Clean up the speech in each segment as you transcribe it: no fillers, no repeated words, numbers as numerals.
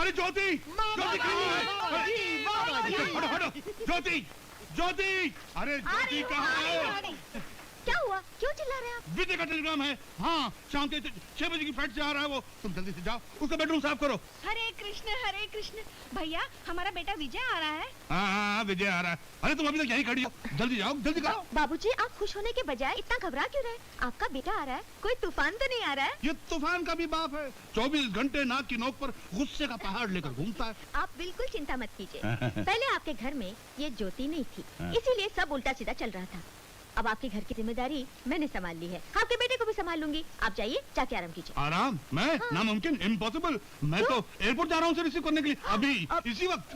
अरे ज्योति, ज्योति कहाँ है? हटो हटो, ज्योति, ज्योति, अरे ज्योति कहाँ है? क्या हुआ, क्यों चिल्ला रहे हैं आप? विजय का टेलीग्राम है। हाँ, शाम के 6 बजे की फ्लाइट से आ रहा है वो। तुम जल्दी से जाओ, उसका बेडरूम साफ करो। हरे कृष्ण भैया, हमारा बेटा विजय आ रहा है। हाँ, विजय आ रहा है। अरे तुम अभी तक यहीं खड़ी हो, जल्दी जाओ, जल्दी करो। बाबूजी, आप खुश होने के बजाय इतना घबरा क्यों रहे? आपका बेटा आ रहा है, कोई तूफान तो नहीं आ रहा है? ये तूफान का भी बाप है, 24 घंटे नाक की नोक पर गुस्से का पहाड़ लेकर घूमता है। आप बिल्कुल चिंता मत कीजिए। पहले आपके घर में ये ज्योति नहीं थी, इसीलिए सब उल्टा सीधा चल रहा था। अब आपके घर की जिम्मेदारी मैंने संभाल ली है, आपके बेटे को भी संभाल लूंगी। आप जाइए, जाके आराम कीजिए। आराम? मैं? हाँ। नामुमकिन, इम्पॉसिबल। मैं तो एयरपोर्ट जा रहा हूँ रिसीव करने के लिए, अभी इसी वक्त।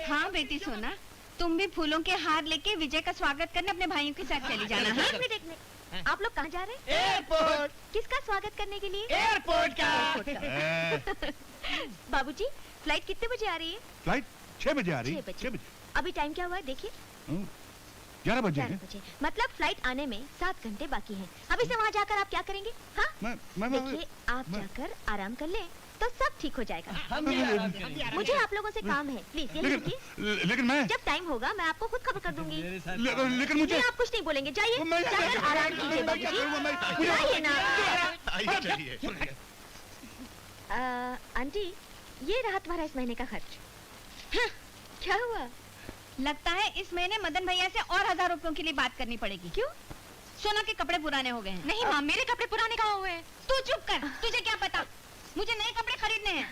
हाँ बेटी सोना, तुम भी फूलों के हार लेके विजय का स्वागत करने अपने भाइयों के साथ चली जाना है। एक मिनट, आप लोग कहाँ जा रहे हैं? एयरपोर्ट। किसका स्वागत करने के लिए? एयरपोर्ट का। बाबूजी, फ्लाइट कितने बजे आ रही है? फ्लाइट 6 बजे आ रही है। 6 बजे। अभी टाइम क्या हुआ है देखिए? 11 बजे। मतलब फ्लाइट आने में 7 घंटे बाकी हैं। अभी से वहाँ जाकर आप क्या करेंगे? हाँ, देखिए, आप जाकर आराम कर ले तो सब ठीक हो जाएगा। मुझे आप लोगों से काम है, प्लीज ये लीजिए। लेकिन मैं जब टाइम होगा मैं आपको खुद खबर कर दूंगी। लेकिन मुझे आप कुछ नहीं बोलेंगे, जाइए जाकर आराम कीजिए बाबूजी, जाइए ना। आंटी, ये रहा तुम्हारा इस महीने का खर्च। हाँ, क्या हुआ? लगता है इस महीने मदन भैया से और 1000 रुपयों के लिए बात करनी पड़ेगी। क्यों? सोना के कपड़े पुराने हो गए हैं। नहीं माँ, मेरे कपड़े पुराने कहाँ हुए हैं? तू चुप कर, तुझे क्या पता, मुझे नए कपड़े खरीदने हैं।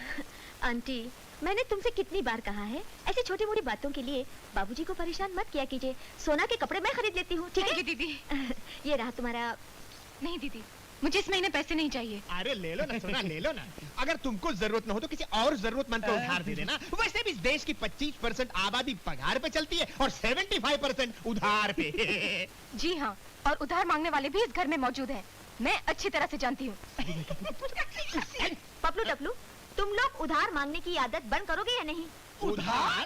आंटी, मैंने तुमसे कितनी बार कहा है, ऐसी छोटी मोटी बातों के लिए बाबूजी को परेशान मत किया कीजिए। सोना के कपड़े मैं खरीद लेती हूँ, ठीक है? दीदी, ये रहा तुम्हारा। नहीं दीदी, मुझे इस महीने पैसे नहीं चाहिए। अरे ले लो ना सोना, ले लो ना। अगर तुमको जरूरत न हो तो किसी और जरूरतमंद को उधार दे देना। वैसे भी इस देश की 25% आबादी पगार पे चलती है और 75% उधार पे। जी हाँ, और उधार मांगने वाले भी इस घर में मौजूद हैं। मैं अच्छी तरह से जानती हूँ। पपलू टपलू, तुम लोग उधार मांगने की आदत बंद करोगे या नहीं? उधार?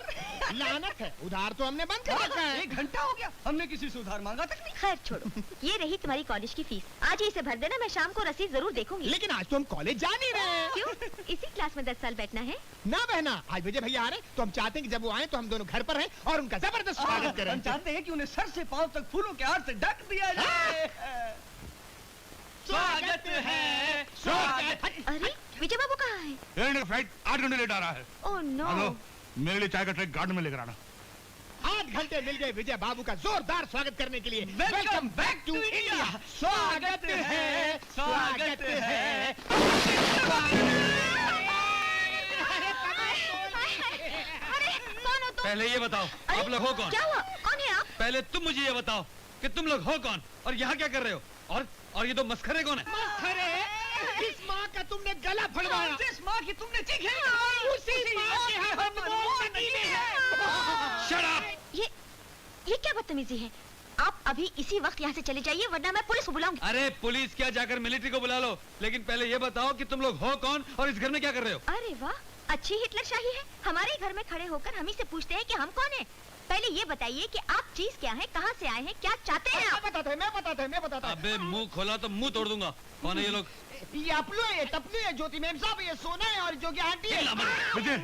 लानत है, उधार तो हमने बंद कर रखा है। 1 घंटा हो गया, हमने किसी से उधार मांगा तक नहीं। खैर छोड़ो, ये रही तुम्हारी कॉलेज की फीस। आज ही इसे भर देना, मैं शाम को रसीद जरूर देखूंगी। लेकिन आज तो हम कॉलेज जा नहीं रहे। क्यों? इसी क्लास में 10 साल बैठना है ना बहना। आज विजय भैया आ रहे, तो हम चाहते हैं कि जब वो आए तो हम दोनों घर पर रहें और उनका जबरदस्त स्वागत करें। हम चाहते हैं कि उन्हें सर से पांव तक फूलों के हार से ढक दिया जाए। स्वागत है, स्वागत। अरे विजय बाबू कहाँ है? फ्लाइट 8 घंटे लेट आ रहा है। Oh no. हेलो, मेरे लिए चाय का ट्रे गार्डन में लेकर आना। 8 घंटे मिल गए विजय बाबू का जोरदार स्वागत करने के लिए। Welcome back to India. स्वागत है, स्वागत है। अरे कौन हो तुम? पहले ये बताओ, आप लोग हो कौन? क्या हुआ? कौन है आप? पहले तुम मुझे ये बताओ कि तुम लोग हो कौन और यहाँ क्या कर रहे हो? और ये 2 मस्खरे कौन है? मस्खरे? किस माँ का तुमने गला फड़वाया? जिस माँ की तुमने चीखे उसी माँ के हम अनमोल नगीने हैं। Shut up! ये क्या बदतमीजी है? आप अभी इसी वक्त यहाँ से चले जाइए, वरना मैं पुलिस को बुलाऊंगी। अरे पुलिस क्या, जाकर मिलिट्री को बुला लो। लेकिन पहले ये बताओ कि तुम लोग हो कौन और इस घर में क्या कर रहे हो? अरे वाह, अच्छी हिटलर शाही है। हमारे घर में खड़े होकर हम ही से पूछते हैं कि हम कौन है। पहले ये बताइए कि आप चीज क्या है, कहाँ से आए हैं, क्या चाहते हैं आप? मैं बताता। अबे मुंह खोला तो मुंह तोड़ दूंगा। कौन है ये लोग? ये अपलू है, ये टपलू है, ज्योति मैम साहब, ये सोना है और जोगी आंटी है। विजय,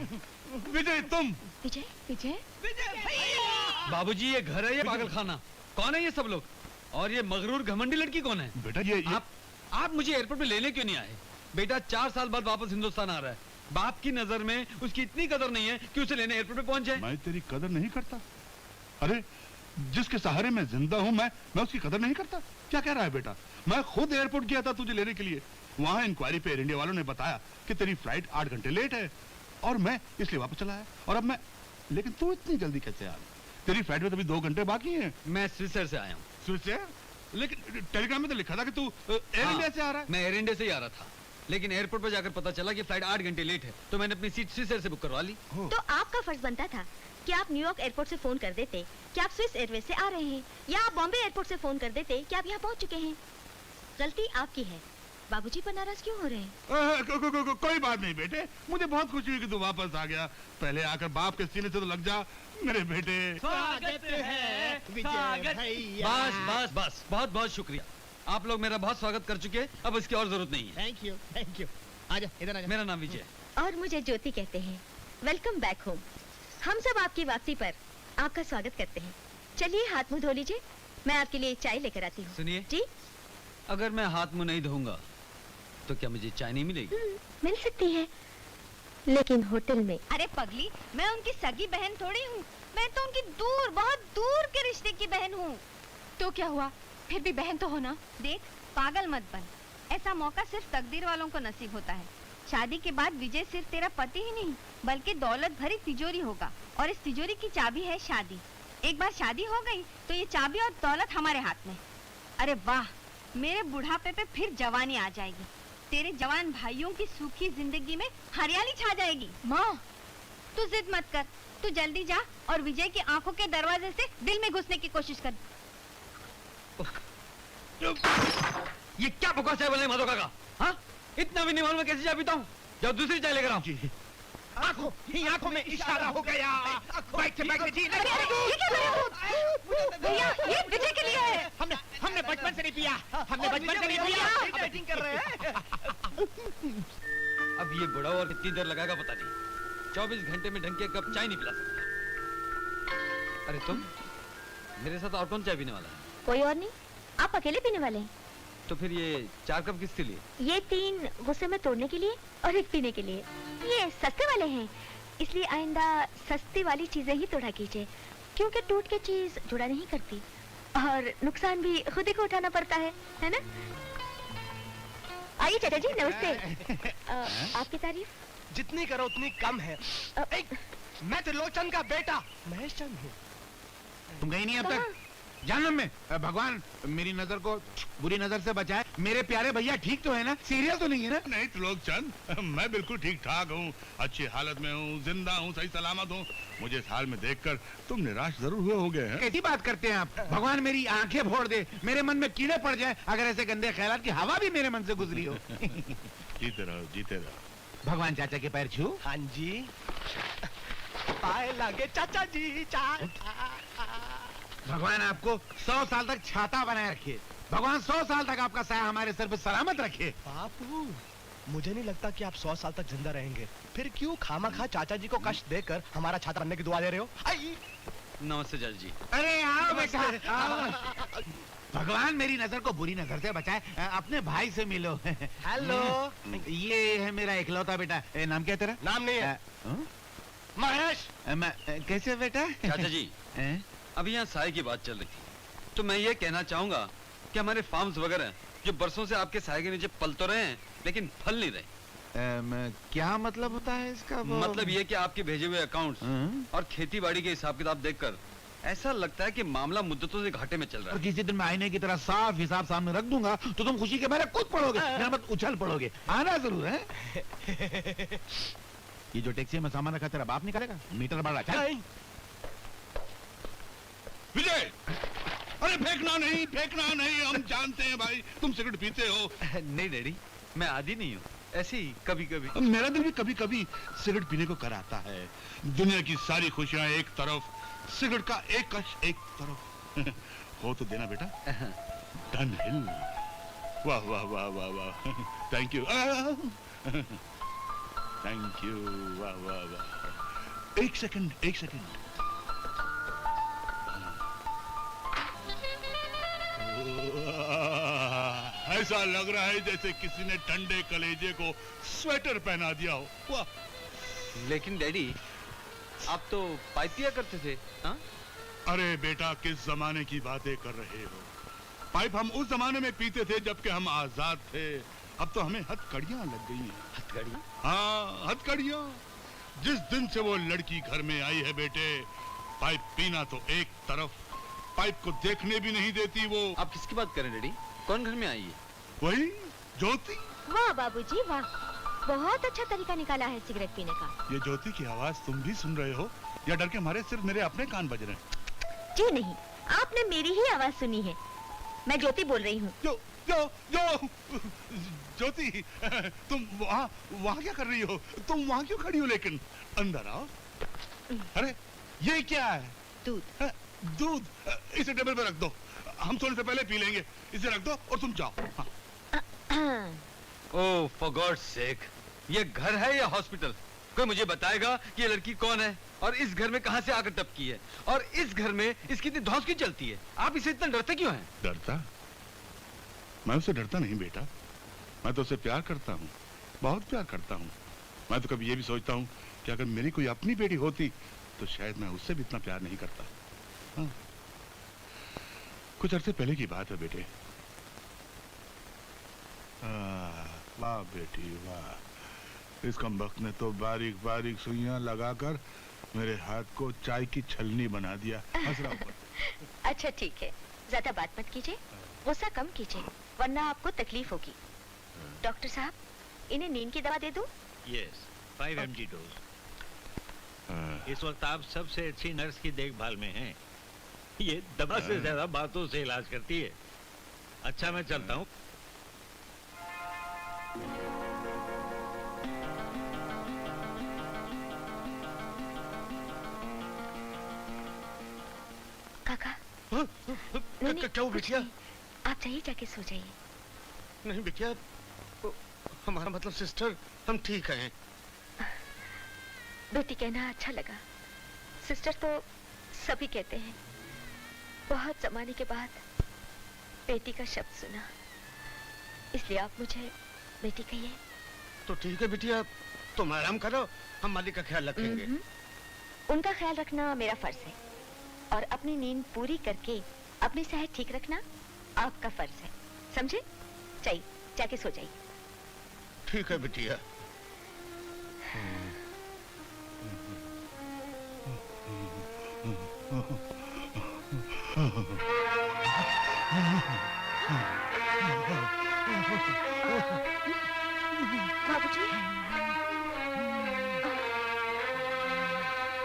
विजय तुम? विजय, विजय, बाबूजी ये घर है, ये पागलखाना? कौन है ये सब लोग? और ये मगरूर घमंडी लड़की कौन है? बेटा ये आप मुझे एयरपोर्ट पे लेने क्यों नहीं आए? बेटा 4 साल बाद वापस हिंदुस्तान आ रहा है। बाप की नजर में उसकी इतनी कदर नहीं है कि उसे लेने एयरपोर्ट पे पहुंच जाए। मैं तेरी कदर नहीं करता? अरे जिसके सहारे में जिंदा हूँ मैं उसकी कदर नहीं करता? क्या कह रहा है बेटा? मैं खुद एयरपोर्ट गया था तुझे लेने के लिए। वहाँ इंक्वायरी पे एयर इंडिया वालों ने बताया कि तेरी फ्लाइट 8 घंटे लेट है और मैं इसलिए वापस चला आया। और अब मैं, लेकिन तू इतनी जल्दी कैसे आ गया? तेरी फ्लाइट में तभी 2 घंटे बाकी हैं। मैं स्विट्जरलैंड से आया हूँ। स्विट्जरलैंड? लेकिन टेलीग्राम में तो लिखा था कि तू एयर इंडिया से आ रहा है। मैं एयर इंडिया से ही आ रहा था, लेकिन एयरपोर्ट पर जाकर पता चला कि फ्लाइट 8 घंटे लेट है, तो मैंने अपनी सीट स्विट्जरलैंड से बुक करवा ली। तो आपका फर्ज बनता था कि आप न्यूयॉर्क एयरपोर्ट से फोन कर देते कि आप स्विस एयरवेज से आ रहे हैं, या आप बॉम्बे एयरपोर्ट से फोन कर देते कि आप यहाँ पहुँच चुके हैं। गलती आपकी है। बाबूजी पर नाराज क्यों हो रहे हैं? कोई बात नहीं बेटे, मुझे बहुत खुशी हुई कि तू वापस आ गया। पहले आकर बाप के सीने से तो लग जा मेरे बेटे। स्वागत है, विजय भैया। बस बस बस, बहुत बहुत शुक्रिया। आप लोग मेरा बहुत स्वागत कर चुके हैं, अब इसकी और जरूरत नहीं है। Thank you, thank you. आजा इधर आजा। मेरा नाम विजय। और मुझे ज्योति कहते हैं। Welcome back home. हम सब आपकी वापसी पर आपका स्वागत करते हैं। चलिए हाथ मुंह धो लीजिए, मैं आपके लिए चाय लेकर आती हूँ। सुनिए, जी अगर मैं हाथ मुंह नहीं धोऊंगा तो क्या मुझे चाय नहीं मिलेगी? मिल सकती है, लेकिन होटल में। अरे पगली, मैं उनकी सगी बहन थोड़ी हूँ, मैं तो उनकी दूर, बहुत दूर के रिश्ते की बहन हूँ। तो क्या हुआ, फिर भी बहन तो हो ना। देख, पागल मत बन, ऐसा मौका सिर्फ तकदीर वालों को नसीब होता है। शादी के बाद विजय सिर्फ तेरा पति ही नहीं, बल्कि दौलत भरी तिजोरी होगा, और इस तिजोरी की चाबी है शादी। एक बार शादी हो गई तो ये चाबी और दौलत हमारे हाथ में। अरे वाह, मेरे बुढ़ापे पे फिर जवानी आ जाएगी, तेरे जवान भाइयों की सूखी जिंदगी में हरियाली छा जाएगी। माँ, तू जिद मत कर, तू जल्दी जा और विजय की आंखों के दरवाजे से दिल में घुसने की कोशिश कर। ये क्या बकवास है बोले माधव काका? हाँ, इतना भी नहीं मालूम मैं कैसे चाय पीता हूँ। जाओ दूसरी चाय लेकर आओ। आंखों में इशारा हो गया। बैठ जी। भैया, ये विजय के लिए है। हमने बचपन से नहीं पिया, हमने बचपन से नहीं पिया। बैटिंग कर रहे हैं। अब ये बुढ़ा और कितनी देर लगाएगा पता नहीं। 24 घंटे में ढंग के कप चाय नहीं पिला सकता। अरे तुम, मेरे साथ और कौन चाय पीने वाला है? कोई और नहीं, आप अकेले पीने वाले हैं। तो फिर ये 4 कप किसके लिए? ये 3 गुस्से में तोड़ने के लिए और 1 पीने के लिए। ये सस्ते वाले हैं, इसलिए आइंदा सस्ती वाली चीजें ही तोड़ा कीजिए, क्योंकि टूट के चीज जुड़ा नहीं करती और नुकसान भी खुद ही को उठाना पड़ता है ना? आइए चाचा जी, नमस्ते। आपकी तारीफ जितनी करो उतनी कम है। मैं त्रिलोचन का बेटा महेश चंद हूँ। तुम गई नहीं अब तक? जानम में भगवान मेरी नजर को बुरी नजर से बचाए। मेरे प्यारे भैया ठीक तो है ना? सीरियस तो नहीं है ना? नहीं त्रिलोकचंद, मैं बिल्कुल ठीक ठाक हूँ, अच्छी हालत में हूँ, जिंदा हूँ, सही सलामत हूँ। मुझे इस हाल में देखकर तुम निराश जरूर हुए होगे हैं। कैसी बात करते हैं आप? भगवान मेरी आंखें फोड़ दे, मेरे मन में कीड़े पड़ जाए अगर ऐसे गंदे ख्यालात की हवा भी मेरे मन से गुजरी हो। जीते रहो, जीते रहो। भगवान चाचा के पैर छू। हाँ जी, पाए लागे चाचा जी चाय। भगवान आपको 100 साल तक छाता बनाए रखे। भगवान 100 साल तक आपका साया हमारे सर पे सलामत रखे। बापू, मुझे नहीं लगता कि आप 100 साल तक जिंदा रहेंगे। फिर क्यों खामखा चाचा जी को कष्ट देकर हमारा छाता बनने की दुआ दे रहे हो? आई। नमस्ते चाचा जी। अरे आओ बेटा, आओ। भगवान मेरी नजर को बुरी नजर से बचाए। अपने भाई से मिलो। हेलो। ये है मेरा इकलौता बेटा। नाम क्या है तेरा? नाम नहीं है। महेश। कैसे बेटा? चाचा जी, अभी यहाँ साय की बात चल रही थी, तो मैं ये कहना चाहूंगा कि हमारे फार्म्स वगैरह जो बरसों से आपके साय के नीचे पल तो रहे हैं, लेकिन फल नहीं रहे। क्या मतलब होता है इसका? मतलब ये कि आपके भेजे हुए अकाउंट्स और खेती बाड़ी के हिसाब किताब देखकर ऐसा लगता है कि मामला मुद्दतों से घाटे में चल रहा और है। किसी दिन मैं आईने की तरह साफ हिसाब सामने रख दूंगा तो तुम खुशी के मारे कूद पड़ोगे, मेरा मत उछल पड़ोगे। आना जरूर है। ये जो टैक्सी में सामान रखा तेरा बाप निकालेगा? मीटर बढ़ रहा है। विजय, अरे फेंकना नहीं, फेंकना नहीं, हम जानते हैं भाई तुम सिगरेट पीते हो। नहीं डैडी, मैं आदी नहीं हूँ, ऐसे ही कभी कभी। मेरा दिल भी कभी कभी सिगरेट पीने को कराता है। दुनिया की सारी खुशियां एक तरफ, सिगरेट का एक कश एक तरफ। हो तो देना बेटा। डन हिल। वाह वाह वाह वाह वाह, थैंक यू, थैंक यू, वाह वाह वाह। एक सेकंड, एक सेकंड। ऐसा लग रहा है जैसे किसी ने ठंडे कलेजे को स्वेटर पहना दिया हो। वाह। लेकिन डैडी, आप तो पाइप पिया करते थे। हाँ? अरे बेटा, किस जमाने की बातें कर रहे हो? पाइप हम उस जमाने में पीते थे जबकि हम आजाद थे। अब तो हमें हथकड़ियां लग गई हैं। हथकड़ी? हाँ, हथकड़ियां। जिस दिन से वो लड़की घर में आई है बेटे, पाइप पीना तो एक तरफ, पाइप को देखने भी नहीं देती वो। आप किसकी बात करें डैडी? कौन घर में आई है? वही ज्योति। वाह बाबूजी वाह, बहुत अच्छा तरीका निकाला है सिगरेट पीने का। ये ज्योति की आवाज तुम भी सुन रहे हो या डर के मारे सिर्फ मेरे अपने कान बज रहे हैं? जी नहीं, आपने मेरी ही आवाज सुनी है। मैं ज्योति बोल रही हूँ। जो जो जो ज्योति, तुम वहाँ क्या कर रही हो? तुम वहाँ क्यों खड़ी हो? लेकिन अंदर आओ। अरे ये क्या है? दूध। दूध? इसे टेबल पे रख दो, हम सोने से पहले पी लेंगे। इसे रख दो और तुम जाओ। हाँ। ओह फॉर गॉड्स सेक, ये घर है या हॉस्पिटल? कोई मुझे बताएगा कि ये लड़की कौन है और इस घर में कहां से आकर टपकी है और इस घर में इसकी इतनी धौंस क्यों चलती है? आप इसे इतना डरते क्यों हैं? डरता? मैं उससे डरता नहीं बेटा, मैं तो उससे प्यार करता हूँ, बहुत प्यार करता हूँ। मैं तो कभी ये भी सोचता हूँ कि अगर मेरी कोई अपनी बेटी होती तो शायद मैं उससे भी इतना प्यार नहीं करता। हाँ। कुछ अरसे पहले की बात है बेटे। वाह बेटी वाह, इस कमबख्त ने तो बारीक बारीक सुइयां लगाकर मेरे हाथ को चाय की छलनी बना दिया। हंस रहा हूं। अच्छा ठीक है, ज्यादा बात मत कीजिए, गुस्सा कम कीजिए, वरना आपको तकलीफ होगी। डॉक्टर साहब, इन्हें नींद की दवा दे दूं? Yes, 5 mg dose. इस वक्त आप सबसे अच्छी नर्स की देखभाल में हैं। ये दवा से ज्यादा बातों से इलाज करती है। अच्छा मैं चलता हूँ। काका, क्या बिटिया? आप जाइए, जाके सो जाइए। नहीं बिटिया, हमारा मतलब सिस्टर, हम ठीक हैं। बेटी कहना अच्छा लगा, सिस्टर तो सभी कहते हैं। बहुत जमाने के बाद बेटी का शब्द सुना, इसलिए आप मुझे बेटी कहिए। तो ठीक है बिटिया, तुम आराम करो, हम मालिक का ख्याल रखेंगे। उनका ख्याल रखना मेरा फर्ज है, और अपनी नींद पूरी करके अपनी सेहत ठीक रखना आपका फर्ज है, समझे? चाहिए, जाके सो जाइए। ठीक है बिटिया। बाबूजी,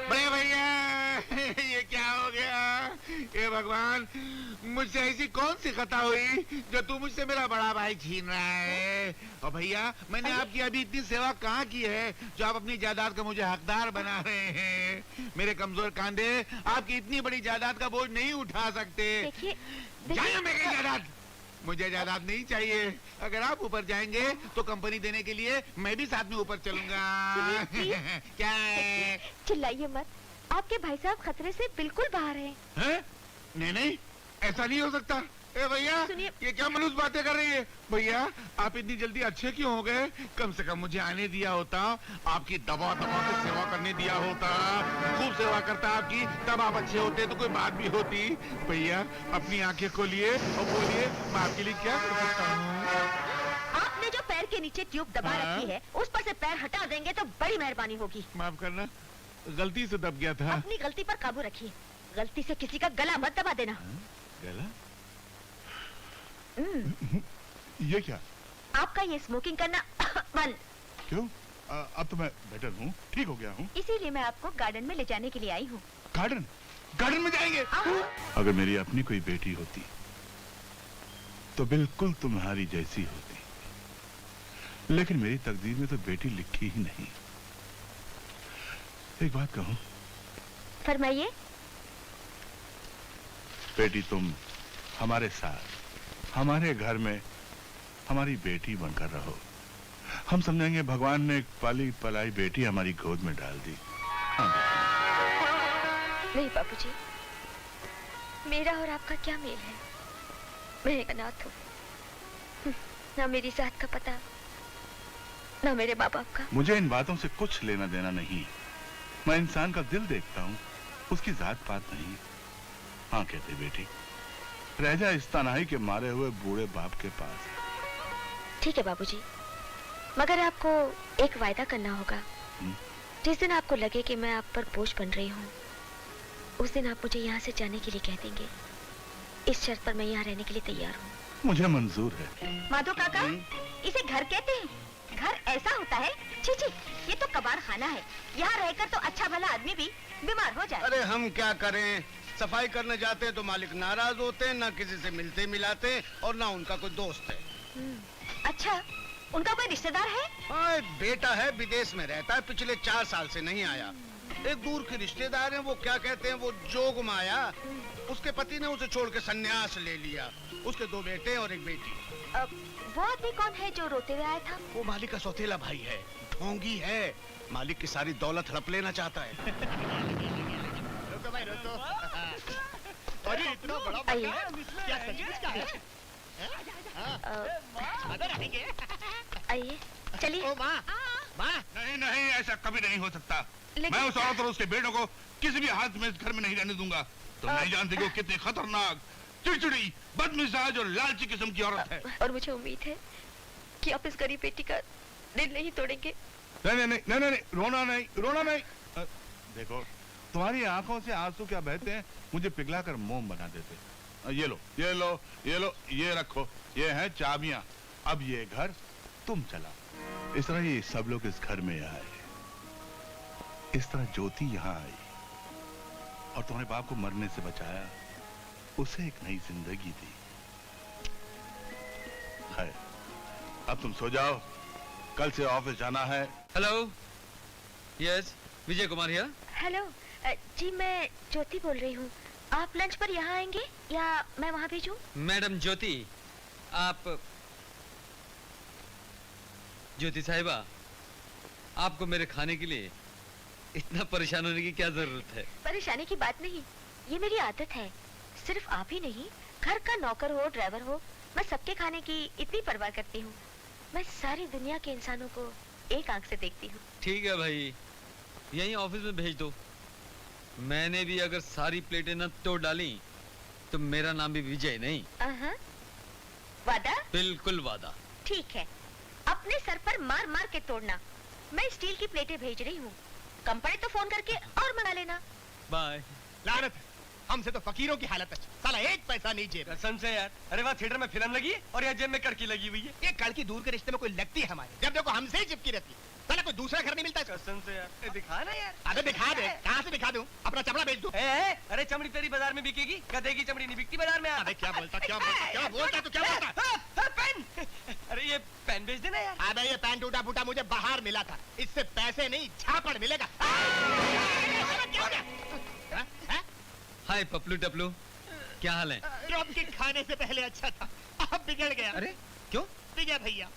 बड़े भैया, ये क्या हो गया? ये भगवान, मुझसे ऐसी कौन सी खता हुई जो तू मुझसे मेरा बड़ा भाई छीन रहा है? और भैया, मैंने आपकी अभी इतनी सेवा कहाँ की है जो आप अपनी जायदाद का मुझे हकदार बना रहे हैं? मेरे कमजोर कांधे आपकी इतनी बड़ी जायदाद का बोझ नहीं उठा सकते। देखिए, जाइए मेरी जायदाद, मुझे जायदाद नहीं चाहिए। अगर आप ऊपर जाएंगे तो कंपनी देने के लिए मैं भी साथ में ऊपर चलूंगा। क्या है? चिल्लाइए मत, आपके भाई साहब खतरे से बिल्कुल बाहर हैं। हैं? नहीं, ऐसा नहीं हो सकता। ए भैया, सुनिए। ये क्या मनुष्य बातें कर रही है? भैया, आप इतनी जल्दी अच्छे क्यों हो गए? कम से कम मुझे आने दिया होता, आपकी दबा दबा के सेवा करने दिया होता, खूब सेवा करता आपकी, तब आप अच्छे होते तो कोई बात भी होती। भैया, अपनी आंखें खोलिए और बोलिए, मैं आपके लिए क्या कर सकता हूँ? आपने जो पैर के नीचे ट्यूब दबा रखी है, उस पर से पैर हटा देंगे तो बड़ी मेहरबानी होगी। माफ करना, गलती से दब गया था। अपनी गलती पर काबू रखिए, गलती से किसी का गला मत दबा देना। गला? ये क्या? आपका ये स्मोकिंग करना बंद। क्यों? अब तो मैं बेटर हूँ, ठीक हो गया हूँ। इसीलिए मैं आपको गार्डन में ले जाने के लिए आई हूँ। गार्डन? गार्डन में जाएंगे? अगर मेरी अपनी कोई बेटी होती तो बिल्कुल तुम्हारी जैसी होती, लेकिन मेरी तकदीर में तो बेटी लिखी ही नहीं। एक बात कहूं? फरमाइए। बेटी, तुम हमारे साथ, हमारे घर में हमारी बेटी बनकर रहो। हम समझेंगे भगवान ने एक पाली पलाई बेटी हमारी गोद में डाल दी। हाँ। नहीं बाबूजी, मेरा और आपका क्या मेल है? मैं एक अनाथ हूँ, ना मेरी जात का पता, ना मेरे माँ बाप का। मुझे इन बातों से कुछ लेना देना नहीं। मैं इंसान का दिल देखता हूँ, उसकी जात पात नहीं। हाँ कहते बेटी, रह जा इस तन्हाई के मारे हुए बूढ़े बाप के पास। ठीक है बाबूजी, मगर आपको एक वायदा करना होगा। जिस दिन आपको लगे कि मैं आप पर बोझ बन रही हूँ, उस दिन आप मुझे यहाँ से जाने के लिए कह देंगे। इस शर्त पर मैं यहाँ रहने के लिए तैयार हूँ। मुझे मंजूर है। माधो काका, इसे घर कहते हैं? घर ऐसा होता है? छी छी, ये तो कबाड़ खाना है। यहाँ रहकर तो अच्छा भला आदमी भी बीमार हो जाए। अरे हम क्या करें, सफाई करने जाते हैं तो मालिक नाराज होते हैं, ना किसी से मिलते मिलाते और ना उनका कोई दोस्त है। अच्छा, उनका कोई रिश्तेदार है? हाँ, एक बेटा है, विदेश में रहता है, पिछले 4 साल से नहीं आया। एक दूर के रिश्तेदार हैं, वो क्या कहते हैं, वो जोग माया, उसके पति ने उसे छोड़ के संन्यास ले लिया। उसके 2 बेटे और एक बेटी। वो आदमी कौन है जो रोते हुए आया था? वो मालिक का सौतेला भाई है, ढोंगी है। मालिक की सारी दौलत हड़प लेना चाहता है। रुको भाई रुको। अरे इतना बड़ा आइए। मकान, क्या सचमुच का है? मदर आएंगे। आइए, चलिए। ओ माँ, माँ। नहीं नहीं, ऐसा कभी नहीं हो सकता। लेकिन- मैं उस औरत और उसके बेटों को किसी भी हालत में इस घर में नहीं रहने दूंगा। तुम नहीं जानते कि वो कितनी खतरनाक, चिड़चिड़ी, बदमिजाज और लालची किस्म की औरत है। और मुझे उम्मीद है कि आप इस गरीब बेटी का दिल नहीं तोड़ेंगे। नहीं नहीं नहीं नहीं नहीं, रोना नहीं, रोना नहीं। देखो, तुम्हारी आंखों से आंसू क्या बहते हैं, मुझे पिघला कर मोम बना देते। ये लो, ये लो, ये लो, ये रखो, ये हैं चाबियां। अब ये घर तुम चला। इस तरह ये सब लोग इस घर में आए, इस तरह ज्योति यहाँ आई और तुम्हारे बाप को मरने से बचाया, उसे एक नई जिंदगी दी। है, अब तुम सो जाओ, कल से ऑफिस जाना है। Hello, yes, Vijay Kumar here. Hello, जी मैं ज्योति बोल रही हूँ। आप लंच पर यहाँ आएंगे या मैं वहाँ भेजूँ? मैडम ज्योति, आप ज्योति साहिबा, आपको मेरे खाने के लिए इतना परेशान होने की क्या जरूरत है? परेशानी की बात नहीं, ये मेरी आदत है। सिर्फ आप ही नहीं, घर का नौकर हो, ड्राइवर हो, मैं सबके खाने की इतनी परवाह करती हूँ। मैं सारी दुनिया के इंसानों को एक आंख से देखती हूँ। ठीक है भाई, यहीं ऑफिस में भेज दो। मैंने भी अगर सारी प्लेटें न तोड़ डाली तो मेरा नाम भी विजय नहीं। वादा? बिल्कुल वादा। ठीक है, अपने सर पर मार मार के तोड़ना। मैं स्टील की प्लेटें भेज रही हूँ, कम पड़े तो फोन करके और मंगा लेना। बाय। लानत है, हमसे तो फकीरों की हालत है। साला एक पैसा नहीं जेब में। कसम से यार, अरे वहाँ थिएटर में फिल्म लगी और यहाँ जेब में कड़की लगी हुई है। ये कड़की दूर के रिश्ते में कोई लगती है हमारे, जब देखो हमसे ही चिपकी रहती है। साला कोई दूसरा घर नहीं मिलता इसको। कसम से यार, ए, दिखा ना यार। अबे दिखा दे, कहाँ से दिखा दूं? अपना चमड़ा बेच दूं? अरे चमड़ी तेरी बाजार में बिकेगी, गधे की चमड़ी नहीं बिकती बाजार में। अबे क्या बोलता क्या बोलता क्या बोलता तू क्या बोलता? पेन, अरे ये पेन बेच देना यार। अबे ये पैन टूटा फूटा मुझे बाहर मिला था, इससे पैसे नहीं झापड़ मिलेगा। हाय पपलू टपलू, क्या हाल है? ड्रॉप किक खाने से पहले अच्छा था, अब बिगड़ गया। अरे क्यों? विजय भैया,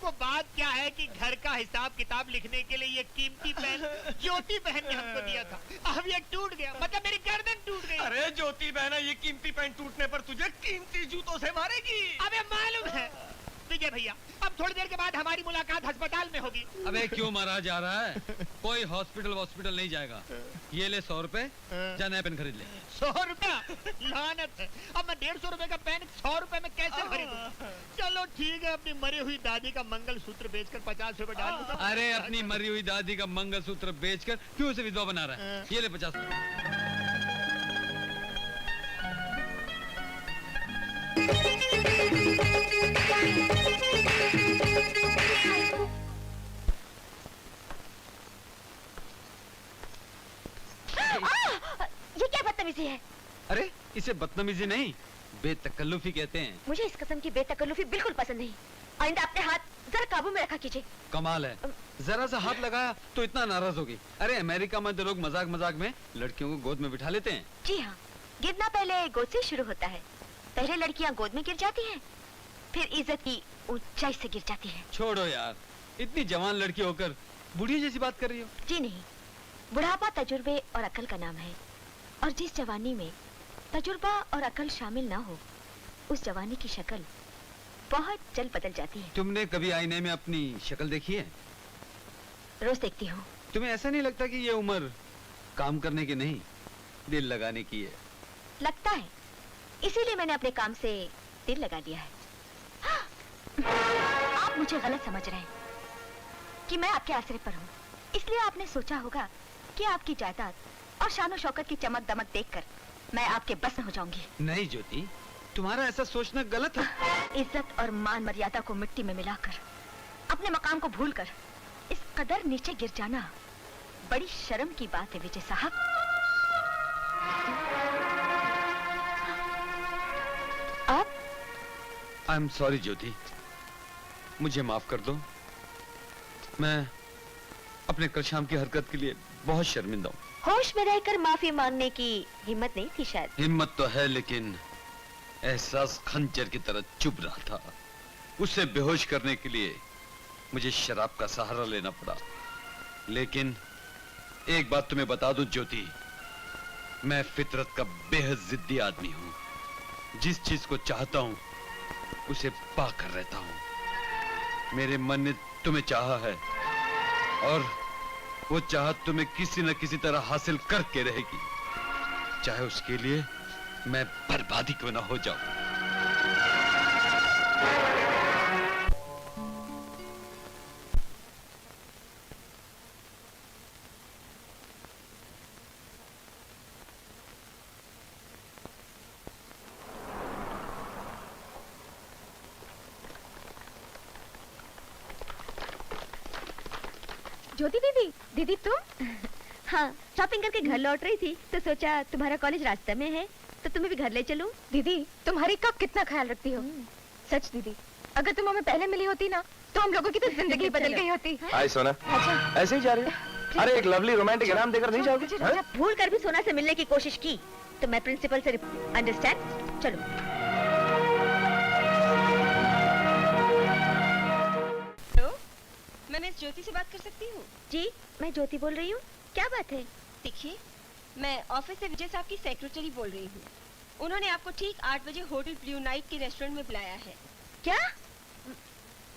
वो बात क्या है कि घर का हिसाब किताब लिखने के लिए ये कीमती पेन ज्योति बहन ने हमको दिया था, अब ये टूट गया, मतलब मेरी गर्दन टूट गई। अरे ज्योति बहना, ये कीमती पेन टूटने पर तुझे कीमती जूतों से मारेगी। अबे मालूम है विजय भैया, अब थोड़ी देर के बाद हमारी मुलाकात अस्पताल में होगी। अबे क्यों मारा जा रहा है? कोई हॉस्पिटल नहीं जाएगा। ये ले 100 रुपए, जा नया पेन खरीद ले। 100 रुपया? लानत है, अब मैं 150 रुपए का पेन 100 रुपए में कैसे खरीदूं? चलो ठीक है, अपनी मरी हुई दादी का मंगलसूत्र बेचकर 50 रुपए डाल दूंगा। अरे अपनी मरी हुई दादी का मंगलसूत्र बेचकर क्यों उसे विधवा बना रहा है? ये ले 50 रुपए। ये क्या बदतमीजी है? अरे इसे बदतमीजी नहीं, बेतकल्लुफी कहते हैं। मुझे इस किस्म की बेतकल्लुफी बिल्कुल पसंद नहीं। आइंदा अपने हाथ जरा काबू में रखा कीजिए। कमाल है, जरा सा हाथ लगाया तो इतना नाराज होगी। अरे अमेरिका में तो लोग मजाक मजाक में लड़कियों को गोद में बिठा लेते हैं। जी हाँ, गिरना पहले गोद से शुरू होता है। पहले लड़कियाँ गोद में गिर जाती हैं, फिर इज्जत की ऊंचाई से गिर जाती है। छोड़ो यार, इतनी जवान लड़की होकर बुढ़िया जैसी बात कर रही हो। जी नहीं, बुढ़ापा तजुर्बे और अकल का नाम है, और जिस जवानी में तजुर्बा और अकल शामिल ना हो, उस जवानी की शक्ल बहुत जल्द बदल जाती है। तुमने कभी आईने में अपनी शक्ल देखी है? रोज देखती हूँ। तुम्हें ऐसा नहीं लगता कि ये उम्र काम करने की नहीं, दिल लगाने की है? लगता है, इसीलिए मैंने अपने काम से दिल लगा लिया है। आप मुझे गलत समझ रहे हैं कि मैं आपके आसरे पर हूँ, इसलिए आपने सोचा होगा कि आपकी जायदाद और शान और शौकत की चमक दमक देखकर मैं आपके बस में हो जाऊंगी। नहीं ज्योति, तुम्हारा ऐसा सोचना गलत है। इज्जत और मान मर्यादा को मिट्टी में मिलाकर, अपने मकाम को भूलकर इस कदर नीचे गिर जाना बड़ी शर्म की बात है विजय साहब। आप? आई एम सॉरी ज्योति, मुझे माफ कर दो। मैं अपने कल शाम की हरकत के लिए बहुत शर्मिंदा हूँ। होश में रहकर माफी मांगने की हिम्मत नहीं थी शायद। हिम्मत तो है, लेकिन एहसास खंजर की तरह चुभ रहा था। उसे बेहोश करने के लिए मुझे शराब का सहारा लेना पड़ा। लेकिन एक बात तुम्हें बता दूं ज्योति, मैं फितरत का बेहद जिद्दी आदमी हूं। जिस चीज को चाहता हूं उसे पाकर रहता हूं। मेरे मन ने तुम्हें चाहा है और वो चाहत तुम्हें किसी न किसी तरह हासिल करके रहेगी, चाहे उसके लिए मैं बर्बादी क्यों ना हो जाऊं। ज्योति दीदी, दीदी तुम? हाँ, शॉपिंग करके घर लौट रही थी तो सोचा तुम्हारा कॉलेज रास्ते में है तो तुम्हें भी घर ले चलूं। दीदी तुम्हारी कब कितना ख्याल रखती हो। सच दीदी, अगर तुम हमें पहले मिली होती ना तो हम लोगों की तो जिंदगी बदल गई होती। हाय सोना। अच्छा ऐसे ही जा रही हो? अरे एक लवली रोमांटिक इनाम देकर नहीं जाओगे? हाँ? भूल कर भी सोना से मिलने की कोशिश की तो मैं प्रिंसिपल से अंडरस्टैंड। चलो। मैं मिस ज्योति से बात कर सकती हूँ? जी, मैं ज्योति बोल रही हूँ। क्या बात है? देखिए, मैं ऑफिस से विजय साहब की सेक्रेटरी बोल रही हूँ। उन्होंने आपको ठीक 8 बजे होटल ब्लू नाइट के रेस्टोरेंट में बुलाया है। क्या?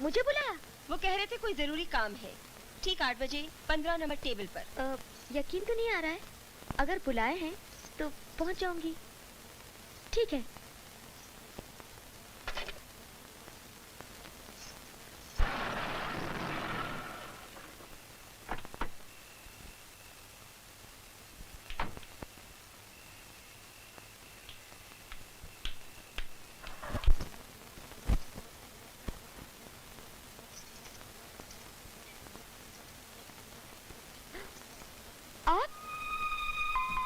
मुझे बुलाया? वो कह रहे थे कोई जरूरी काम है। ठीक 8 बजे 15 नंबर टेबल पर। यकीन तो नहीं आ रहा है। अगर बुलाए हैं तो पहुँच जाऊंगी। ठीक है।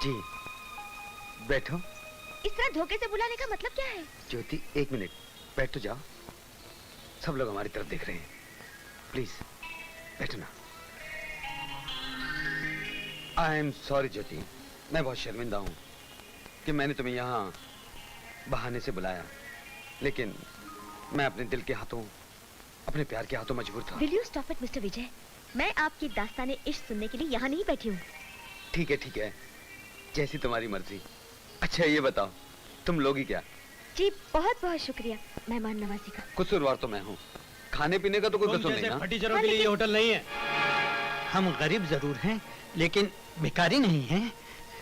जी बैठो। इस तरह धोखे से बुलाने का मतलब क्या है? ज्योति एक मिनट बैठ तो जाओ, सब लोग हमारी तरफ देख रहे हैं। प्लीज बैठना। आई एम सॉरी ज्योति, मैं बहुत शर्मिंदा हूँ कि मैंने तुम्हें यहाँ बहाने से बुलाया, लेकिन मैं अपने दिल के हाथों, अपने प्यार के हाथों मजबूर था। Will you stop it, mister Vijay? मैं आपकी दास्ताने इश्क सुनने के लिए यहाँ नहीं बैठी हूँ। ठीक है, जैसी तुम्हारी मर्जी। अच्छा ये बताओ, तुम लोगी क्या? जी बहुत बहुत शुक्रिया मेहमान नवाजी का। कसूरवार तो मैं हूँ, खाने पीने का तो कोई कसूर नहीं ना। फटीचरों के लिए ये होटल नहीं है। हम गरीब जरूर हैं लेकिन भिखारी नहीं हैं।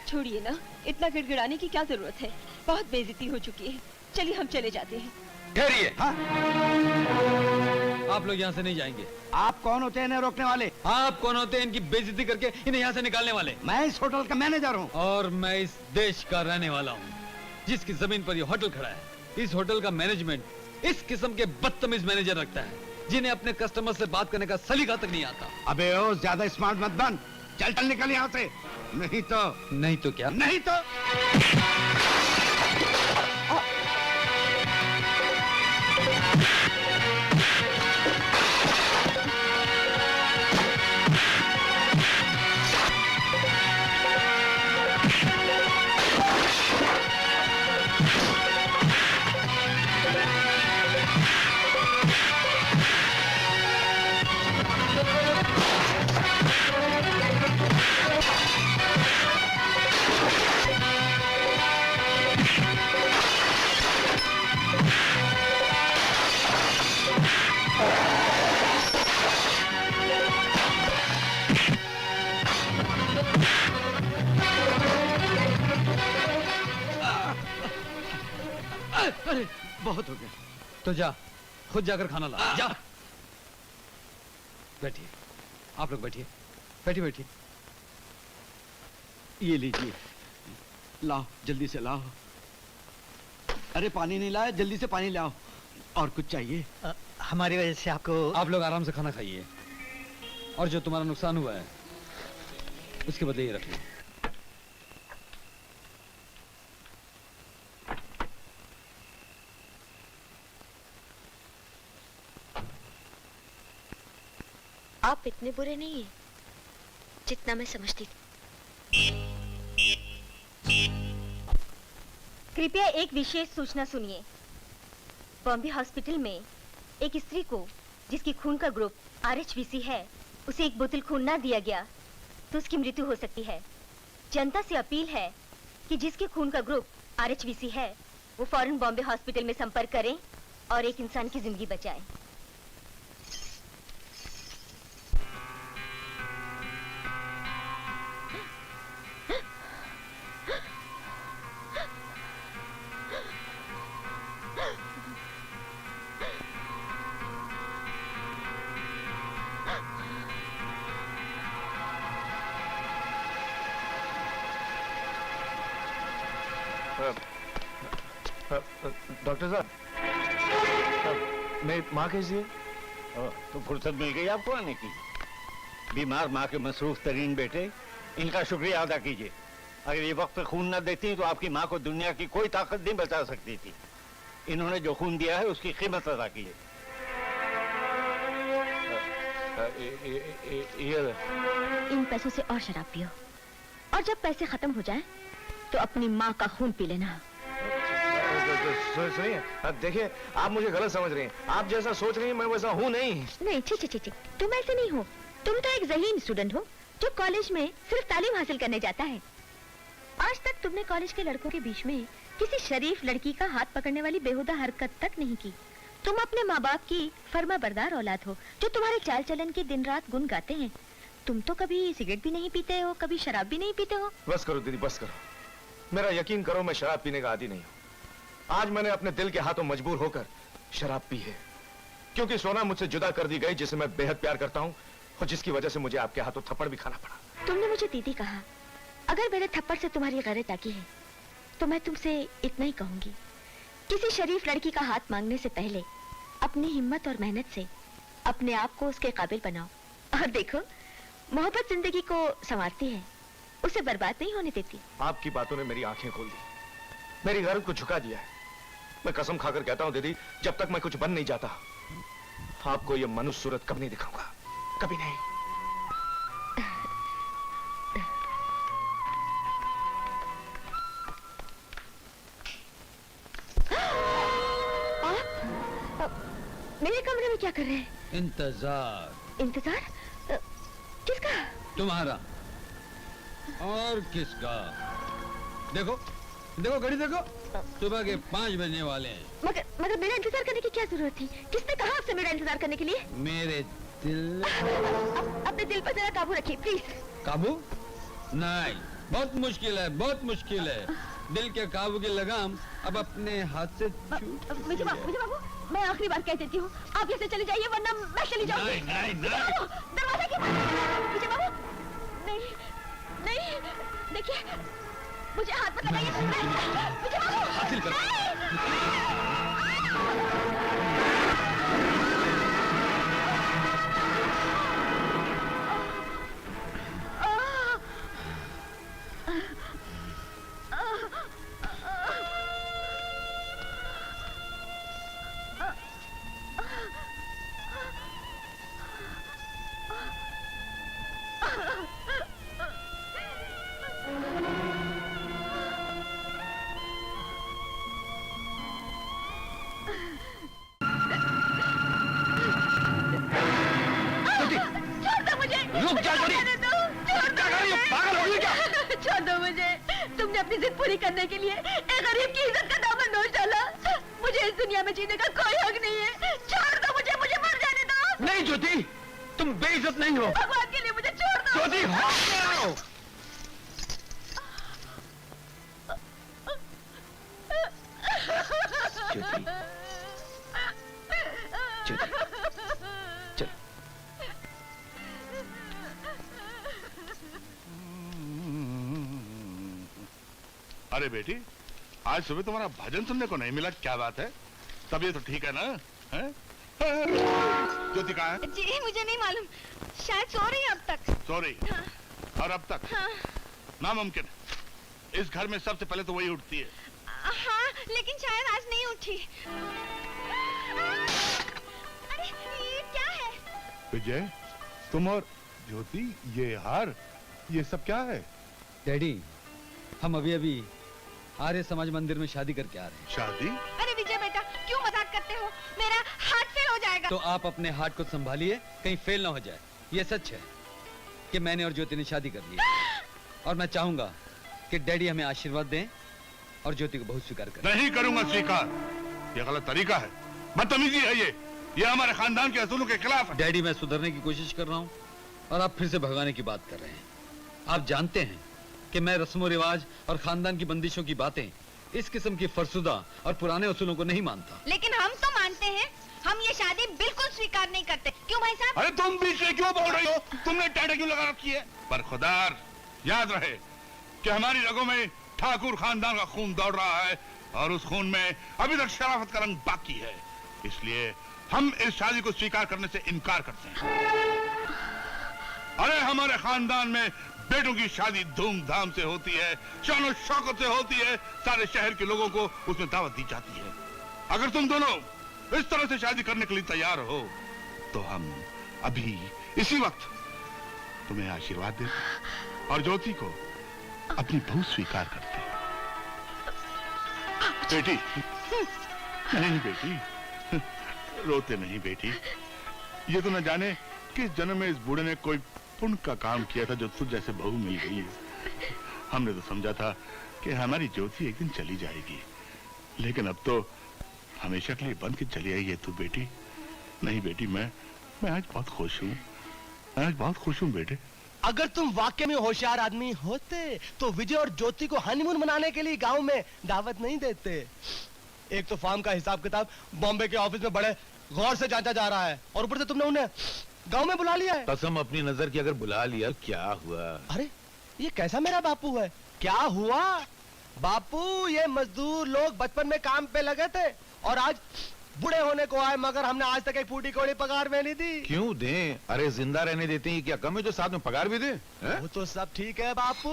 छोड़िए ना, इतना गिड़गिड़ाने की क्या जरूरत है? बहुत बेइज्जती हो चुकी है। चलिए हम चले जाते हैं। ठहरिए। आप लोग यहाँ से नहीं जाएंगे। आप कौन होते हैं इन्हें रोकने वाले? आप कौन होते हैं इनकी बेइज्जती करके इन्हें यहाँ से निकालने वाले? मैं इस होटल का मैनेजर हूँ। और मैं इस देश का रहने वाला हूँ जिसकी जमीन पर ये होटल खड़ा है। इस होटल का मैनेजमेंट इस किस्म के बदतमीज मैनेजर रखता है जिन्हें अपने कस्टमर से बात करने का सलीका तक नहीं आता। अबे ओ ज्यादा स्मार्ट मत बन, चल निकल यहाँ से। नहीं तो क्या? नहीं तो अरे बहुत हो गया। तो जा, खुद जाकर खाना ला। जा। बैठिए, आप लोग बैठिए, बैठिए। ये लीजिए, लाओ जल्दी से लाओ। अरे पानी नहीं लाया, जल्दी से पानी लाओ। और कुछ चाहिए? हमारी वजह से आपको। आप लोग आराम से खाना खाइए और जो तुम्हारा नुकसान हुआ है उसके बदले ये रख लो। आप इतने बुरे नहीं हैं जितना मैं समझती थी। कृपया एक विशेष सूचना सुनिए। बॉम्बे हॉस्पिटल में एक स्त्री को जिसकी खून का ग्रुप RHBC है उसे एक बोतल खून ना दिया गया तो उसकी मृत्यु हो सकती है। जनता से अपील है कि जिसके खून का ग्रुप RHBC है वो फौरन बॉम्बे हॉस्पिटल में संपर्क करें और एक इंसान की जिंदगी बचाएं। डॉक्टर साहब, मेरी माँ कैसी है? तो फुर्सत मिल गई आपको आने की। बीमार माँ के मसरूफ तरीन बेटे, इनका शुक्रिया अदा कीजिए। अगर ये वक्त पे खून न देती तो आपकी माँ को दुनिया की कोई ताकत नहीं बचा सकती थी। इन्होंने जो खून दिया है उसकी कीमत अदा कीजिए। इन पैसों से और शराब पियो और जब पैसे खत्म हो जाएं तो अपनी माँ का खून पी लेना। सुनिए, देखिए आप मुझे गलत समझ रही हैं। आप जैसा सोच रही हैं मैं वैसा हूँ नहीं। नहीं, छी, तुम ऐसे नहीं हो। तुम तो एक ज़हीन स्टूडेंट हो जो कॉलेज में सिर्फ तालीम हासिल करने जाता है। आज तक तुमने कॉलेज के लड़कों के बीच में किसी शरीफ लड़की का हाथ पकड़ने वाली बेहुदा हरकत तक नहीं की। तुम अपने माँ बाप की फर्माबरदार औलाद हो जो तुम्हारे चाल चलन के दिन रात गुन गाते हैं। तुम तो कभी सिगरेट भी नहीं पीते हो, कभी शराब भी नहीं पीते हो। बस करो दीदी, बस करो। मेरा यकीन करो, मैं शराब पीने का आदी नहीं हूँ। आज मैंने अपने दिल के हाथों मजबूर होकर शराब पी है, क्योंकि सोना मुझसे जुदा कर दी गई, जिसे मैं बेहद प्यार करता हूँ और जिसकी वजह से मुझे आपके हाथों थप्पड़ भी खाना पड़ा। तुमने मुझे दीदी कहा। अगर मेरे थप्पड़ से तुम्हारी गैरत आकी है तो मैं तुमसे इतना ही कहूंगी, किसी शरीफ लड़की का हाथ मांगने से पहले अपनी हिम्मत और मेहनत से अपने आप को उसके काबिल बनाओ। और देखो, मोहब्बत जिंदगी को संवारती है, उसे बर्बाद नहीं होने देती। आपकी बातों ने मेरी आंखें खोल दी, मेरी गैरत को झुका दिया है। मैं कसम खाकर कहता हूँ दीदी, जब तक मैं कुछ बन नहीं जाता आपको ये मनुष्य सूरत कभी नहीं दिखाऊंगा, कभी नहीं। आप मेरे कमरे में क्या कर रहे हैं? इंतजार। इंतजार? किसका? तुम्हारा। और किसका? देखो देखो, घड़ी देखो, सुबह के 5 बजने वाले हैं। मगर मेरा इंतजार करने की क्या जरूरत थी? किसने कहा आपसे मेरा इंतजार करने के लिए? मेरे दिल। अपने दिल पर जरा काबू रखिए प्लीज। काबू? नहीं, बहुत मुश्किल है, बहुत मुश्किल है। दिल के काबू की लगाम अब अपने हाथ से छूट। विजय बाबू, मैं आखिरी बार कह देती हूँ, आप यहाँ से चले जाइए वरना मैं चली जाऊंगी। नहीं। दरवाजा क्यों? विजय बाबू, नहीं, देखिए मुझे हाथ मत लगाइए। विजय बाबू, हासिल कर। तुमने अपनी जिद पूरी करने के लिए एक गरीब की इज्जत का दामन नोच डाला। मुझे इस दुनिया में जीने का कोई हक नहीं है। छोड़ दो मुझे मर जाने दो। नहीं ज्योति, तुम बेइज्जत नहीं हो। भगवान के लिए मुझे छोड़ दो। ज्योति, होश में आओ। ज्योति, चल। अरे बेटी, आज सुबह तुम्हारा भजन सुनने को नहीं मिला, क्या बात है? तबीयत तो ठीक है ना? ज्योति कहाँ है? जी मुझे नहीं मालूम, शायद सो रही है अब तक। सो रही? हाँ। और अब तक? हाँ। नामुमकिन। इस घर में सबसे पहले तो वही उठती है। हाँ, लेकिन शायद आज नहीं उठी। अरे ये क्या है? विजय, तुम और ज्योति, ये हार, ये सब क्या है? डैडी, हम अभी आर्य समाज मंदिर में शादी करके आ रहे हैं। शादी? अरे विजय बेटा, क्यों मजाक करते हो? मेरा हाथ फेल हो जाएगा। जाएगा। तो आप अपने हार्ट को संभालिए, कहीं फेल ना हो जाए। ये सच है कि मैंने और ज्योति ने शादी कर ली है। और मैं चाहूंगा कि डैडी हमें आशीर्वाद दें और ज्योति को बहुत स्वीकार करें। नहीं करूंगा स्वीकार, ये गलत तरीका है, बदतमीजी है ये हमारे खानदान के असूलों के खिलाफ है। डैडी, मैं सुधरने की कोशिश कर रहा हूँ और आप फिर से भगाने की बात कर रहे हैं। आप जानते हैं कि मैं रस्मों रिवाज और खानदान की बंदिशों की बातें, इस किस्म की फरसुदा और पुराने असूलों को नहीं मानता। लेकिन हम तो मानते हैं, हम ये शादी बिल्कुल स्वीकार नहीं करते। क्यों भाई साहब? अरे तुम बीच में क्यों बोल रही हो? तुमने टाटा क्यों लगा रखी है? पर खुदार याद रहे कि हमारी रगों में ठाकुर खानदान का खून दौड़ रहा है और उस खून में अभी तक शराफत का रंग बाकी है। इसलिए हम इस शादी को स्वीकार करने से इनकार करते हैं। अरे हमारे खानदान में बेटों की शादी धूमधाम से होती है, शानो शौकत से होती है, सारे शहर के लोगों को उसमें दावत दी जाती है। अगर तुम दोनों इस तरह से शादी करने के लिए तैयार हो तो हम अभी इसी वक्त तुम्हें आशीर्वाद देते और ज्योति को अपनी बहू स्वीकार करते हैं। बेटी, नहीं बेटी, रोते नहीं बेटी। ये तो न जाने किस जन्म में इस बूढ़े ने कोई पुण्य का काम किया था जो तुझ जैसे बहू मिल गई है। हमने तो समझा था कि हमारी ज्योति एक दिन चली जाएगी, लेकिन अब तो हमेशा के लिए बन के चली आई है तू बेटी। नहीं बेटी, मैं आज बहुत खुश हूँ, मैं आज बहुत खुश हूँ बेटे। अगर तुम वाकई में होशियार आदमी होते तो विजय और ज्योति को हनीमून मनाने के लिए गांव में दावत नहीं देते। एक तो फार्म का हिसाब किताब बॉम्बे के ऑफिस में बड़े गौर से जांचा जा रहा है और ऊपर से तुमने उन्हें गांव में बुला लिया है। कसम अपनी नजर की, अगर बुला लिया क्या हुआ? अरे ये कैसा मेरा बापू है? क्या हुआ बापू? ये मजदूर लोग बचपन में काम पे लगे थे और आज बूढ़े होने को आए, मगर हमने आज तक एक फूटी कौड़ी पगार में नहीं दी। क्यों दें? अरे जिंदा रहने देते हैं क्या कम है जो साथ में पगार भी दे? वो तो सब ठीक है बापू,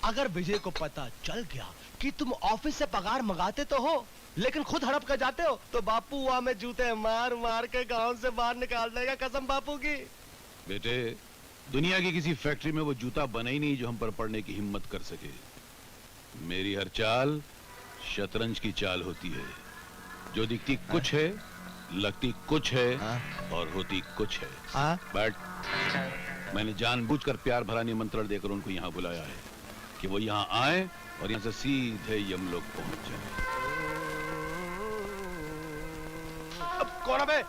अगर विजय को पता चल गया कि तुम ऑफिस से पगार मंगाते तो हो लेकिन खुद हड़प कर जाते हो तो बापू वहां में जूते मार मार के गांव से बाहर निकाल देगा, कसम बापू की। बेटे, दुनिया की किसी फैक्ट्री में वो जूता बना ही नहीं जो हम पर पड़ने की हिम्मत कर सके। मेरी हर चाल शतरंज की चाल होती है, जो दिखती कुछ है, लगती कुछ है और होती कुछ है। बट मैंने जानबूझकर प्यार भरा निमंत्रण देकर उनको यहाँ बुलाया है कि वो यहाँ आए और यहाँ से सीधे यमलोक पहुंच जाए। कौन है बे?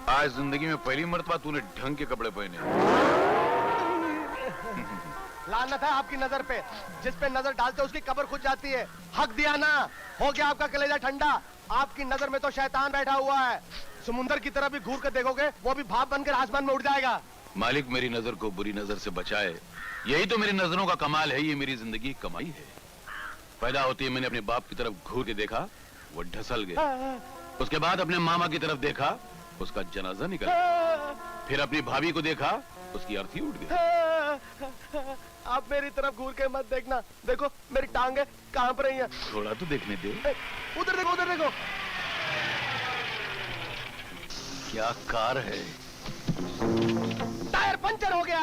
आज जिंदगी में पहली मर्तबा तूने ढंग के कपड़े पहने। लानत है आपकी नजर पे, जिस पे नजर डालते उसकी कब्र खुद जाती है। हक दिया ना, हो गया आपका कलेजा ठंडा। आपकी नजर में तो शैतान बैठा हुआ है, समुंदर की तरफ भी घूर कर देखोगे वो भी भाप बनकर आसमान में उड़ जाएगा। मालिक मेरी नजर को बुरी नजर से बचाए, यही तो मेरी नजरों का कमाल है, ये मेरी जिंदगी की कमाई है। पैदा होते ही मैंने अपने बाप की तरफ घूर के देखा, वो ढसल गया। उसके बाद अपने मामा की तरफ देखा, उसका जनाजा निकल गया। फिर अपनी भाभी को देखा, उसकी अर्थी उठ गई। आप मेरी तरफ घूर के मत देखना, देखो मेरी टांगे कांप रही हैं। थोड़ा तो देखने दे। उधर देखो, उधर देखो। क्या कार है? टायर पंचर हो गया।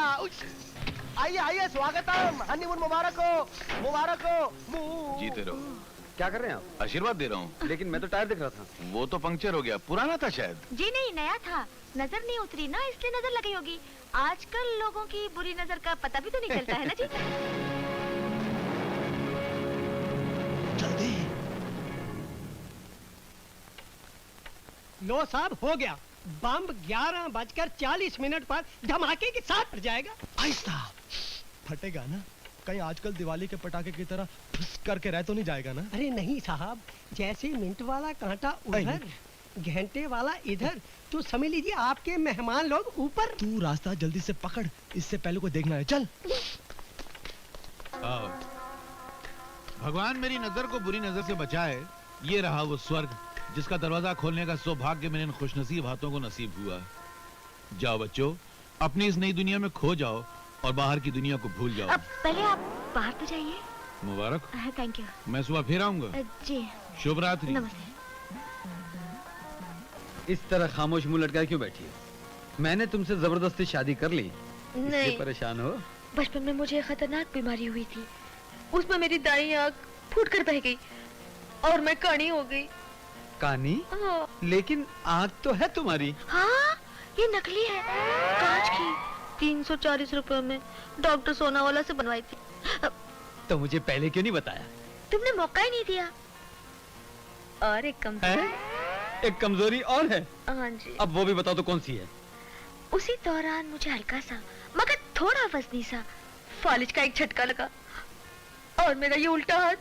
आइए आइए, स्वागतम, हनीमून मुबारक हो, मुबारक हो। जीते रहो। क्या कर रहे हैं आप? आशीर्वाद दे रहा हूँ। लेकिन मैं तो टायर देख रहा था। वो तो पंक्चर हो गया, पुराना था शायद। जी नहीं, नया था, नजर नहीं उतरी ना, इसलिए नजर लगी होगी। आजकल लोगों की बुरी नजर का पता भी तो नहीं चलता है ना जी। जल्दी लो साहब, हो गया। बम 11:40 पर धमाके के साथ फट जाएगा। आहिस्ता फटेगा ना, कहीं आजकल दिवाली के पटाखे की तरह फुस करके रह तो नहीं जाएगा ना? अरे नहीं साहब, जैसे मिंट वाला कांटा उधर, घंटे वाला इधर, तो समझ लीजिए आपके मेहमान लोग ऊपर। तू रास्ता जल्दी से पकड़, इससे पहले को देखना है। चल। आओ। भगवान मेरी नजर को बुरी नजर से बचाए। ये रहा वो स्वर्ग जिसका दरवाजा खोलने का सौभाग्य मेरे इन खुशनसीब हाथों को नसीब हुआ। जाओ बच्चों, अपनी इस नई दुनिया में खो जाओ और बाहर की दुनिया को भूल जाओ। अब पहले आप बाहर तो जाइए। मुबारक। Thank you. मैं सुबह फिर आऊंगा। जी। शुभ रात्रि। नमस्ते। इस तरह खामोश मुंह लटकाए क्यों बैठी है? मैंने तुमसे जबरदस्ती शादी कर ली, इसलिए परेशान हो? बचपन में मुझे खतरनाक बीमारी हुई थी, उसमें मेरी दाईं आंख फूट कर बह गई और मैं काणी हो गई। कानी? लेकिन आँख तो है तुम्हारी। हाँ, ये नकली है, कांच की, 340 रुपए में डॉक्टर सोनावाला से बनवाई थी। तो मुझे पहले क्यों नहीं बताया? तुमने मौका ही नहीं दिया। और एक कमजोरी। एक कमजोरी और है? हाँ जी। अब वो भी बताओ तो कौन सी है? उसी दौरान मुझे हल्का सा मगर थोड़ा वजनी सा फालिज का एक झटका लगा और मेरा ये उल्टा हाथ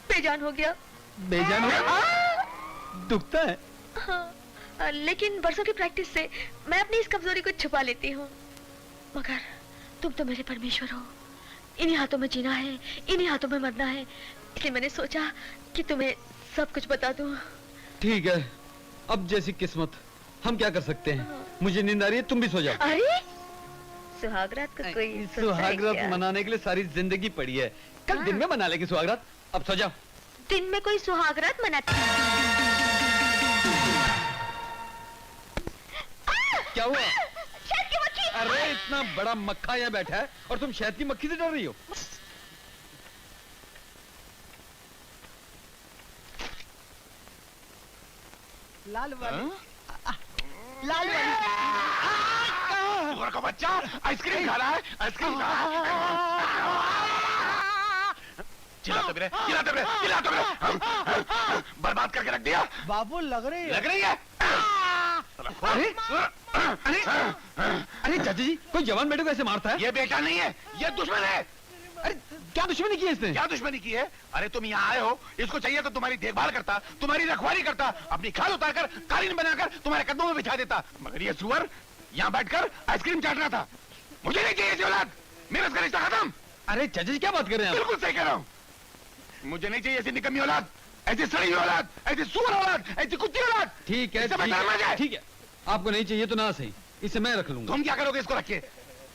बेजान हो गया। बेजान हो गया? दुखता है? हाँ, लेकिन बरसों की प्रैक्टिस से मैं अपनी इस कमजोरी को छुपा लेती हूँ। मगर तुम तो मेरे परमेश्वर हो, इन्हीं हाथों में जीना है, इन्हीं हाथों में मरना है, इसलिए मैंने सोचा कि तुम्हें सब कुछ बता दूँ। ठीक है, अब जैसी किस्मत, हम क्या कर सकते हैं? मुझे नींद आ रही है, तुम भी सो जाओ। अरे सुहागरात का कोई सुहागरात मनाने के लिए सारी जिंदगी पड़ी है, कल दिन में मना लेगी सुहागरात। अब सो जाओ। दिन में कोई सुहागरात मनाती है? क्या हुआ? शहद की मक्खी। अरे इतना बड़ा मक्खा यहाँ बैठा है और तुम शहद की मक्खी से डर रही हो? लाल वाली, लाल वाली। का बच्चा आइसक्रीम खा रहा है, आइसक्रीम खा रहा है। चिल्लाते भी रहे, चिल्लाते भी रहे, चिल्लाते भी रहे। बर्बाद करके रख दिया। बाबू लग रही है। लग रही है? अरे अरे अरे चाचा जी, कोई जवान बेटे को ऐसे मारता है? ये बेटा नहीं है, ये दुश्मन है। अरे क्या दुश्मनी की है इसने? क्या दुश्मनी की है? अरे तुम यहाँ आए हो, इसको चाहिए तो तुम्हारी देखभाल करता, तुम्हारी रखवाली करता, अपनी खाल उतारकर कालीन बनाकर तुम्हारे कदमों में बिछा देता। मगर ये सुअर यहाँ बैठकर आइसक्रीम चाट रहा था। मुझे नहीं चाहिए ऐसी औलाद, मेरा इसका रिश्ता खत्म। अरे चाचा जी क्या बात कर रहे हैं? बिल्कुल सही कह रहा हूँ, मुझे नहीं चाहिए ऐसी निकम्मी औलाद, ऐसी सड़ी हुई औलाद, ऐसी सुअर औलाद, ऐसी कुत्ती औलाद। ठीक है, ठीक है, आपको नहीं चाहिए तो ना सही, इसे मैं रख लूंगा। तुम क्या करोगे इसको रख के?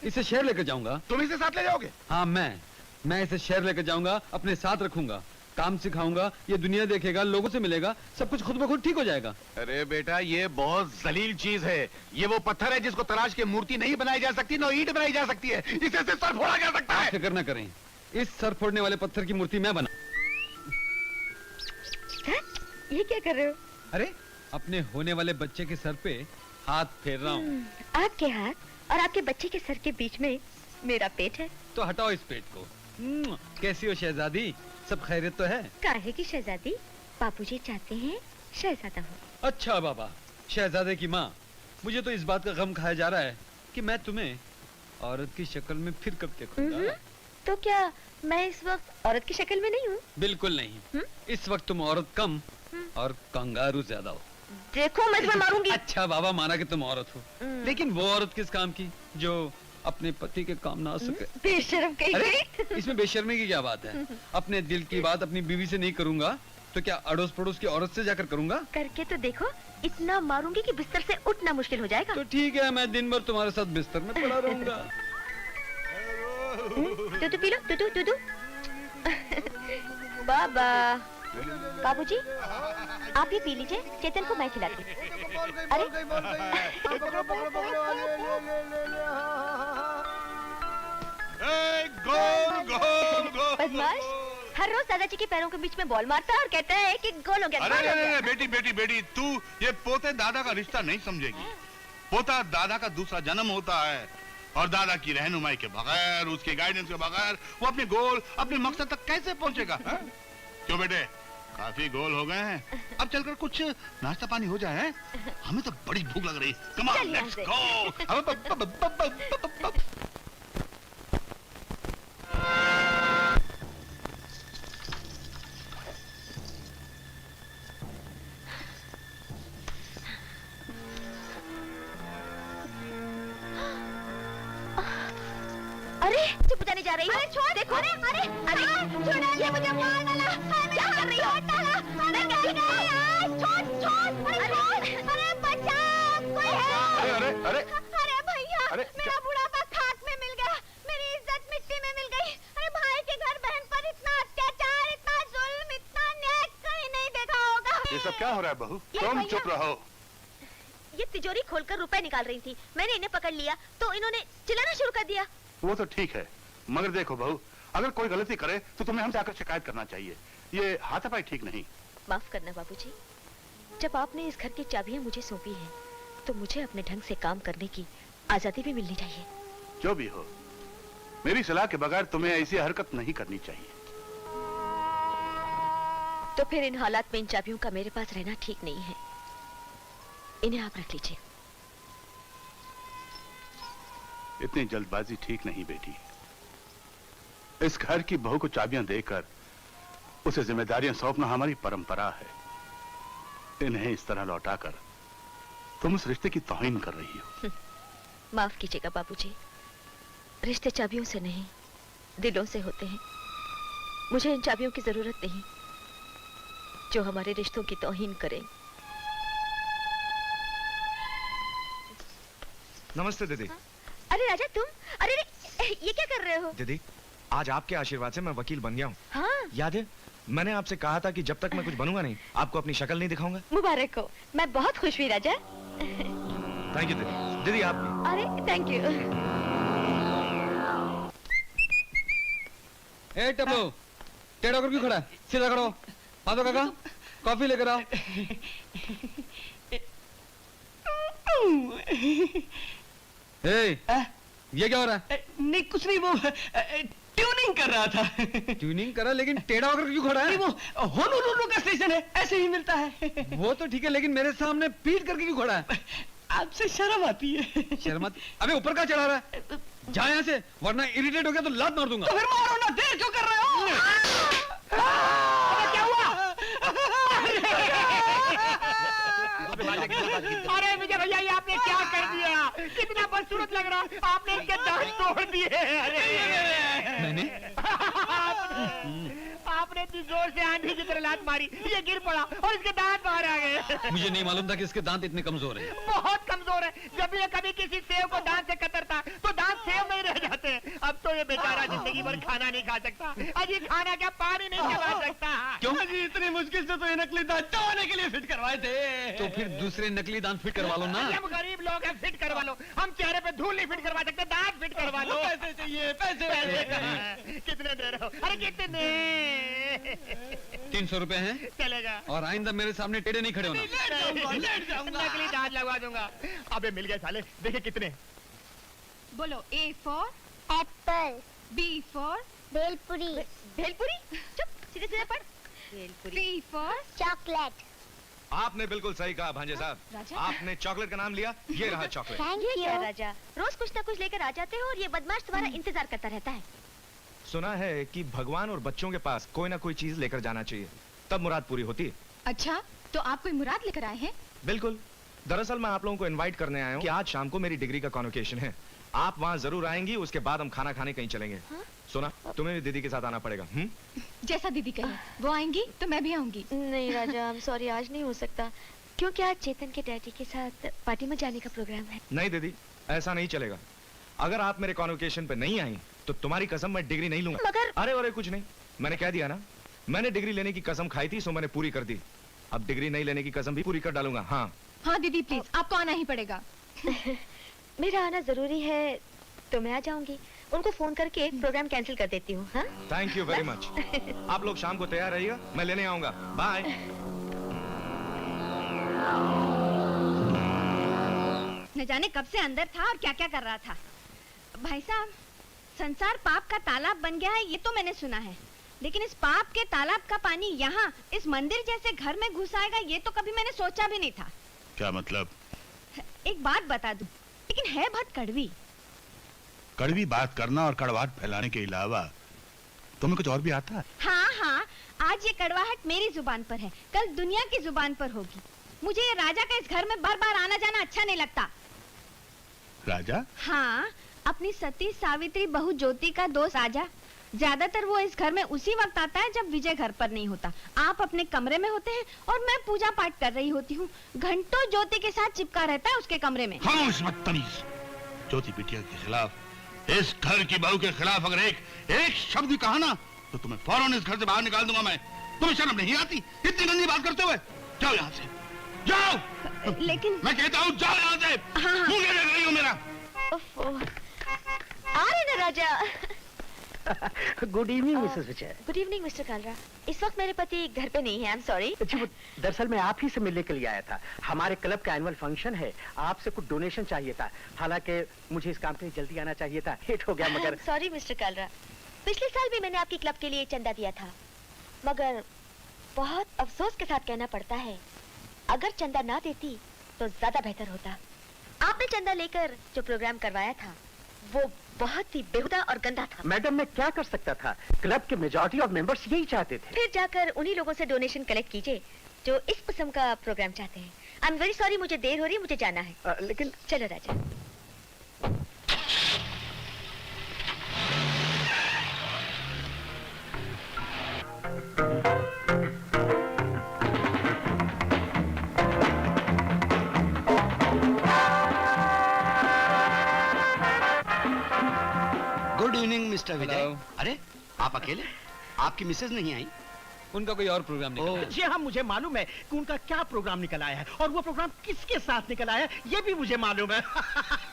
इसे शहर लेकर जाऊंगा। तुम इसे साथ ले जाओगे? हाँ, मैं इसे शहर लेकर जाऊंगा, अपने साथ रखूंगा, काम सिखाऊंगा, ये दुनिया देखेगा, लोगों से मिलेगा, सब कुछ खुद ब खुद ठीक हो जाएगा। अरे बेटा, ये बहुत जलील चीज है। ये वो पत्थर है जिसको तराश के मूर्ति नहीं बनाई जा सकती, न ईंट बनाई जा सकती है। इसे सर फोड़ा जा सकता है। फिक्र न करें, इस सर फोड़ने वाले पत्थर की मूर्ति मैं बना। ये क्या कर रहे हो? अरे अपने होने वाले बच्चे के सर पे हाथ फेर रहा हूँ। आपके हाथ और आपके बच्चे के सर के बीच में मेरा पेट है। तो हटाओ इस पेट को। कैसी हो शहजादी, सब खैरियत तो है? काहे की शहजादी, बापूजी चाहते हैं शहजादा हो। अच्छा बाबा, शहजादे की माँ, मुझे तो इस बात का गम खाया जा रहा है कि मैं तुम्हें औरत की शक्ल में फिर कब देखूंगा। तो क्या मैं इस वक्त औरत की शक्ल में नहीं हूँ? बिल्कुल नहीं। इस वक्त तुम औरत कम और कंगारू ज्यादा हो। देखो मैं तुम्हें मारूंगी। अच्छा बाबा, माना कि तुम औरत हो, लेकिन वो औरत किस काम की जो अपने पति के काम ना आ सके? बेशर्म कहीं। अरे इसमें बेशर्मी की क्या बात है? अपने दिल की बात अपनी बीवी से नहीं करूंगा तो क्या अड़ोस पड़ोस की औरत से जाकर करूंगा? करके तो देखो, इतना मारूंगी कि बिस्तर से उठना मुश्किल हो जाएगा। तो ठीक है, मैं दिन भर तुम्हारे साथ बिस्तर में पड़ा रहूंगा। तू पी लो, तू बाबा। बाबूजी, आप ये पी लीजिए, चेतन को मैं खिलाती हूँ। अरे बदमाश, हर रोज दादाजी के पैरों के बीच में बॉल मारता है और कहता है कि गोल हो गया। अरे बेटी, तू ये पोते दादा का रिश्ता नहीं समझेगी। पोता दादा का दूसरा जन्म होता है और दादा की रहनुमाई के बगैर, उसके गाइडेंस के बगैर वो अपने गोल, अपने मकसद तक कैसे पहुंचेगा? क्यों बेटे, काफी गोल हो गए हैं, अब चलकर कुछ नाश्ता पानी हो जाए। हमें तो बड़ी भूख लग रही। Come on, let's go. अरे चुप जाने जा रही हो? अरे छोड़, देखो। अरे छोड़, ये मुझे मार डाला। क्या कर रही हो? मैं कहीं नहीं। छोड़, अरे बच्चा, कोई है? अरे भैया, मेरा बुढ़ापा खाक में मिल गया, मेरी इज्जत मिट्टी में मिल गई। अरे भाई के घर बहन पर इतना अत्याचार, इतना जुल्म, इतना न्याय कहीं नहीं देखा होगा। ये सब क्या हो रहा है बहू? तुम चुप रहो। ये तिजोरी खोलकर रुपए निकाल रही थी, मैंने इन्हें पकड़ लिया तो इन्होंने चिल्लाना शुरू कर दिया। वो तो ठीक है, मगर देखो बहू, अगर कोई गलती करे तो तुम्हें हमसे आकर शिकायत करना चाहिए। ये हाथापाई ठीक नहीं। माफ करना बाबूजी, जब आपने इस घर की चाबियां मुझे सौंपी हैं, तो मुझे अपने ढंग से काम करने की आजादी भी मिलनी चाहिए। जो भी हो, मेरी सलाह के बगैर तुम्हें ऐसी हरकत नहीं करनी चाहिए। तो फिर इन हालात में इन चाबियों का मेरे पास रहना ठीक नहीं है। इन्हें आप रख लीजिए। इतनी जल्दबाजी ठीक नहीं बेटी। इस घर की बहू को चाबियां देकर उसे जिम्मेदारियां सौंपना हमारी परंपरा है। इन्हें इस तरह लौटाकर तुम उस रिश्ते की तौहीन कर रही हो। माफ कीजिएगा बाबूजी, रिश्ते चाबियों से नहीं, दिलों से होते हैं। मुझे इन चाबियों की जरूरत नहीं जो हमारे रिश्तों की तौहीन करें। नमस्ते दीदी। अरे राजा तुम, अरे ये क्या कर रहे हो? दीदी, आज आपके आशीर्वाद से मैं वकील बन गया हूँ। हाँ? याद है मैंने आपसे कहा था कि जब तक मैं कुछ बनूंगा नहीं, आपको अपनी शक्ल नहीं दिखाऊंगा। मुबारक हो, मैं बहुत खुश हुई राजा। थैंक यू दीदी। दीदी आप भी। अरे थैंक यू। ए टप्पू, टेढ़ा होकर क्यों खड़ा है? सीधा खड़ो। आदो काका, कॉफी लेकर आओ। ये क्या हो रहा है? नहीं कुछ नहीं, वो ट्यूनिंग कर रहा था। ट्यूनिंग करा, लेकिन टेढ़ा होकर क्यों खड़ा है? वो होनोलुलु का स्टेशन है, ऐसे ही मिलता है। वो तो ठीक है, लेकिन मेरे सामने पीट करके क्यों खड़ा है? आपसे शर्म आती है। शर्म आती? अबे ऊपर का चढ़ा रहा है? जा यहाँ से, वरना इरिटेट हो गया तो लात मार दूंगा। तो फिर मारो ना, देर क्यों कर रहे हो? क्या हुआ? अरे विजय भैया, ये आपने क्या कर दिया? कितना बदसूरत लग रहा, आपने इसके दांत तोड़ दिए। अरे मैंने? आपने इतनी जोर से आंधी की तरह लात मारी, ये गिर पड़ा और इसके दांत बाहर आ गए। मुझे नहीं मालूम था कि इसके दांत इतने कमजोर हैं। बहुत कमजोर है। जब ये कभी किसी सेव को दांत से कतरता तो दांत सेव नहीं रह जाते। अब तो ये बेचारा जिंदगी भर खाना नहीं खा सकता। अजी खाना क्या, पानी नहीं चला सकता। क्यों? अजी इतनी मुश्किल से तो ये नकली दांत चबाने के लिए फिट करवाए थे। तो फिर दूसरे नकली दांत फिट करवा लो ना। हम गरीब लोग हैं, फिट करवा लो। हम चेहरे पे धूल नहीं फिट करवा सकते, दांत फिट करवा लो। पैसे चाहिए, पैसे। कितने दे रहे हो? अरे कितने? 300 रुपए हैं। चलेगा। और आइंदा मेरे सामने टेढ़े नहीं खड़े होना। लेट जाऊंगा। नकली दांत लगवा दूंगा। अबे मिल गए साले। देखिए कितने। बोलो A for Apple, B for bhelpuri, bhelpuri? चुप, सीधे सीधे पढ़। भेलपुरी। C for chocolate. आपने बिल्कुल सही कहा भांजे साहब। राजा? आपने चॉकलेट का नाम लिया, ये रहा चॉकलेट। थैंक ये क्या यू। राजा, रोज कुछ ना कुछ लेकर आ जाते हो और ये बदमाश तुम्हारा इंतजार करता रहता है। सुना है कि भगवान और बच्चों के पास कोई ना कोई चीज लेकर जाना चाहिए, तब मुराद पूरी होती है। अच्छा, तो आप कोई मुराद लेकर आए हैं? बिल्कुल। दरअसल मैं आप लोगों को इनवाइट करने आया हूँ कि आज शाम को मेरी डिग्री का कॉन्वोकेशन है। आप वहाँ जरूर आएंगी, उसके बाद हम खाना खाने कहीं चलेंगे। सुना, तुम्हें भी दीदी के साथ आना पड़ेगा। जैसा दीदी कहे, वो आएंगी तो मैं भी आऊंगी। नहीं राजा, I'm सॉरी, आज नहीं हो सकता, क्योंकि आज चेतन के डैडी के साथ पार्टी में जाने का प्रोग्राम है। नहीं दीदी, ऐसा नहीं चलेगा। अगर आप मेरे कॉन्वोकेशन पे नहीं आई तो तुम्हारी कसम मैं डिग्री नहीं लूंगा। मगर अरे कुछ नहीं, मैंने कह दिया ना, मैंने डिग्री लेने की कसम खाई थी, सो मैंने पूरी कर दी। अब डिग्री नहीं लेने की कसम भी पूरी कर डालूंगा। हाँ दीदी प्लीज, आपको आना ही पड़ेगा। मेरा आना जरूरी है तो मैं आ जाऊंगी। उनको फोन करके प्रोग्राम कैंसिल कर देती हूँ। हाँ? Thank you very much. आप लोग शाम को तैयार रहिएगा, मैं लेने आऊंगा। बाय। न जाने कब से अंदर था और क्या क्या कर रहा था। भाई साहब, संसार पाप का तालाब बन गया है, ये तो मैंने सुना है, लेकिन इस पाप के तालाब का पानी यहाँ इस मंदिर जैसे घर में घुस आएगा, ये तो कभी मैंने सोचा भी नहीं था। क्या मतलब? एक बात बता दूं, लेकिन है बहुत कड़वी। कड़वी बात करना और कड़वाहट फैलाने के अलावा तुम्हें कुछ और भी आता है? हाँ हाँ, आज ये कड़वाहट मेरी जुबान पर है, कल दुनिया की जुबान पर होगी। मुझे ये राजा का इस घर में बार बार आना जाना अच्छा नहीं लगता। राजा? हाँ, अपनी सती सावित्री बहू ज्योति का दोस्त राजा। ज्यादातर वो इस घर में उसी वक्त आता है जब विजय घर पर नहीं होता। आप अपने कमरे में होते हैं और मैं पूजा पाठ कर रही होती हूँ। घंटों ज्योति के साथ चिपका रहता है उसके कमरे में। खामोश बदतमीज! ज्योति बिटिया के खिलाफ, इस घर की बहू के खिलाफ अगर एक शब्द कहा ना तो तुम्हें फौरन इस घर से बाहर निकाल दूंगा मैं। तुम्हें शर्म नहीं आती इतनी गंदी बात करते हुए? जाओ यहाँ से, जाओ। लेकिन मैं कहता हूँ जाओ यहाँ से। मुंह देख रही हो मेरा? आ रहे ना राजा। Good evening missus Vijay. Good evening mister Kalra. इस वक्त मेरे पति घर पे नहीं है, आई एम सॉरी। दरअसल मैं आप ही से मिलने के लिए आया था। हमारे क्लब का एनुअल फंक्शन है, आपसे कुछ डोनेशन चाहिए था। हालांकि मुझे इस काम के लिए जल्दी आना चाहिए था, लेट हो गया मगर। सॉरी मिस्टर कालरा, पिछले साल भी मैंने आपके क्लब के लिए चंदा दिया था, मगर बहुत अफसोस के साथ कहना पड़ता है अगर चंदा ना देती तो ज्यादा बेहतर होता। आपने चंदा लेकर जो प्रोग्राम करवाया था वो बहुत ही बेहुदा और गंदा था। मैडम मैं क्या कर सकता था, क्लब के मेजॉरिटी ऑफ मेंबर्स यही चाहते थे। फिर जाकर उन्हीं लोगों से डोनेशन कलेक्ट कीजिए जो इस किस्म का प्रोग्राम चाहते हैं। आई एम वेरी सॉरी, मुझे देर हो रही है, मुझे जाना है। लेकिन चलो राजा। गुड इवनिंग मिस्टर विजय। अरे आप अकेले? आपकी मिसेज नहीं आई? उनका कोई और प्रोग्राम निकला है। जी हाँ, मुझे मालूम है कि उनका क्या प्रोग्राम निकल आया है और वो प्रोग्राम किसके साथ निकल आया है ये भी मुझे मालूम है।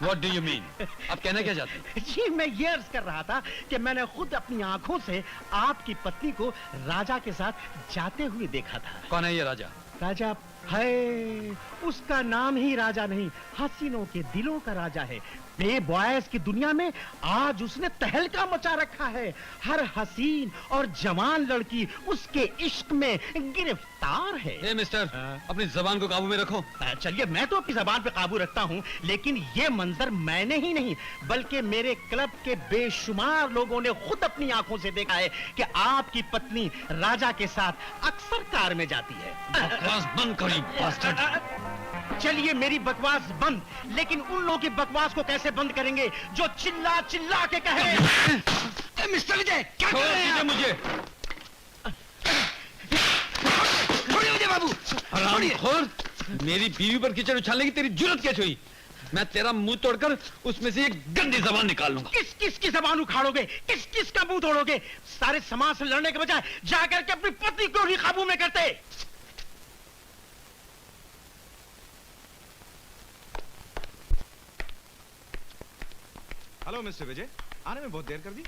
What do you mean? आप कहना क्या चाहते हैं? जी मैं ये अर्ज कर रहा था कि मैंने खुद अपनी आंखों से आपकी पत्नी को राजा के साथ जाते हुए देखा था। कौन है ये राजा? राजा है, उसका नाम ही राजा नहीं, हसीनों के दिलों का राजा है। प्ले बॉयज की दुनिया में आज उसने तहलका मचा रखा है। हर हसीन और जवान लड़की उसके इश्क में गिरफ्तार है। ए मिस्टर, अपनी जबान को काबू में रखो। चलिए मैं तो अपनी जबान पे काबू रखता हूँ, लेकिन ये मंजर मैंने ही नहीं बल्कि मेरे क्लब के बेशुमार लोगों ने खुद अपनी आंखों से देखा है कि आपकी पत्नी राजा के साथ अक्सर कार में जाती है। बकवास बंद करी बास्टर्ड। चलिए मेरी बकवास बंद, लेकिन उन लोगों की बकवास को कैसे बंद करेंगे जो चिल्ला चिल्ला के कहे मिस्टर विजय क्या कर रहे हैं मुझे? छोड़िए मुझे बाबू, हरामखोर, मेरी बीवी पर कीचड़ उछालने की तेरी जुर्रत कैसे हुई? मैं तेरा मुंह तोड़कर उसमें से एक गंदी जबान निकाल लूंगा। किस किस की जबान उखाड़ोगे? किस किस का मुंह तोड़ोगे? सारे समाज से लड़ने के बजाय जाकर के अपनी पत्नी को ही काबू में करते। हेलो मिस्टर विजय, आने में बहुत देर कर दी।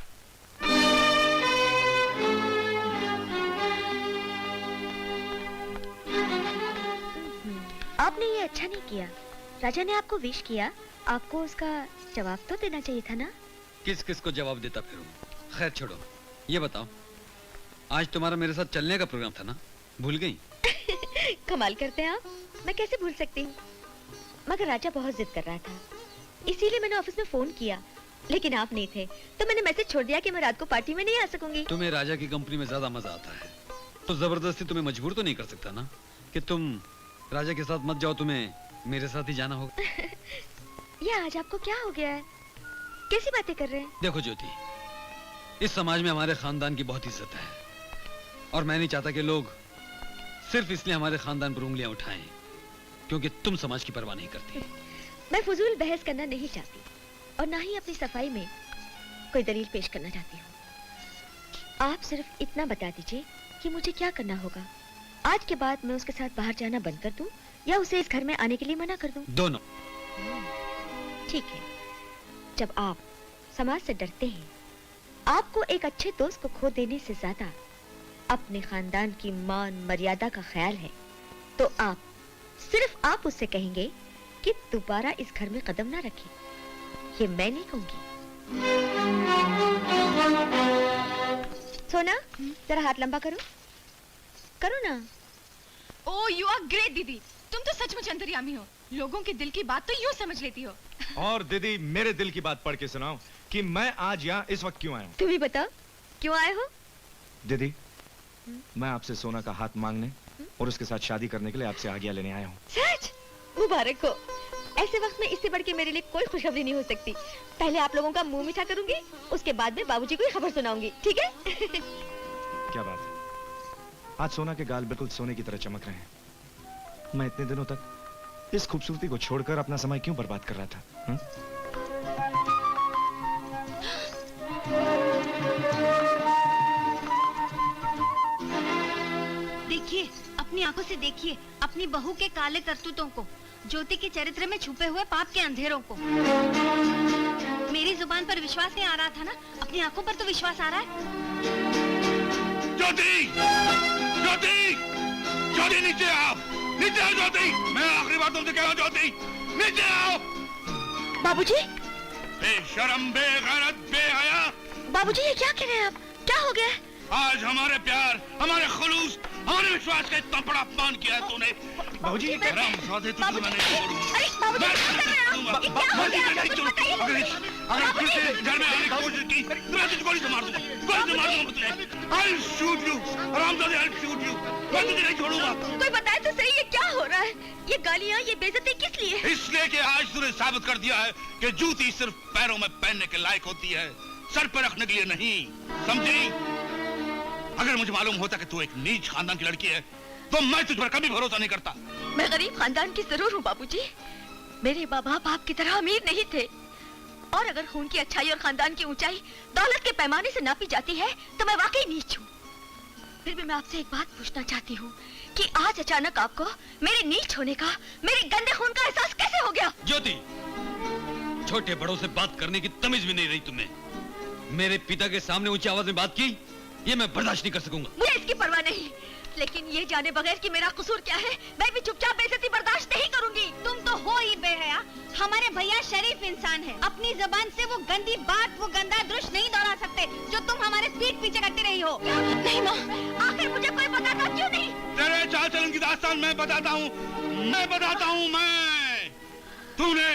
आपने ये अच्छा नहीं किया। राजा ने आपको विश किया, आपको उसका जवाब तो देना चाहिए था ना। किस किस को जवाब देता फिरूं? खैर छोड़ो, ये बताओ आज तुम्हारा मेरे साथ चलने का प्रोग्राम था ना, भूल गई? कमाल करते हैं आप, मैं कैसे भूल सकती हूँ। मगर राजा बहुत जिद कर रहा था, इसीलिए मैंने ऑफिस में फोन किया, लेकिन आप नहीं थे तो मैंने मैसेज छोड़ दिया कि मैं रात को पार्टी में नहीं आ सकूंगी। तुम्हें राजा की कंपनी में ज्यादा मजा आता है तो जबरदस्ती तुम्हें मजबूर तो नहीं कर सकता ना कि तुम राजा के साथ मत जाओ, तुम्हें मेरे साथ ही जाना होगा। ये आज आपको क्या हो गया है? कैसी बातें कर रहे हैं? देखो ज्योति, इस समाज में हमारे खानदान की बहुत इज्जत है और मैं नहीं चाहता कि लोग सिर्फ इसलिए हमारे खानदान पर उंगलियां उठाएं क्योंकि तुम समाज की परवाह नहीं करती। मैं फजूल बहस करना नहीं चाहती और ना ही अपनी सफाई में कोई दलील पेश करना चाहती हूँ। आप सिर्फ इतना बता दीजिए कि मुझे क्या करना होगा। आज के बाद मैं उसके साथ बाहर जाना बंद कर दूं या उसे इस घर में आने के लिए मना कर दूं? दोनों। ठीक है। जब आप समाज से डरते हैं, आपको एक अच्छे दोस्त को खो देने से ज्यादा अपने खानदान की मान मर्यादा का ख्याल है, तो सिर्फ आप उससे कहेंगे कि दोबारा इस घर में कदम ना रखे। ये मैं नहीं कहूंगी। सोना, जरा हाथ लंबा करो। करो ना। ओह यू आर ग्रेट दीदी, तुम तो सचमुच अंतर्यामी हो। लोगों के दिल की बात तो यूं समझ लेती हो। और दीदी मेरे दिल की बात पढ़ के सुनाओ कि मैं आज यहाँ इस वक्त क्यों आया हूँ। तुम ही बताओ क्यों आए हो? दीदी मैं आपसे सोना का हाथ मांगने और उसके साथ शादी करने के लिए आपसे आज्ञा लेने आया हूँ। सच? मुबारक हो। ऐसे वक्त में इससे बढ़ के मेरे लिए कोई खुशखबरी नहीं हो सकती। पहले आप लोगों का मुंह मीठा करूंगी, उसके बाद में बाबूजी को ही खबर सुनाऊंगी, ठीक है? क्या बात है, आज सोना के गाल बिल्कुल सोने की तरह चमक रहे हैं। मैं इतने दिनों तक इस खूबसूरती को छोड़कर अपना समय क्यों बर्बाद कर रहा था? देखिए, अपनी आंखों से देखिए अपनी बहू के काले करतूतों को, ज्योति के चरित्र में छुपे हुए पाप के अंधेरों को। मेरी जुबान पर विश्वास नहीं आ रहा था ना, अपनी आंखों पर तो विश्वास आ रहा है। ज्योति! ज्योति! ज्योति नीचे आओ! नीचे आओ ज्योति! मैं आखिरी बार तुमसे कह रहा हूँ ज्योति! नीचे आओ! बाबूजी! बेशरम, बेगैरत, बेहया! बाबूजी ये क्या कह रहे हैं आप? क्या हो गया? आज हमारे प्यार, हमारे खुलूस, हमारे विश्वास का इतना बड़ा अपमान किया है तूने। बाबूजी ये क्या? तुझे मैं नहीं छोड़ूंगा। अरे बाबूजी अगर फिर से घर में आने की कोशिश की तो मैं तुझे गोली से मार दूंगा। गोली से मार दूंगा तुझे। I'll shoot you, हरामजादे, I'll shoot you। मैं तुझे नहीं छोड़ूंगा। कोई बताए तो सही ये क्या हो रहा है? ये गालियाँ, ये बेइज्जती किस लिए? इसलिए कि आज तूने साबित कर दिया है कि जूती सिर्फ पैरों में पहनने के लायक होती है, सर पर रखने के लिए नहीं। समझी? अगर मुझे मालूम होता कि तू एक नीच खानदान की लड़की है तो मैं तुझ पर कभी भरोसा नहीं करता। मैं गरीब खानदान की जरूर हूँ बाबूजी, मेरे माँ बाप आपकी तरह अमीर नहीं थे। और अगर खून की अच्छाई और खानदान की ऊंचाई दौलत के पैमाने से नापी जाती है तो मैं वाकई नीच हूँ। फिर भी मैं आपसे एक बात पूछना चाहती हूँ कि आज अचानक आपको मेरे नीच होने का, मेरे गंदे खून का एहसास कैसे हो गया? ज्योति, छोटे बड़ों से बात करने की तमीज भी नहीं रही तुम्हें। मेरे पिता के सामने ऊंची आवाज में बात की, ये मैं बर्दाश्त नहीं कर सकूंगा। मुझे इसकी परवाह नहीं, लेकिन ये जाने बगैर कि मेरा कसूर क्या है, मैं भी चुपचाप बेइज्जती बर्दाश्त नहीं करूंगी। तुम तो हो ही बेहया। हमारे भैया शरीफ इंसान है, अपनी जबान से वो गंदी बात, वो गंदा दृश्य नहीं दोहरा सकते जो तुम हमारे पीठ पीछे करती रही हो। नहीं माँ, आखिर मुझे कोई बताता क्यों नहीं? तेरे चाल चलन की दास्तान मैं बताता हूँ, मैं। तूने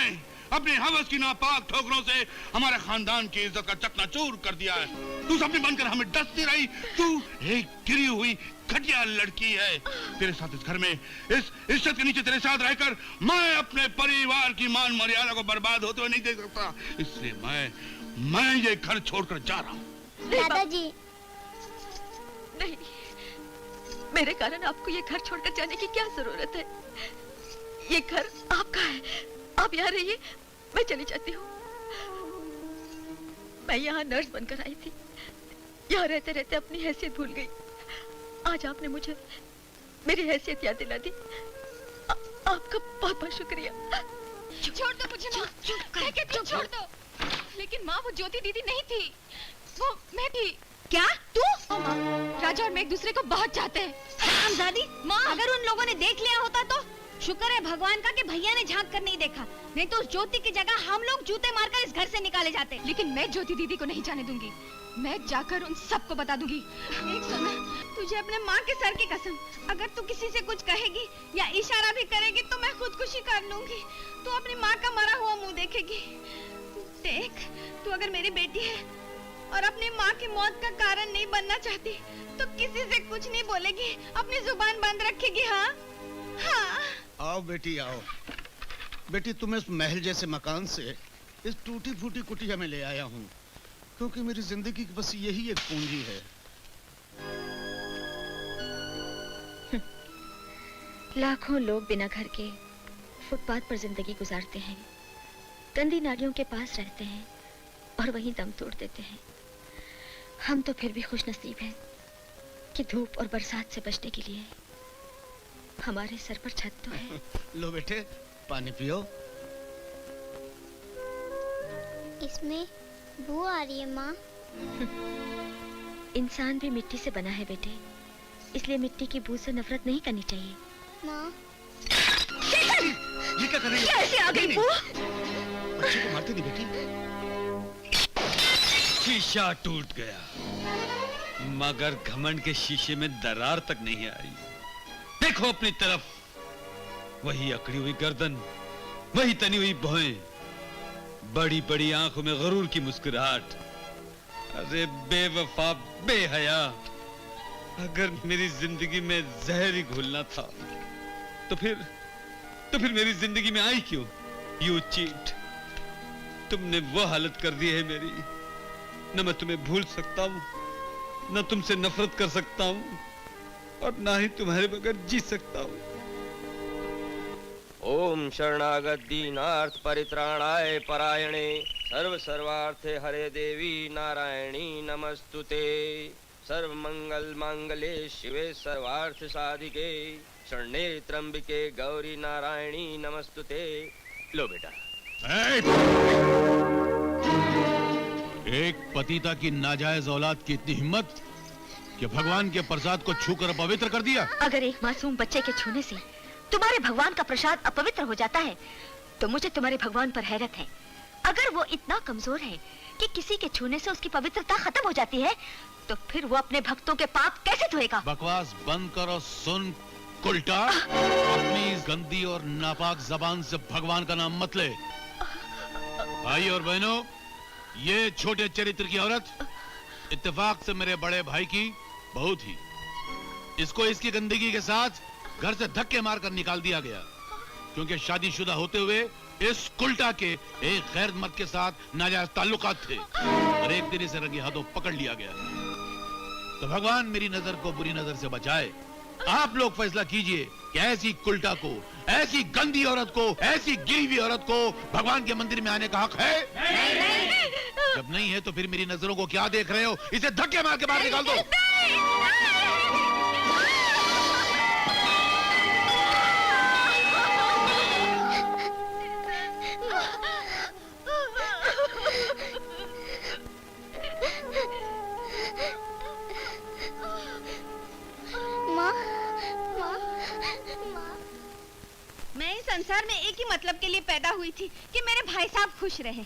अपनी हवस की नापाक ठोकरों से हमारे खानदान की इज्जत का चकनाचूर कर दिया है। तू सपने बनकर हमें डसती रही। तू एक गिरी हुई घटिया लड़की है। तेरे साथ इस घर में, इस इज्जत के नीचे तेरे साथ रहकर मैं अपने परिवार की मान मर्यादा को बर्बाद होते हुए नहीं देख सकता। इसलिए मैं ये घर छोड़कर जा रहा हूँ। दादाजी, नहीं, मेरे कारण आपको ये घर छोड़कर जाने की क्या जरूरत है? ये घर आपका है, आप यहाँ रहिए, मैं चली जाती हूँ। मैं यहाँ नर्स बनकर आई थी, यहाँ रहते रहते अपनी हैसियत भूल गई। आज आपने मुझे मेरी हैसियत याद दिला दी, आपका बहुत बहुत शुक्रिया। छोड़ दो मुझे माँ, चुप छोड़ दो। लेकिन माँ वो ज्योति दीदी नहीं थी, वो मैं थी। क्या तू? माँ, राजा और मैं एक दूसरे को बहुत चाहते हैं। हरामजादी माँ, अगर उन लोगों ने देख लिया होता तो शुक्र है भगवान का कि भैया ने झांक कर नहीं देखा, नहीं तो उस ज्योति की जगह हम लोग जूते मारकर इस घर से निकाले जाते। लेकिन मैं ज्योति दीदी को नहीं जाने दूंगी, मैं जाकर उन सबको बता दूंगी। एक सुना, तुझे अपने माँ के सर की कसम, अगर तू किसी से कुछ कहेगी या इशारा भी करेगी तो मैं खुदकुशी कर लूंगी। तू अपनी माँ का मरा हुआ मुंह देखेगी। देख, तू अगर मेरी बेटी है और अपनी माँ की मौत का कारण नहीं बनना चाहती तो किसी से कुछ नहीं बोलेगी, अपनी जुबान बंद रखेगी। हाँ हाँ। आओ बेटी आओ। बेटी तुम्हें इस महल जैसे मकान से इस टूटी फूटी कुटिया में ले आया हूँ, क्योंकि मेरी जिंदगी की बस यही एक पूंजी है। लाखों लोग बिना घर के फुटपाथ पर जिंदगी गुजारते हैं, गंदी नालियों के पास रहते हैं और वहीं दम तोड़ देते हैं। हम तो फिर भी खुशनसीब हैं कि धूप और बरसात से बचने के लिए हमारे सर पर छत तो है। लो बेटे, पानी पियो। इसमें बू आ रही है माँ। इंसान भी मिट्टी से बना है बेटे, इसलिए मिट्टी की बू से नफरत नहीं करनी चाहिए। माँ, ये क्या कर रही है? कैसे आ गई बू? बच्चे को मारती नहीं बेटी। शीशा टूट गया, मगर घमंड के शीशे में दरार तक नहीं आई। देखो अपनी तरफ, वही अकड़ी हुई गर्दन, वही तनी हुई भौएं, बड़ी बड़ी आंखों में गरूर की मुस्कुराहट। अरे बेवफा, बेहया, अगर मेरी जिंदगी में जहर ही घुलना था तो फिर मेरी जिंदगी में आई क्यों? यू चीट, तुमने वो हालत कर दी है मेरी, न मैं तुम्हें भूल सकता हूँ, न तुमसे नफरत कर सकता हूँ, और ना ही तुम्हारे बगैर जी सकता हूँ। ओम शरणागत दीनार्थ परित्राणाय परायणे सर्व सर्वार्थे हरे देवी नारायणी नमस्तुते। सर्व मंगल मांगले शिवे सर्वार्थ साधिके शरण्ये त्र्यंबिके गौरी नारायणी नमस्तुते। लो बेटा। एक पतिता की नाजायज औलाद की इतनी हिम्मत कि भगवान के प्रसाद को छूकर अपवित्र कर दिया। अगर एक मासूम बच्चे के छूने से तुम्हारे भगवान का प्रसाद अपवित्र हो जाता है तो मुझे तुम्हारे भगवान पर हैरत है। अगर वो इतना कमजोर है कि किसी के छूने से उसकी पवित्रता खत्म हो जाती है तो फिर वो अपने भक्तों के पाप कैसे धोएगा? बकवास बंद करो सुन कुलटा। अपनी इस गंदी और नापाक जबान से भगवान का नाम मत ले। भाई और बहनों, ये छोटे चरित्र की औरत इत्तेफाक से मेरे बड़े भाई की बहू थी। इसको इसकी गंदगी के साथ घर से धक्के मारकर निकाल दिया गया क्योंकि शादीशुदा होते हुए इस कुलटा के एक गैर मर्द के साथ नाजायज ताल्लुकात थे और एक दिन इसे रंगे हाथों पकड़ लिया गया। तो भगवान मेरी नजर को बुरी नजर से बचाए। आप लोग फैसला कीजिए कि ऐसी कुलटा को, ऐसी गंदी औरत को, ऐसी गिरी हुई औरत को भगवान के मंदिर में आने का हक है? नहीं। जब नहीं है तो फिर मेरी नजरों को क्या देख रहे हो? इसे धक्के मार के बाहर निकाल दो। मैं इस संसार में एक ही मतलब के लिए पैदा हुई थी कि मेरे भाई साहब खुश रहे।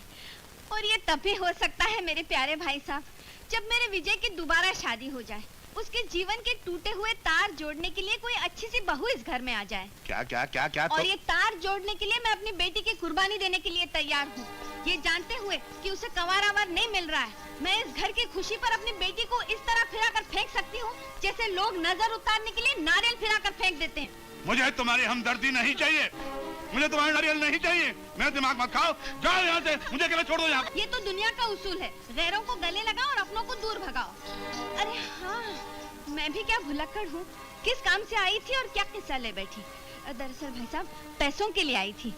और ये तभी हो सकता है मेरे प्यारे भाई साहब जब मेरे विजय की दोबारा शादी हो जाए, उसके जीवन के टूटे हुए तार जोड़ने के लिए कोई अच्छी सी बहू इस घर में आ जाए। क्या क्या क्या क्या? और ये तार जोड़ने के लिए मैं अपनी बेटी की कुर्बानी देने के लिए तैयार हूँ, ये जानते हुए कि उसे कंवारावार नहीं मिल रहा है। मैं इस घर की खुशी पर अपनी बेटी को इस तरह फिराकर फेंक सकती हूँ जैसे लोग नजर उतारने के लिए नारियल फिराकर फेंक देते हैं। मुझे तुम्हारी हमदर्दी नहीं चाहिए, मुझे तुम्हारी नारियल नहीं चाहिए। मेरा दिमाग मत खाओ, जाओ यहाँ से, मुझे अकेले छोड़ दो यहाँ। ये तो दुनिया का उसूल है, गैरों को गले लगाओ और अपनों को दूर भगाओ। अरे हाँ, मैं भी क्या भुलक्कड़ हूँ, किस काम से आई थी और क्या किस्सा ले बैठी। दरअसल भाई साहब पैसों के लिए आई थी,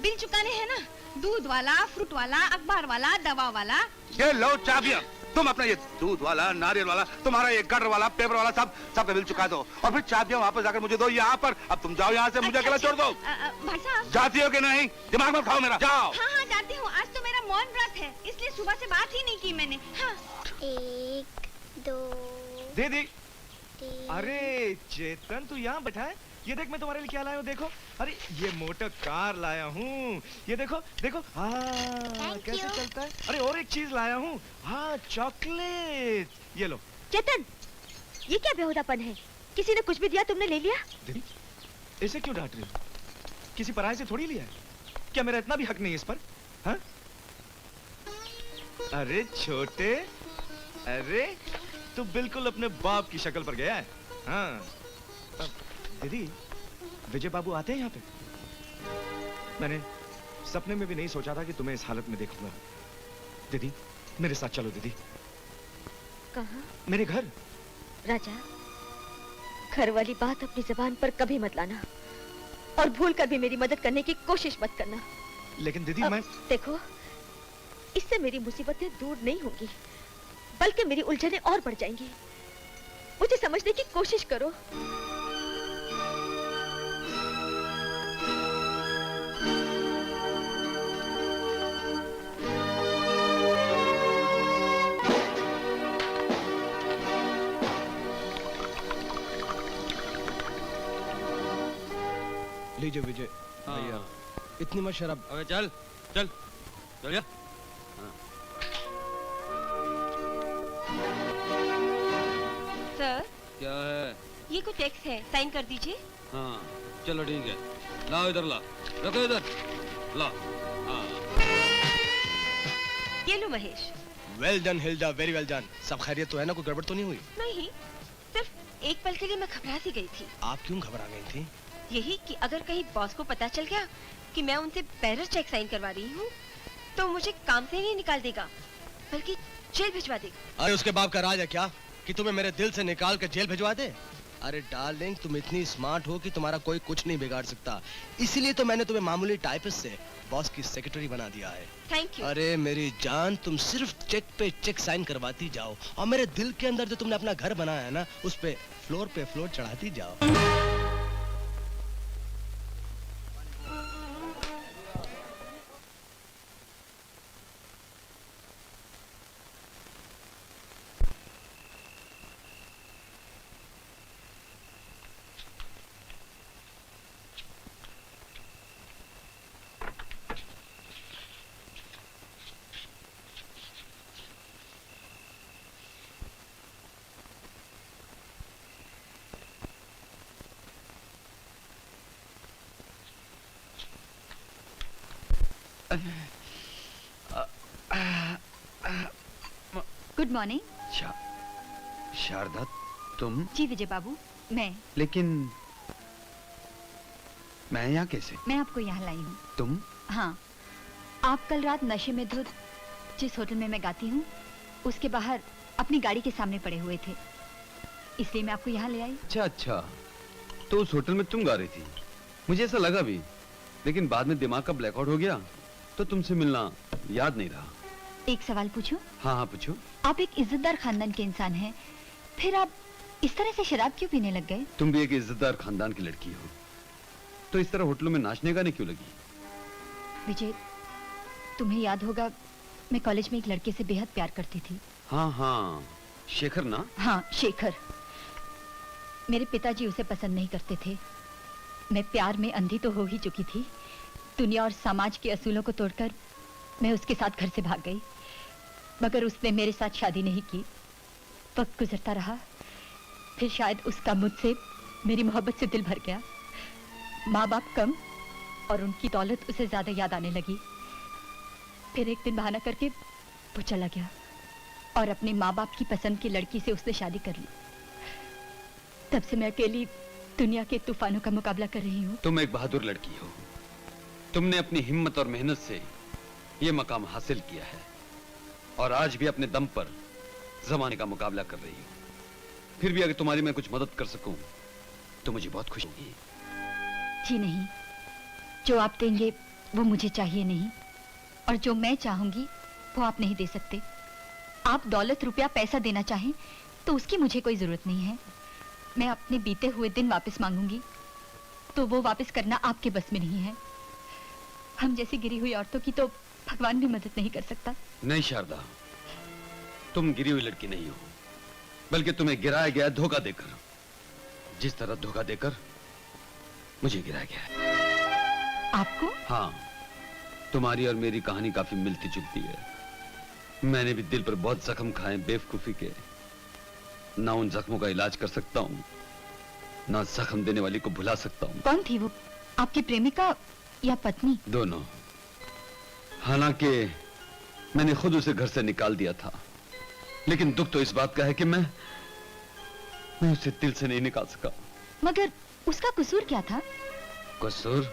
बिल चुकाने हैं ना, दूध वाला, फ्रूट वाला, अखबार वाला, दवा वाला। ये लो चाबियाँ, तुम अपना ये दूध वाला, नारियल वाला, तुम्हारा ये गटर वाला, पेपर वाला सब सबका बिल चुका दो और फिर चाबियाँ वापस जाकर मुझे दो यहाँ पर। अब तुम जाओ यहाँ से, मुझे अकेला छोड़ दो। भाई साहब जाती हो कि नहीं? दिमाग मत खाओ मेरा, जाओ। हाँ हाँ जाती हूँ, आज तो मेरा मौन व्रत है इसलिए सुबह से बात ही नहीं की मैंने। हाँ। 1 2 दीदी, अरे चेतन तू यहाँ बैठा है? ये देख मैं तुम्हारे लिए क्या लाया हूँ, देखो। अरे ये मोटर कार लाया हूँ, ये देखो देखो। हाँ कैसे चलता है। अरे और एक चीज लाया हूँ, हाँ चॉकलेट, ये लो। चेतन, ये क्या बेहुदापन है? किसी ने कुछ भी दिया तुमने ले लिया? दीदी इसे क्यों डांट रही हो? किसी पराये से थोड़ी लिया है, क्या मेरा इतना भी हक नहीं है इस पर? हाँ? अरे छोटे, अरे तू बिल्कुल अपने बाप की शक्ल पर गया है। हाँ दीदी, विजय बाबू आते हैं यहाँ पे? मैंने सपने में भी नहीं सोचा था कि तुम्हें इस हालत में देखूंगा। दीदी मेरे साथ चलो दीदी। कहाँ? मेरे घर। राजा, घर वाली बात अपनी जुबान पर कभी मत लाना और भूल कर भी मेरी मदद करने की कोशिश मत करना। लेकिन दीदी मैं देखो, इससे मेरी मुसीबतें दूर नहीं होंगी बल्कि मेरी उलझनें और बढ़ जाएंगी। मुझे समझने की कोशिश करो। लीजिए विजय भैया, इतनी मत शराब। अबे चल चल चल जा। सर क्या है? ये कुछ टैक्स है, साइन कर दीजिए। हाँ चलो ठीक है, लाओ इधर, ला रखो इधर, ला। हाँ ये लो Mahesh. Well done Hilda, very well done. सब खैरियत तो है ना? कोई गड़बड़ तो नहीं हुई? नहीं, सिर्फ एक पल के लिए मैं घबरा सी गई थी। आप क्यों घबरा गई थी? यही कि अगर कहीं बॉस को पता चल गया कि मैं उनसे बैरर चेक साइन करवा रही हूँ तो मुझे काम से नहीं निकाल देगा बल्कि जेल भिजवा देगा। अरे उसके बाप का राज है क्या कि तुम्हें मेरे दिल से निकाल कर जेल भिजवा दे? अरे डार्लिंग, तुम इतनी स्मार्ट हो कि तुम्हारा कोई कुछ नहीं बिगाड़ सकता। इसीलिए तो मैंने तुम्हें मामूली टाइपिस्ट से बॉस की सेक्रेटरी बना दिया है। Thank you. अरे मेरी जान, तुम सिर्फ चेक पे चेक साइन करवाती जाओ और मेरे दिल के अंदर जो तुमने अपना घर बनाया है ना, उस पे फ्लोर चढ़ाती जाओ। Good morning. शारदा, तुम? जी विजय बाबू, मैं। लेकिन मैं यहाँ कैसे? मैं आपको यहाँ लाई हूँ। तुम? हाँ, आप कल रात नशे में धुत जिस होटल में मैं गाती हूँ उसके बाहर अपनी गाड़ी के सामने पड़े हुए थे, इसलिए मैं आपको यहाँ ले आई। अच्छा अच्छा, तो उस होटल में तुम गा रही थी, मुझे ऐसा लगा भी, लेकिन बाद में दिमाग का ब्लैकआउट हो गया तो तुमसे मिलना याद नहीं रहा। एक सवाल पूछूं? हाँ हाँ पूछो। आप एक इज्जतदार खानदान के इंसान हैं, फिर आप इस तरह से शराब क्यों पीने लग गए? तुम भी एक इज्जतदार खानदान की लड़की हो, तो इस तरह होटलों में नाचने गाने क्यों लगी? विजय, तुम्हें याद होगा मैं कॉलेज में एक लड़के से बेहद प्यार करती थी। हाँ हाँ, शेखर ना? हाँ, शेखर। मेरे पिताजी उसे पसंद नहीं करते थे। मैं प्यार में अंधी तो हो ही चुकी थी। दुनिया और समाज के असूलों को तोड़कर मैं उसके साथ घर से भाग गई, मगर उसने मेरे साथ शादी नहीं की। वक्त गुजरता रहा, फिर शायद उसका मुझसे मेरी मोहब्बत से दिल भर गया। माँ बाप कम और उनकी दौलत उसे ज्यादा याद आने लगी। फिर एक दिन बहाना करके वो चला गया और अपने माँ बाप की पसंद की लड़की से उसने शादी कर ली। तब से मैं अकेली दुनिया के तूफानों का मुकाबला कर रही हूँ। तुम एक बहादुर लड़की हो, तुमने अपनी हिम्मत और मेहनत से ये मकाम हासिल किया है और आज भी अपने दम पर जमाने का मुकाबला कर रही हो। फिर भी अगर तुम्हारी मैं कुछ मदद कर सकूं तो मुझे बहुत खुशी होगी। जी नहीं, जो आप देंगे वो मुझे चाहिए नहीं, और जो मैं चाहूंगी वो आप नहीं दे सकते। आप दौलत, रुपया, पैसा देना चाहें तो उसकी मुझे कोई जरूरत नहीं है। मैं अपने बीते हुए दिन वापस मांगूंगी तो वो वापस करना आपके बस में नहीं है। हम जैसी गिरी हुई औरतों की तो भगवान भी मदद नहीं कर सकता। नहीं शारदा, तुम गिरी हुई लड़की नहीं हो, बल्कि तुम्हें गिराया गया धोखा देकर। जिस तरह धोखा देकर मुझे गिराया गया है। आपको? हाँ, तुम्हारी और मेरी कहानी काफी मिलती जुलती है। मैंने भी दिल पर बहुत जख्म खाए बेवकूफी के। ना उन जख्मों का इलाज कर सकता हूँ, ना जख्म देने वाली को भुला सकता हूँ। कौन थी वो, आपकी प्रेमिका या पत्नी? दोनों। हालांकि मैंने खुद उसे घर से निकाल दिया था, लेकिन दुख तो इस बात का है कि मैं उसे दिल से नहीं निकाल सका। मगर उसका कसूर क्या था? कसूर?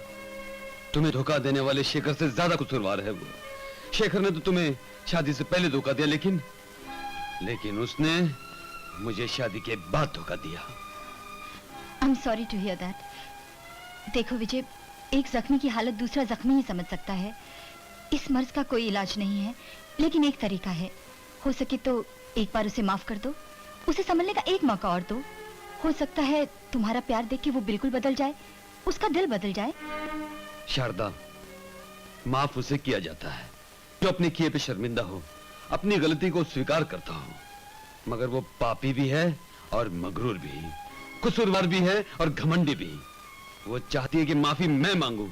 तुम्हें धोखा देने वाले शेखर से ज्यादा कसूरवार है वो। शेखर ने तो तुम्हें शादी से पहले धोखा दिया, लेकिन उसने मुझे शादी के बाद धोखा दिया। I am sorry to hear that. देखो विजय, एक जख्मी की हालत दूसरा जख्मी ही समझ सकता है। इस मर्ज का कोई इलाज नहीं है, लेकिन एक तरीका है। हो सके तो एक बार उसे माफ कर दो, उसे संभलने का एक मौका और दो। हो सकता है तुम्हारा प्यार देख के वो बिल्कुल बदल जाए, उसका दिल बदल जाए। शारदा, माफ उसे किया जाता है जो अपने किए पे शर्मिंदा हो, अपनी गलती को स्वीकार करता हो। मगर वो पापी भी है और मगरूर भी, कसूरवार भी है और घमंडी भी। वो चाहती है कि माफी मैं मांगू,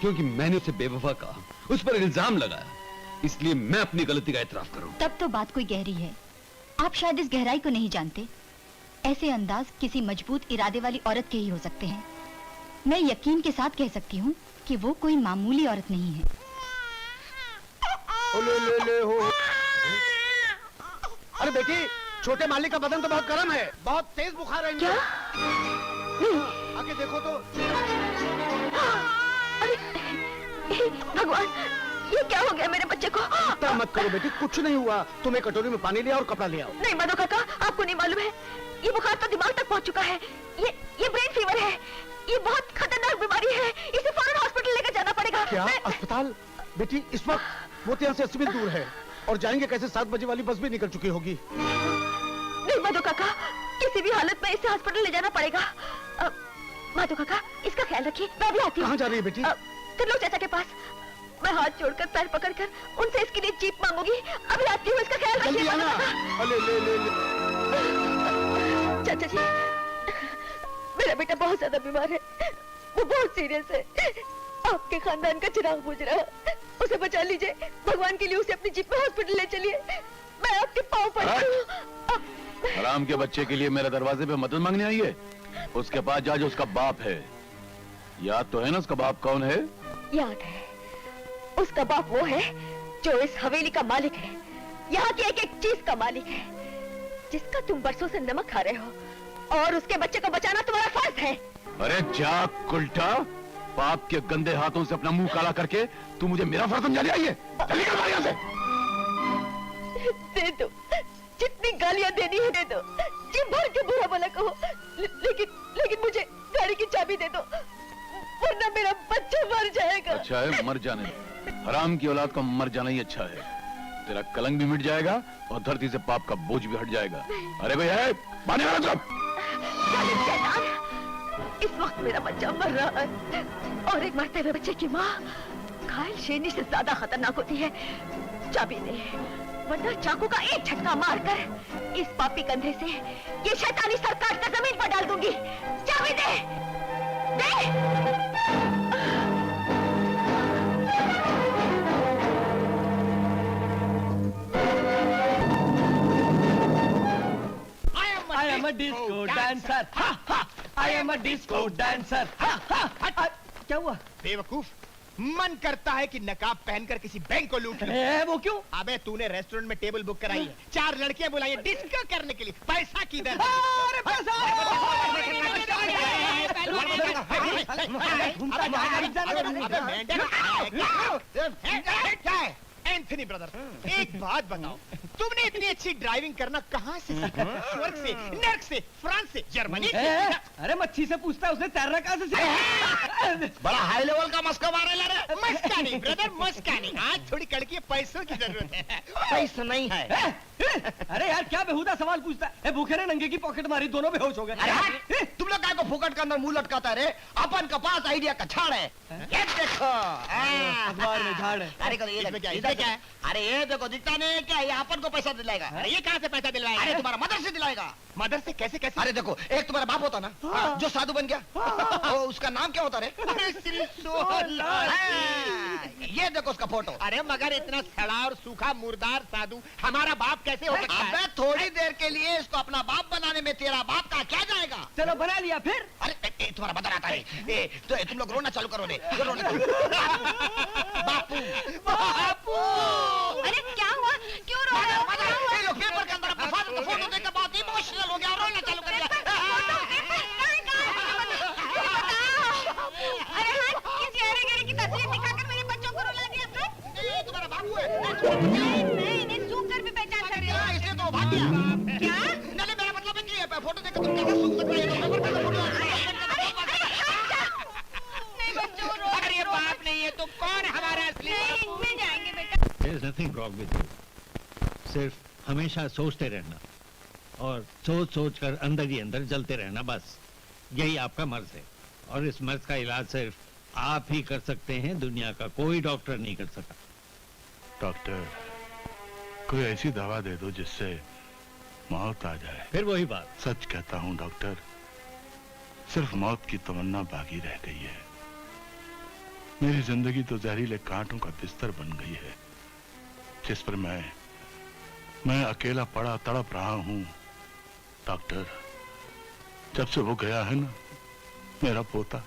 क्योंकि मैंने उसे बेवफा कहा, उस पर इल्जाम लगाया, इसलिए मैं अपनी गलती का एतराफ करूं। तब तो बात कोई गहरी है। आप शायद इस गहराई को नहीं जानते। ऐसे अंदाज किसी मजबूत इरादे वाली औरत के ही हो सकते हैं। मैं यकीन के साथ कह सकती हूँ कि वो कोई मामूली औरत नहीं है। ले हो। अरे बेटी, छोटे मालिक का बदन तो बहुत गर्म है, बहुत तेज बुखार है। क्या? आके देखो तो। अरे भगवान, ये क्या हो गया मेरे बच्चे को? चिंता मत करो बेटी, कुछ नहीं हुआ। तुम एक कटोरी में पानी ले आओ और कपड़ा ले आओ। नहीं मधु काका, आपको नहीं मालूम है, ये बुखार तो दिमाग तक पहुंच चुका है। ये ब्रेन फीवर है। ये बहुत खतरनाक बीमारी है, इसे फौरन हॉस्पिटल लेकर जाना पड़ेगा। क्या अस्पताल? बेटी इस वक्त वो यहाँ से 80 मील दूर है और जाएंगे कैसे? 7 बजे वाली बस भी निकल चुकी होगी। नहीं मधु काका, किसी भी हालत में इसे हॉस्पिटल ले जाना पड़ेगा। मधु काका, इसका ख्याल रखिए, मैं भी आती हूँ। कहाँ जा रही है बेटी? त्रिलोक चाचा के पास। मैं हाथ जोड़कर पैर पकड़कर उनसे इसके लिए जीप मांगूंगी। अभी आती हूँ, इसका ख्याल रखिए। चाचा जी, मेरा बेटा बहुत ज्यादा बीमार है, वो बहुत सीरियस है। आपके खानदान का चिराग बुझ रहा है, उसे बचा लीजिए। भगवान के लिए उसे अपनी जीप में हॉस्पिटल ले चलिए। मैं आपके पाँव पड़ती हूँ। हराम के बच्चे के लिए मेरे दरवाजे पे मदद मांगने आई है? उसके पास जा जो उसका बाप है। याद तो है ना उसका बाप कौन है? याद है, उसका बाप वो है जो इस हवेली का मालिक है, यहाँ की एक एक चीज का मालिक है, जिसका तुम बरसों से नमक खा रहे हो, और उसके बच्चे को बचाना तुम्हारा फर्ज है। अरे जाग उल्टा, बाप के गंदे हाथों से अपना मुंह काला करके तू मुझे मेरा फर्ज समझाने आई है? चल निकल बाहर यहाँ से। दे दो, जितनी गालियां देनी है दे दो, जी भर के बुरा भला कहो, लेकिन मुझे गाड़ी की चाबी दे दो, वरना मेरा बच्चा मर जाएगा। अच्छा है, मर जाने दे। हराम की औलाद का मर जाना ही अच्छा है। तेरा कलंक भी मिट जाएगा और धरती से पाप का बोझ भी हट जाएगा। अरे भाई है, पानी वाला सब। इस वक्त मेरा बच्चा मर रहा है, और एक मरते हुए बच्चे की माँ घायल शेरनी से ज्यादा खतरनाक होती है। चाबी दे, वरना चाकू का एक झटका मारकर इस पापी कंधे से ये शैतानी सर काट कर जमीन पर डाल दूंगी। चाबी दे, दे। I am a disco dancer. Ha ha. I am a disco dancer. Ha ha. क्या हुआ? बेवकूफ, मन करता है कि नकाब पहनकर किसी बैंक को लूट लूं। वो क्यों? अबे तूने रेस्टोरेंट में टेबल बुक कराई है, 4 लड़कियां बुलाई है डिस्को करने के लिए, पैसा किधर? अरे पैसा! एंथनी ब्रदर, एक बात बताओ, तुमने इतनी अच्छी ड्राइविंग करना कहाँ से सीखा? स्वर्ग से, नर्क से, फ्रांस से, जर्मनी से? अरे मच्छी से पूछता है, उसने तैरना कहाँ से सीखा? बड़ा हाई लेवल का मस्का मारे ला रहे। मस्का नहीं ब्रदर, मस्का नहीं। आज थोड़ी कड़की पैसों की जरूरत है। पैसा नहीं है। अरे यार क्या बेहुदा सवाल पूछता है? भूखे ने नंगे की पॉकेट मारी, दोनों बेहोश हो गए। अरे तुम लोग काय को फुकट के अंदर मुंह लटकाता रे? अपन के पास आइडिया का झाड़ है। ये देखो, अखबार में झाड़ है। अरे इसमें क्या है? अरे ये देखो, दिखता नहीं क्या? ये अपन को पैसा दिलाएगा। अरे ये कहाँ से पैसा दिलाएगा? अरे तुम्हारा मदर से दिलाएगा। मदर से कैसे कैसे? अरे देखो, एक तुम्हारा बाप होता ना, जो साधु बन गया, उसका नाम क्या होता रे? अरे श्री सोहनलाल। ये देखो उसका फोटो। अरे मगर इतना सड़ा और सूखा मुर्दार साधु हमारा बाप कैसे हो सकता है? थोड़ी देर के लिए इसको अपना बाप बनाने में तेरा बाप का क्या जाएगा? चलो बना लिया फिर। अरे तुम्हारा मदर आता है। तो तुम लोग रोना चालू करो रे। बापू, बापू। अरे क्या हुआ? क्यों रो रहे हो? ये लोग पेपर के अंदर अपना फादर का फोटो देखकर बहुत इमोशनल हो गया, रोना चालू कर दिया। अरे हाँ, किसी अरे की तस्वीर दिखाकर मेरे बच्चों को रुला दिया तुम? ये तुम्हारा बाबू है। नहीं, सूख कर भी पहचान सकते हो। इसलिए तो भाग गया। क्या? नहीं, मेरा मतलब है कि फोटो देखकर तुम कैसे सूख सकते हो? पेपर का फोटो। नहीं बच्चों, रो। अगर ये बाप नहीं है तो कौन हमारा असली? नहीं, मिल जाएंगे बेटा। There's nothing wrong with you. सिर्फ हमेशा सोचते रहना और सोच सोच कर अंदर ही अंदर जलते रहना, बस यही आपका मर्ज है। और इस मर्ज का इलाज सिर्फ आप ही कर सकते हैं, दुनिया का कोई डॉक्टर नहीं कर सका। डॉक्टर, कोई ऐसी दवा दे दो जिससे मौत आ जाए। फिर वही बात। सच कहता हूँ डॉक्टर, सिर्फ मौत की तमन्ना बाकी रह गई है। मेरी जिंदगी तो जहरीले कांटों का बिस्तर बन गई है, जिस पर मैं अकेला पड़ा तड़प रहा हूँ। डॉक्टर, जब से वो गया है ना, मेरा पोता,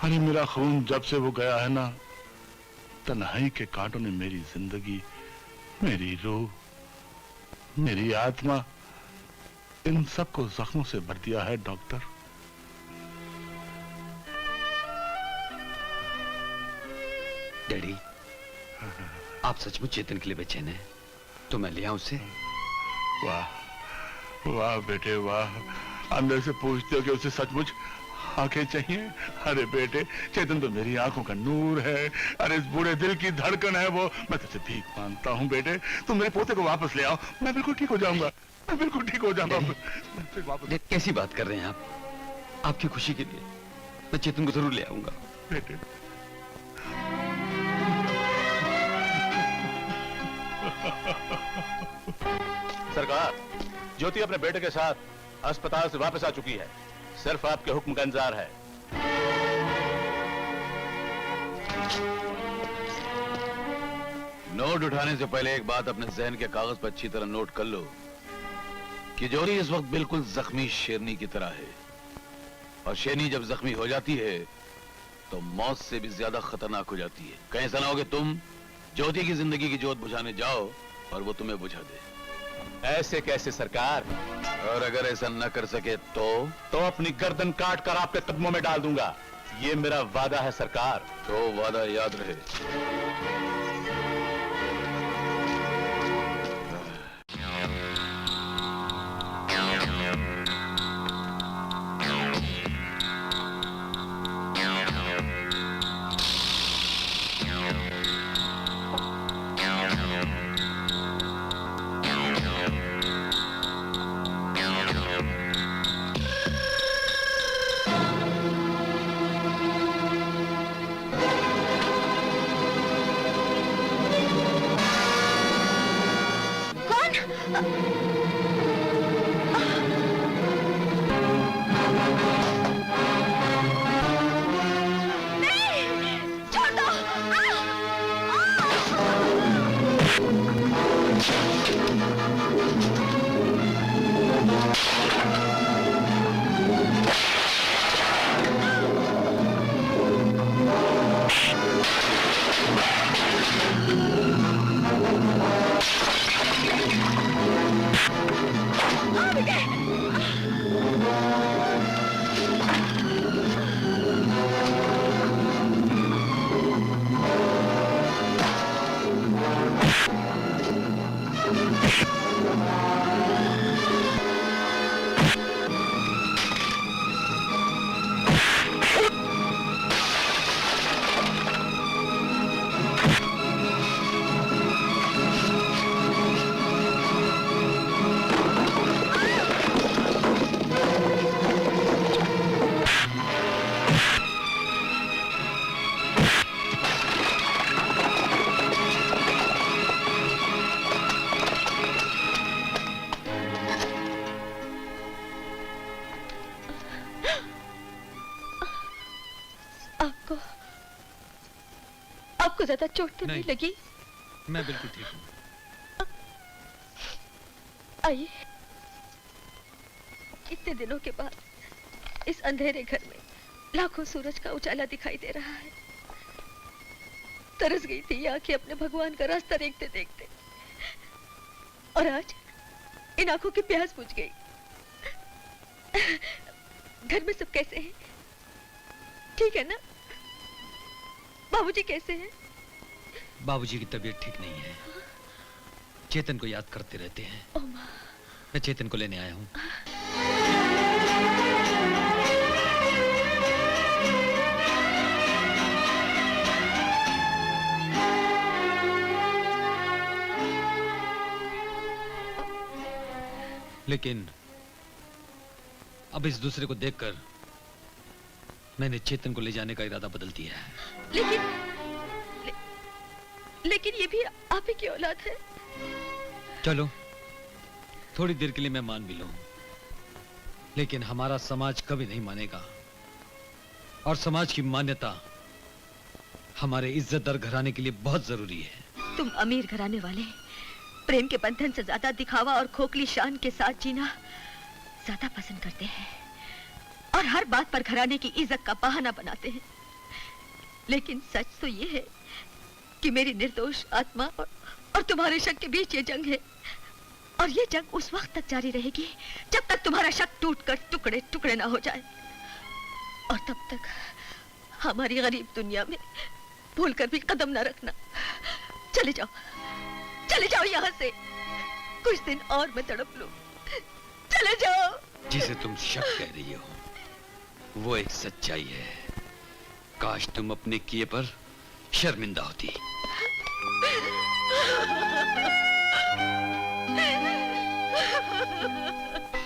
अरे मेरा खून जब से वो गया है ना, तन्हाई के कांटों ने मेरी जिंदगी, मेरी रूह, मेरी आत्मा, इन सबको जख्मों से भर दिया है डॉक्टर। डैडी, आप सचमुच चेतन के लिए बेचैन हैं? तो मैं ले आऊं उसे? वाह वाह बेटे वाह, अंदर से पूछते हो कि उसे सचमुच आंखें चाहिए? अरे बेटे, चेतन तो मेरी आंखों का नूर है, अरे इस बूढ़े दिल की धड़कन है वो। मैं तुझसे भीख मांगता हूँ बेटे, तुम मेरे पोते को वापस ले आओ, मैं बिल्कुल ठीक हो जाऊंगा, मैं बिल्कुल ठीक हो जाऊंगा। कैसी बात कर रहे हैं आप? आपकी खुशी के लिए मैं चेतन को जरूर ले आऊंगा। बेटे, सरकार, ज्योति अपने बेटे के साथ अस्पताल से वापस आ चुकी है, सिर्फ आपके हुक्म का इंतजार है। नोट उठाने से पहले एक बात अपने जहन के कागज पर अच्छी तरह नोट कर लो कि ज्योति इस वक्त बिल्कुल जख्मी शेरनी की तरह है, और शेरनी जब जख्मी हो जाती है तो मौत से भी ज्यादा खतरनाक हो जाती है। कहीं ऐसा ना हो कि तुम ज्योति की जिंदगी की जोत बुझाने जाओ और वो तुम्हें बुझा दे। ऐसे कैसे सरकार? और अगर ऐसा न कर सके तो अपनी गर्दन काट कर आपके कदमों में डाल दूंगा। ये मेरा वादा है सरकार। तो वादा याद रहे। आपको ज्यादा चोट तो नहीं लगी? मैं बिल्कुल ठीक हूँ। आइए। इतने दिनों के बाद इस अंधेरे घर में लाखों सूरज का उजाला दिखाई दे रहा है। तरस गई थी ये आंखें अपने भगवान का रास्ता देखते देखते, और आज इन आंखों की प्यास बुझ गई। घर में सब कैसे हैं? ठीक है ना? बाबूजी कैसे हैं? बाबूजी की तबीयत ठीक नहीं है, चेतन को याद करते रहते हैं। मैं चेतन को लेने आया हूँ। लेकिन अब इस दूसरे को देखकर मैंने चेतन को ले जाने का इरादा बदल दिया है। लेकिन ये भी आप ही की औलाद है। चलो थोड़ी देर के लिए मैं मान भी लूं, लेकिन हमारा समाज कभी नहीं मानेगा, और समाज की मान्यता हमारे इज्जतदार घराने के लिए बहुत जरूरी है। तुम अमीर घराने वाले प्रेम के बंधन से ज्यादा दिखावा और खोखली शान के साथ जीना ज्यादा पसंद करते हैं, और हर बात पर घराने की इज्जत का बहाना बनाते हैं। लेकिन सच तो ये है कि मेरी निर्दोष आत्मा और तुम्हारे शक के बीच ये जंग है, और ये जंग उस वक्त तक जारी रहेगी जब तक तुम्हारा शक टूटकर टुकड़े टुकड़े ना हो जाए, और तब तक हमारी गरीब दुनिया में भूलकर भी कदम ना रखना। चले जाओ यहाँ से, कुछ दिन और मैं तड़प लूं। चले जाओ। जिसे तुम शक कह रही हो वो एक सच्चाई है। काश तुम अपने किए पर शर्मिंदा होती।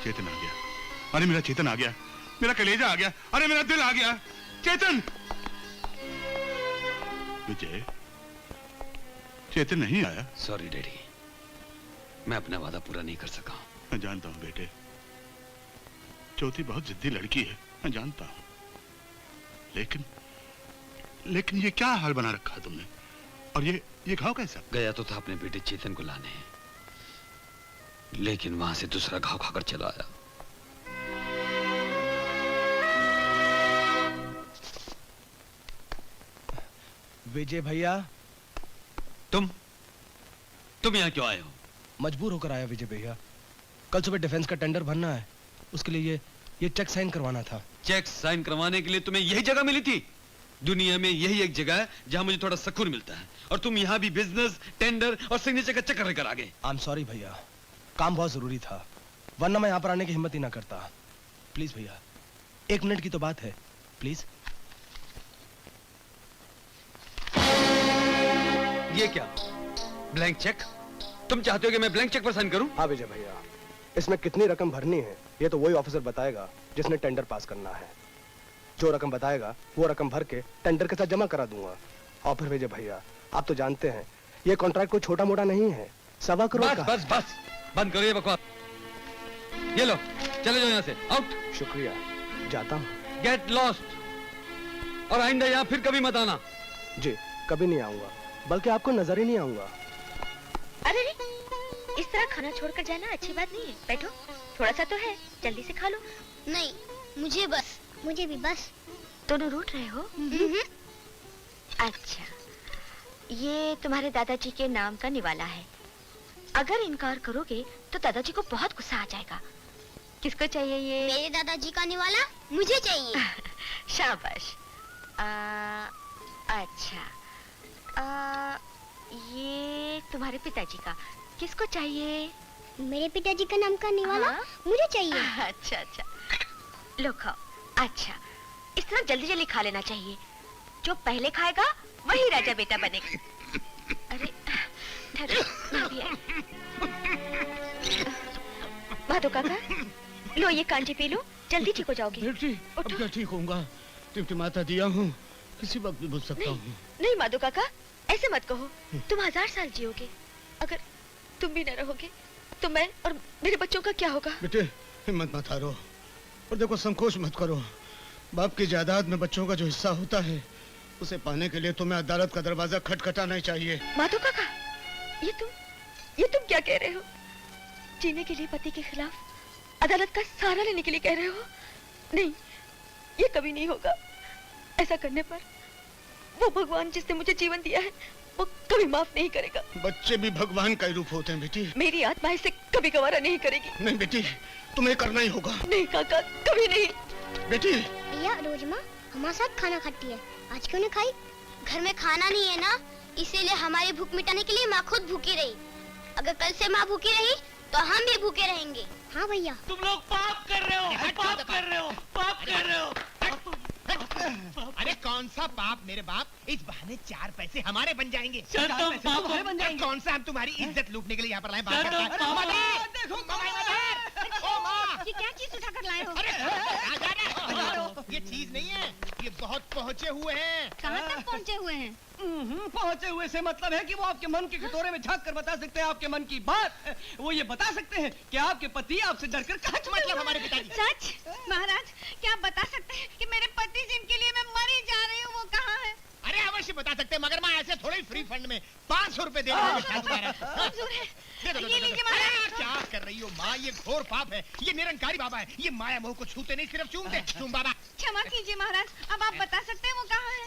चेतन आ गया। अरे मेरा चेतन आ गया, मेरा कलेजा आ गया, अरे मेरा दिल आ गया। चेतन! विजय, चेतन नहीं आया। सॉरी डैडी, मैं अपना वादा पूरा नहीं कर सका। मैं जानता हूं बेटे, ज्योति बहुत जिद्दी लड़की है, मैं जानता हूं, लेकिन ये क्या हाल बना रखा है तुमने? और ये घाव कैसा? गया तो था अपने बेटे चेतन को लाने, लेकिन वहां से दूसरा घाव खाकर चला आया। विजय भैया। तुम यहाँ क्यों आए हो? मजबूर होकर आया विजय भैया। कल सुबह डिफेंस का टेंडर भरना है, उसके लिए ये चेक साइन करवाना था। चेक साइन करवाने के लिए तुम्हें यही जगह मिली थी? दुनिया में यही एक जगह है जहां मुझे थोड़ा सुकून मिलता है, और तुम यहाँ भी बिजनेस, टेंडर और सिग्नेचर का चक्कर लेकर आ गए। आई एम सॉरी भैया, काम बहुत जरूरी था, वरना मैं यहाँ पर आने की हिम्मत ही ना करता। प्लीज भैया, 1 मिनट की तो बात है, प्लीज। ये क्या, ब्लैंक चेक? तुम चाहते हो कि मैं ब्लैंक चेक पर साइन करूं? हाँ विजय भैया, इसमें कितनी रकम भरनी है ये तो वही ऑफिसर बताएगा जिसने टेंडर पास करना है। जो रकम बताएगा वो रकम भर के टेंडर के साथ जमा करा दूंगा। और फिर विजय भैया, आप तो जानते हैं ये कॉन्ट्रैक्ट कोई छोटा मोटा नहीं है, 1.25 करोड़ का। बस बस बंद करो ये बकवास। ये लो, चले जाओ यहाँ से, आउट। शुक्रिया, जाता हूँ। गेट लॉस्ट, और आइंदा यहाँ फिर कभी मत आना। जी, कभी नहीं आऊंगा, बल्कि आपको नजर ही नहीं आऊंगा। अरे रे, इस तरह खाना छोड़कर जाना अच्छी बात नहीं है। बैठो, थोड़ा सा तो है, जल्दी से खा लो। नहीं, मुझे भी बस। दोनों रूठ रहे हो? अच्छा, ये तुम्हारे दादाजी के नाम का निवाला है। अगर इनकार करोगे तो दादाजी को बहुत गुस्सा आ जाएगा। किसको चाहिए ये? मेरे दादाजी का निवाला मुझे चाहिए। शाबाश। अच्छा, ये तुम्हारे पिताजी का, किसको चाहिए? मेरे पिताजी का नाम का निवाला मुझे चाहिए। अच्छा अच्छा, लो खाओ। अच्छा, इस तरह जल्दी जल्दी खा लेना चाहिए, जो पहले खाएगा वही राजा बेटा बनेगा। अरे धरो, मैं भी आई। माधो काका, लो ये कांटे पी लो, जल्दी ठीक हो जाओगे। बेटी, अब क्या ठीक होऊंगा? टिमटिमाता दिया हूँ, किसी वक्त भी बुझ सकता हूँ। नहीं माधो काका, ऐसे मत कहो, तुम 1000 साल जियोगे। अगर तुम भी न रहोगे तो मैं और मेरे बच्चों का क्या होगा? बेटे, हिम्मत मत हारो, और देखो संकोच मत करो। बाप की जायदाद में बच्चों का जो हिस्सा होता है उसे पाने के लिए तुम्हें अदालत का दरवाजा खटखटाना चाहिए। माधो काका, ये तुम क्या कह रहे हो? जीने के लिए पति के खिलाफ अदालत का सहारा लेने के लिए कह रहे हो? नहीं, ये कभी नहीं होगा। ऐसा करने पर वो भगवान जिसने मुझे जीवन दिया है वो कभी माफ नहीं करेगा। बच्चे भी भगवान का ही रूप होते हैं बेटी। मेरी आत्मा इसे कभी गवारा नहीं करेगी। नहीं बेटी, तुम्हें करना ही होगा। नहीं काका, कभी नहीं। बेटी, भैया रोज माँ हमारे साथ खाना खाती है, आज क्यों नहीं खाई? घर में खाना नहीं है ना, इसीलिए हमारी भूख मिटाने के लिए माँ खुद भूखी रही। अगर कल से माँ भूखी रही तो हम भी भूखे रहेंगे। हाँ भैया। तुम लोग पाप कर रहे हो, पाप कर रहे हो, पाप कर रहे हो। अरे कौन सा पाप मेरे बाप, इस बहाने 4 पैसे हमारे बन जाएंगे। सर, तुम पाप हमारे बन जाएंगे। कौन सा हम तुम्हारी इज्जत लूटने के लिए यहाँ पर लाए? सर, तुम पाप- देखो ये क्या चीज उठा कर लाए हो? अरे ये चीज नहीं है, ये बहुत पहुँचे हुए हैं। कहाँ तक पहुँचे हुए हैं? पहुंचे हुए से मतलब है कि वो आपके मन के खितौरे में झांक कर बता सकते हैं आपके मन की बात। वो ये बता सकते हैं कि आपके पति आपसे डरकर कहाँ चुके मतलब हमारे पिताजी। सच महाराज, क्या आप बता सकते हैं कि मेरे पति जिनके लिए मैं मरी जा रही हूँ वो कहाँ है? अरे अवश्य बता सकते हैं, मगर मैं ऐसे थोड़े ही फ्री फंड में 500 रुपए दे रहा मंजूर है। ये लीजिए महाराज। क्या कर रही हो माँ, ये घोर पाप है। ये निरंकारी बाबा है, ये माया मोह को छूते नहीं, सिर्फ चूमते। चूम बाबा। क्षमा कीजिए महाराज, अब आप बता सकते हैं वो कहाँ है?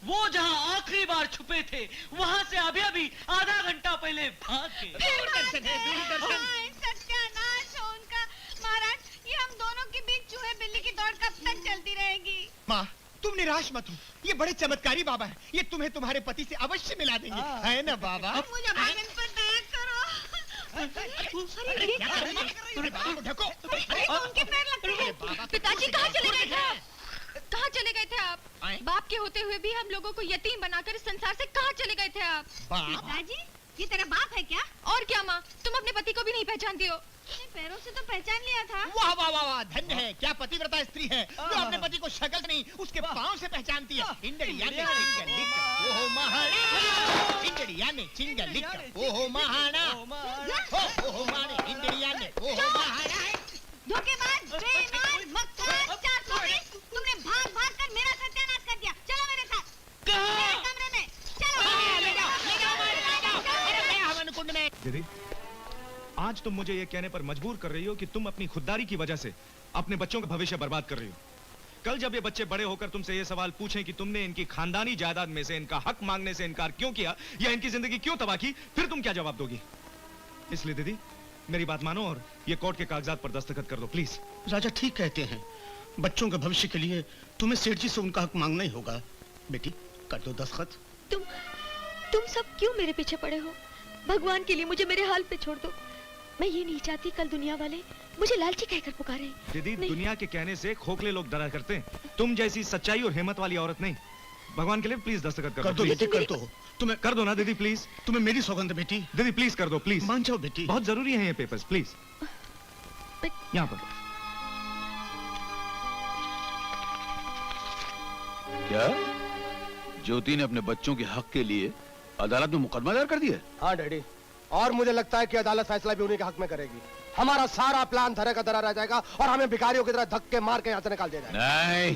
वो जहाँ आखिरी बार छुपे थे वहाँ से अभी आधा घंटा पहले भाग गए। सत्यानाश हो उनका। महाराज, ये हम दोनों के बीच चूहे बिल्ली की दौड़ कब तक चलती रहेगी? माँ, तुम निराश मत हो, ये बड़े चमत्कारी बाबा है, ये तुम्हें तुम्हारे पति से अवश्य मिला देंगे, है ना बाबा? मुझे भागन पर दया करो। अरे बाबा को ढको। उनके पैर लगते हैं। पिताजी कहाँ चले गए थे? कहाँ चले गए थे आप? बाप के होते हुए भी हम लोगों को यतीम बनाकर इस संसार से कहाँ चले गए थे आप? पिताजी, ये तेरा बाप है क्या? और क्या माँ, तुम अपने पति को भी नहीं पहचानती हो? पैरों से तो पहचान लिया था। वाह वाह वाह वाह, धन्य है, क्या पतिव्रता स्त्री है जो अपने पति को शक्ल नहीं उसके पाँव से पहचानती है। इंडिया में ओहो महाना, इंडिया में चिंगलिक ओहो महाना, ओहो माने इंडिया में ओहो महाना। धोखेबाज, बेईमान, मक्कार, चापलूस, तुमने भाग भाग कर मेरा सत्यानाश कर दिया। चलो मेरे साथ मेरे कमरे में, चलो। ले जाओ हवन कुंड में। दीदी, आज तुम मुझे ये कहने पर मजबूर कर रही हो कि तुम अपनी खुददारी की वजह से अपने बच्चों का भविष्य बर्बाद कर रही हो। कल जब ये बच्चे बड़े होकर तुमसे ये सवाल पूछें कि तुमने इनकी खानदानी जायदाद में से इनका हक मांगने से इनकार क्यों किया या इनकी जिंदगी क्यों तबाह की, फिर तुम क्या जवाब दोगी? इसलिए दीदी मेरी बात मानो और ये कोर्ट के कागजात पर दस्तखत कर दो प्लीज। राजा ठीक कहते हैं, बच्चों के भविष्य के लिए तुम्हें सेठ जी से उनका हक मांगना ही होगा। बेटी कर दो दस्तखत। तुम सब क्यों मेरे पीछे पड़े हो? भगवान के लिए मुझे मेरे हाल पे छोड़ दो। मैं ये नहीं चाहती कल दुनिया वाले मुझे लालची कहकर पुकारे। दीदी दुनिया के कहने से खोखले लोग डरा करते हैं, तुम जैसी सच्चाई और हिम्मत वाली औरत नहीं। भगवान के लिए प्लीज दस्तखत कर दो बेटी, कर दो। तुम्हें कर दो ना दीदी प्लीज। तुम्हें मेरी सौगंध बेटी। दीदी प्लीज कर दो प्लीज। मान जाओ बेटी, बहुत जरूरी है ये पेपर्स, प्लीज यहाँ पर। क्या ज्योति ने अपने बच्चों के हक के लिए अदालत में मुकदमा दायर कर दिया? हाँ डैडी, और मुझे लगता है कि अदालत फैसला भी उन्हीं के हक में करेगी। हमारा सारा प्लान धरे का धरा रह जाएगा और हमें भिखारियों की तरह धक्के मार के यहाँ से निकाल दिया जाएगा। नहीं,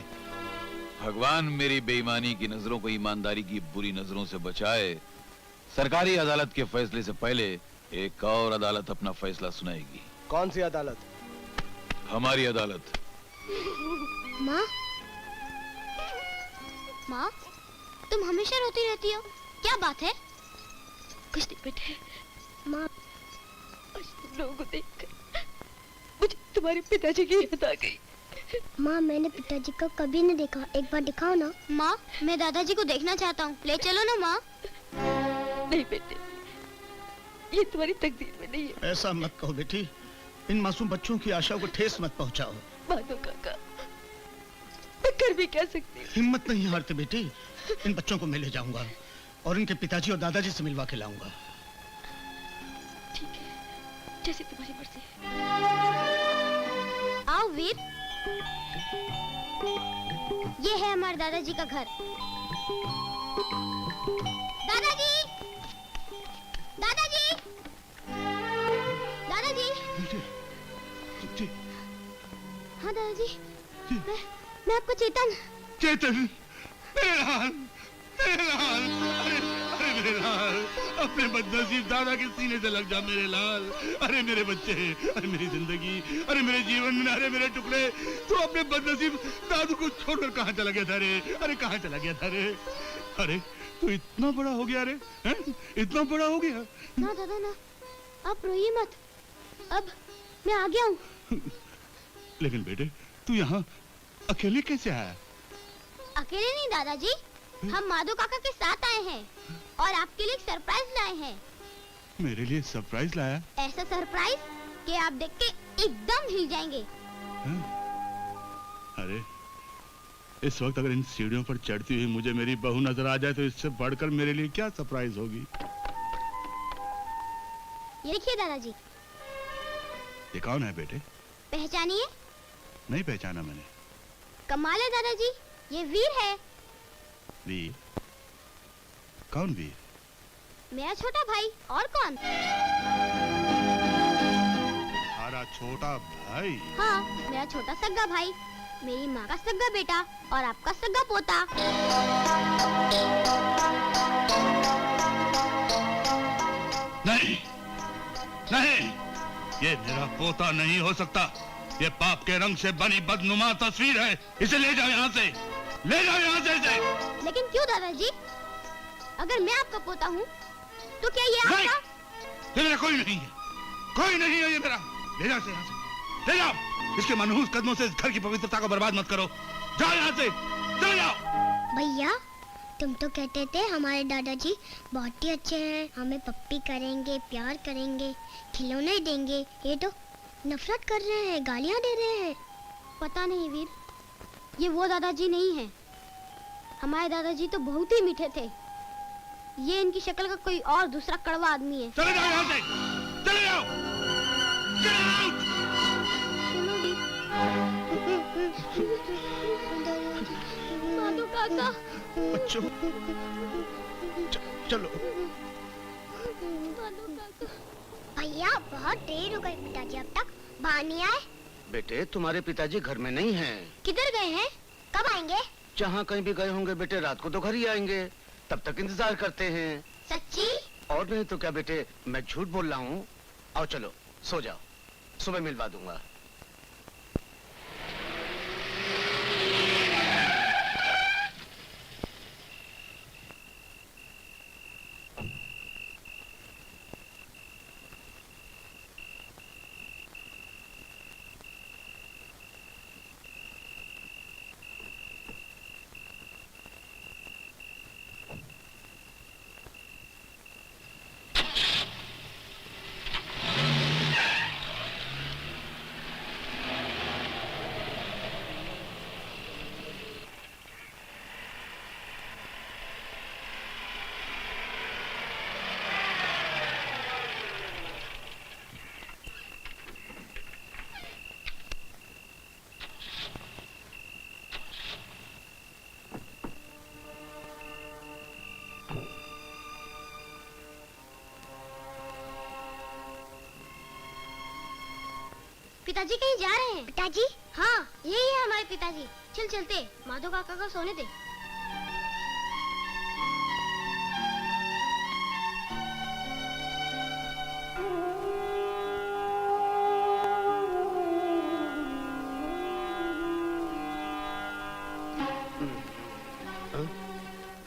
भगवान मेरी बेईमानी की नजरों को ईमानदारी की बुरी नजरों से बचाए। सरकारी अदालत के फैसले से पहले एक और अदालत अपना फैसला सुनाएगी। कौन सी अदालत? हमारी अदालत। माँ, माँ, तुम हमेशा रोती रहती हो, क्या बात है? कुछ नहीं बेटे, माँ, आज तुम लोगों को देखकर मुझे तुम्हारे पिताजी की याद आ गई। माँ, मैंने पिताजी को कभी नहीं देखा, एक बार दिखाओ ना। माँ, मैं दादाजी को देखना चाहता हूँ, ले चलो ना माँ। नहीं बेटे, ये तुम्हारी तकदीर में नहीं है। ऐसा मत कहो बेटी, इन मासूम बच्चों की आशाओं को ठेस मत पहुंचाओ। मानो काका, मैं कर भी क्या सकती हूँ? हिम्मत नहीं हारते बेटी, इन बच्चों को मैं ले जाऊंगा और इनके पिताजी और दादाजी से मिलवा के लाऊंगा। ठीक है, जैसे तुम्हारी मर्जी है। आओ वीर, ये है हमारे दादाजी का घर। दादाजी, दादाजी, दादाजी। हाँ दादाजी, मैं आपको चेतन। चेतन, मेरे लाल, मेरे लाल, अरे मेरे लाल, अपने बदनसीब दादा के सीने से लग जा मेरे लाल। अरे मेरे बच्चे, अरे मेरी जिंदगी, अरे मेरे जीवन, अरे मेरे टुकड़े, तू अपने बदनसीब दादू को छोड़कर कहाँ चला गया था रे? अरे कहाँ चला गया था रे? अरे तू इतना बड़ा हो गया रे, हैं? इतना बड़ा हो गया? ना दादा ना, आप रोइए मत, अब मैं आ गया हूँ। लेकिन बेटे तू यहाँ अकेले कैसे आया? अकेले नहीं दादाजी, हम माधव काका के साथ आए हैं और आपके लिए एक सरप्राइज लाए हैं। मेरे लिए सरप्राइज लाया? ऐसा सरप्राइज कि आप देख के एकदम हिल जाएंगे। अरे इस वक्त अगर इन सीढ़ियों पर चढ़ती हुई मुझे मेरी बहू नजर आ जाए तो इससे बढ़कर मेरे लिए क्या सरप्राइज होगी? ये देखिए दादाजी। ये कौन है बेटे? पहचानिए। नहीं पहचाना मैंने। कमाल है दादाजी, ये वीर है। वीर? कौन वीर? मेरा छोटा भाई, और कौन? हमारा छोटा भाई? हाँ, मेरा छोटा सग्गा भाई, मेरी माँ का सग्गा बेटा और आपका सग्गा पोता। नहीं, नहीं, ये मेरा पोता नहीं हो सकता। ये पाप के रंग से बनी बदनुमा तस्वीर है। इसे ले जाओ यहाँ से, ले जाओ यहाँ से इसे। लेकिन क्यों दादाजी? अगर मैं आपका पोता हूँ, तो क्या ये आपका? ये मेरा कोई नहीं है, कोई नहीं है ये मेरा। ले जाओ इसे यहाँ से, ले जाओ। इसके मनहूस कदमों से इस घर की पवित्रता को बर्बाद मत करो। जाओ यहाँ से, चले जाओ। भैया, तुम तो कहते थे हमारे दादाजी बहुत ही अच्छे हैं, हमें पप्पी करेंगे, प्यार करेंगे, खिलौने देंगे। ये तो नफरत कर रहे हैं, गालियाँ दे रहे हैं। पता नहीं वीर, ये वो दादाजी नहीं है। हमारे दादाजी तो बहुत ही मीठे थे। ये इनकी शक्ल का कोई और दूसरा कड़वा आदमी है। चले जाओ यहाँ से, चले जाओ। माधव काका। बच्चों, चलो। भैया बहुत देर हो गई, पिताजी अब तक बाहर नहीं आए। बेटे तुम्हारे पिताजी घर में नहीं हैं। किधर गए हैं? कब आएंगे? जहाँ कहीं भी गए होंगे बेटे, रात को तो घर ही आएंगे, तब तक इंतजार करते हैं। सच्ची? और नहीं तो क्या बेटे, मैं झूठ बोल रहा हूँ। आओ चलो सो जाओ, सुबह मिलवा दूंगा। पिताजी कहीं जा रहे हैं। पिताजी? हाँ, यही है हमारे पिताजी। चल चलते, माधव काका को सोने दे।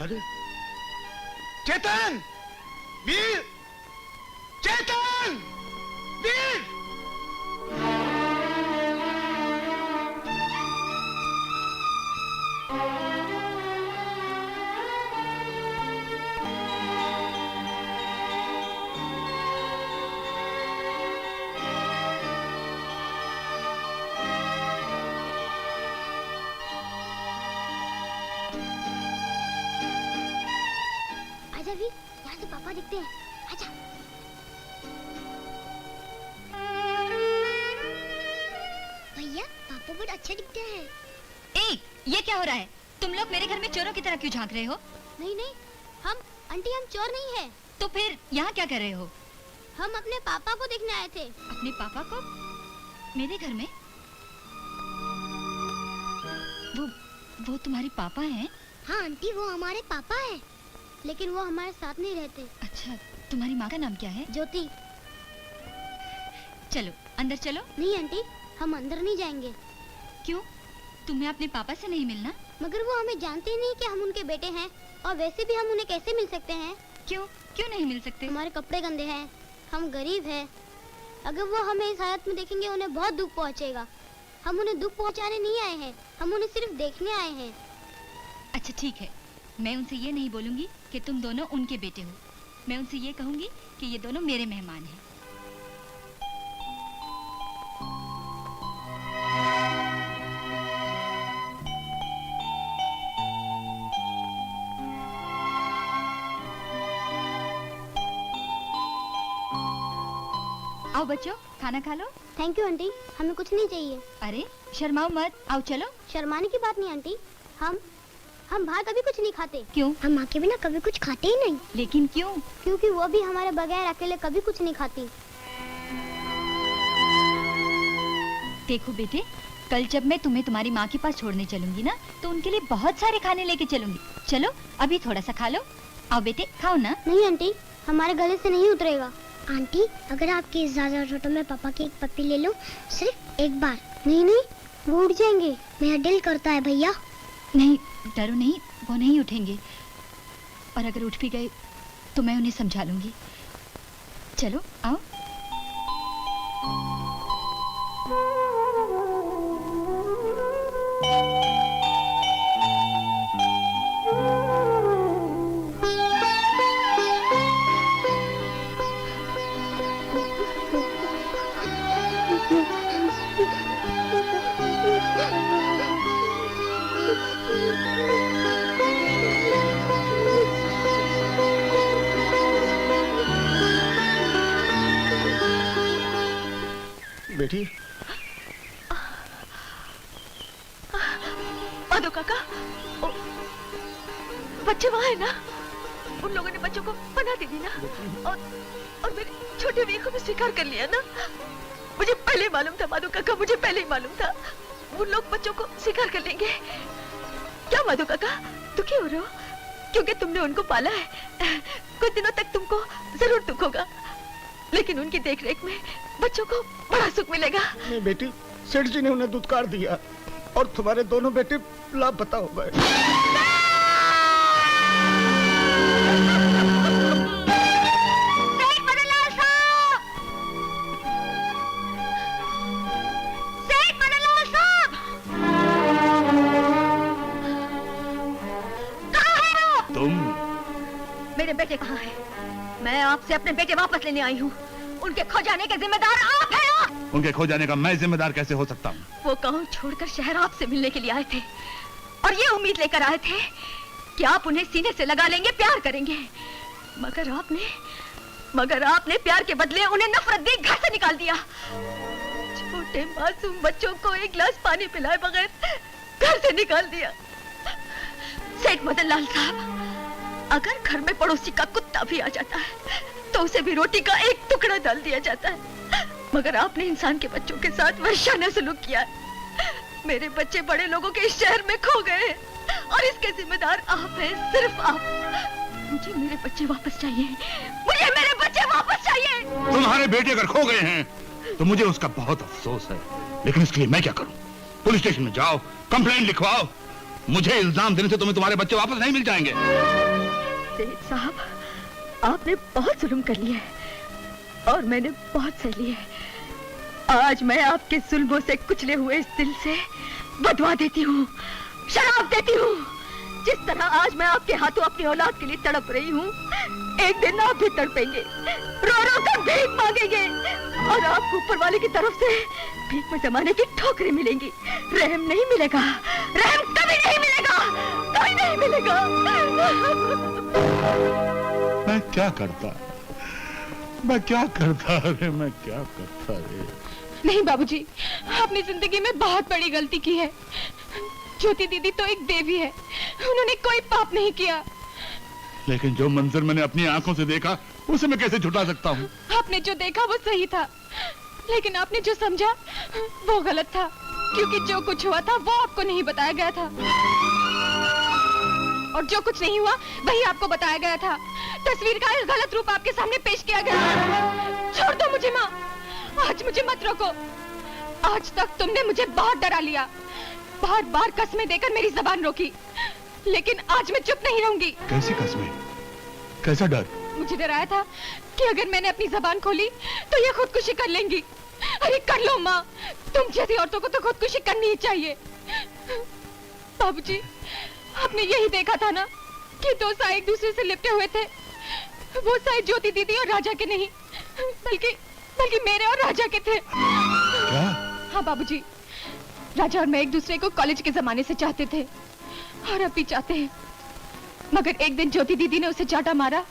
अरे चेतन! वीर! चेतन! वीर! आजा वीर, यहाँ से पापा दिखते हैं। आजा। भैया, पापा बहुत अच्छे दिखते हैं। ए, ये क्या हो रहा है? तुम लोग मेरे घर में चोरों की तरह क्यों झांक रहे हो? नहीं नहीं, आंटी हम चोर नहीं है। तो फिर यहाँ क्या कर रहे हो? हम अपने पापा को देखने आए थे। अपने पापा को? मेरे घर में? वो तुम्हारे पापा हैं? हाँ आंटी, वो हमारे पापा हैं, लेकिन वो हमारे साथ नहीं रहते। अच्छा, तुम्हारी माँ का नाम क्या है? ज्योति। चलो अंदर चलो। नहीं आंटी, हम अंदर नहीं जाएंगे। क्यों? तुम्हें अपने पापा से नहीं मिलना? मगर वो हमें जानते ही नहीं कि हम उनके बेटे हैं, और वैसे भी हम उन्हें कैसे मिल सकते हैं? क्यों नहीं मिल सकते? हमारे कपड़े गंदे हैं, हम गरीब हैं। अगर वो हमें इस हालत में देखेंगे उन्हें बहुत दुख पहुंचेगा। हम उन्हें दुख पहुंचाने नहीं आए हैं, हम उन्हें सिर्फ देखने आए हैं। अच्छा ठीक है, मैं उनसे ये नहीं बोलूंगी कि तुम दोनों उनके बेटे हो। मैं उनसे ये कहूंगी कि ये दोनों मेरे मेहमान हैं। आओ बच्चों, खाना खा लो। थैंक यू आंटी, हमें कुछ नहीं चाहिए। अरे शर्माओ मत, आओ चलो। शर्माने की बात नहीं आंटी, हम बाहर कभी कुछ नहीं खाते। क्यों? हम माँ के बिना कभी कुछ खाते ही नहीं। लेकिन क्यों? क्योंकि वो भी हमारे बगैर अकेले कभी कुछ नहीं खाती। देखो बेटे, कल जब मैं तुम्हें तुम्हारी माँ के पास छोड़ने चलूंगी ना, तो उनके लिए बहुत सारे खाने लेके चलूंगी। चलो अभी थोड़ा सा खा लो। आओ बेटे, खाओ ना। नहीं आंटी, हमारे गले से नहीं उतरेगा। आंटी, अगर आपकी इजाजत हो तो मैं पापा की एक पप्पी ले लूं, सिर्फ एक बार। नहीं नहीं, वो उड़ जाएंगे, मेरा दिल करता है भैया। नहीं, डरो नहीं, वो नहीं उठेंगे। और अगर उठ भी गए तो मैं उन्हें समझा लूंगी। चलो आओ। बेटी, माधव काका, बच्चे वहाँ है ना? उन लोगों ने बच्चों को पनाह दे दी ना, और मेरे छोटे वीर को भी स्वीकार कर लिया ना। मुझे पहले ही मालूम था माधव काका, मुझे पहले ही मालूम था उन लोग बच्चों को स्वीकार कर लेंगे। क्या माधव काका, दुखी हो रहे हो? क्योंकि तुमने उनको पाला है। कुछ दिनों तक तुमको जरूर दुख होगा, लेकिन उनकी देखरेख में बच्चों को बड़ा सुख मिलेगा। नहीं बेटी, सेठ जी ने उन्हें दुत्कार दिया और तुम्हारे दोनों बेटे लापता हो गए। मेरे बेटे कहाँ हैं? मैं आपसे अपने बेटे वापस लेने आई हूँ। उनके खो जाने के जिम्मेदार आप हैं। उनके खो जाने का मैं जिम्मेदार कैसे हो सकता हूँ? वो गांव छोड़कर शहर आपसे मिलने के लिए आए थे और ये उम्मीद लेकर आए थे कि आप उन्हें सीने से लगा लेंगे, प्यार करेंगे। मगर आपने प्यार के बदले उन्हें नफरत दी, घर से निकाल दिया। छोटे मासूम बच्चों को एक गिलास पानी पिलाए बगैर घर से निकाल दिया। सेठ मदन लाल साहब, अगर घर में पड़ोसी का कुत्ता भी आ जाता है तो उसे भी रोटी का एक टुकड़ा डाल दिया जाता है। मगर आपने इंसान के बच्चों के साथ वहशाना सलूक किया है। मेरे बच्चे बड़े लोगों के इस शहर में खो गए हैं और इसके जिम्मेदार आप हैं, सिर्फ आप। मुझे मेरे बच्चे वापस चाहिए, मुझे मेरे बच्चे वापस चाहिए। तुम्हारे बेटे अगर खो गए हैं तो मुझे उसका बहुत अफसोस है, लेकिन इसके लिए मैं क्या करूं? पुलिस स्टेशन में जाओ, कंप्लेंट लिखवाओ। मुझे इल्जाम देने से तुम्हें तुम्हारे बच्चे वापस नहीं मिल जाएंगे। सेठ साहब, आपने बहुत जुल्म कर लिया है और मैंने बहुत सह लिया है। आज मैं आपके जुल्मों से कुचले हुए इस दिल से बदवा देती हूँ, शराब देती हूँ। जिस तरह आज मैं आपके हाथों अपनी औलाद के लिए तड़प रही हूँ, एक दिन आप भी तड़पेंगे, रो रो कर भीख मांगेंगे और आपको ऊपर वाले की तरफ से भीख में जमाने की ठोकरें मिलेंगी। रहम नहीं मिलेगा, रहम कभी नहीं मिलेगा, कभी नहीं मिलेगा। मैं क्या करता, मैं क्या करता रे, मैं क्या करता रे। नहीं बाबूजी, आपने जिंदगी में बहुत बड़ी गलती की है। ज्योति दीदी तो एक देवी है, उन्होंने कोई पाप नहीं किया। लेकिन जो मंजर मैंने अपनी आंखों से देखा उसे मैं कैसे छुटा सकता हूँ? आपने जो देखा वो सही था, लेकिन आपने जो समझा वो गलत था, क्योंकि जो कुछ हुआ था वो आपको नहीं बताया गया था और जो कुछ नहीं हुआ वही आपको बताया गया था। तस्वीर का एक गलत रूप आपके सामने पेश किया गया। छोड़ दो मुझे माँ, आज मुझे मत रोको। आज तक तुमने मुझे बहुत डरा लिया, बार बार कस्में देकर मेरी जबान रोकी, लेकिन आज मैं चुप नहीं रहूंगी। कैसी कस्में? कैसा डर? मुझे डराया था कि अगर मैंने अपनी जबान खोली तो ये खुदकुशी कर लेंगी। अरे कर लो माँ, तुम जैसी औरतों को तो खुदकुशी करनी ही चाहिए। बाबूजी, आपने यही देखा था ना कि दो साए एक दूसरे से लिपटे हुए थे। वो साए ज्योति दीदी और राजा के नहीं, बल्कि मेरे और राजा के थे। क्या? हाँ बाबूजी, राजा और मैं एक दूसरे को कॉलेज के जमाने से चाहते थे और अब भी चाहते हैं, मगर एक दिन ज्योति दीदी ने उसे चाटा मारा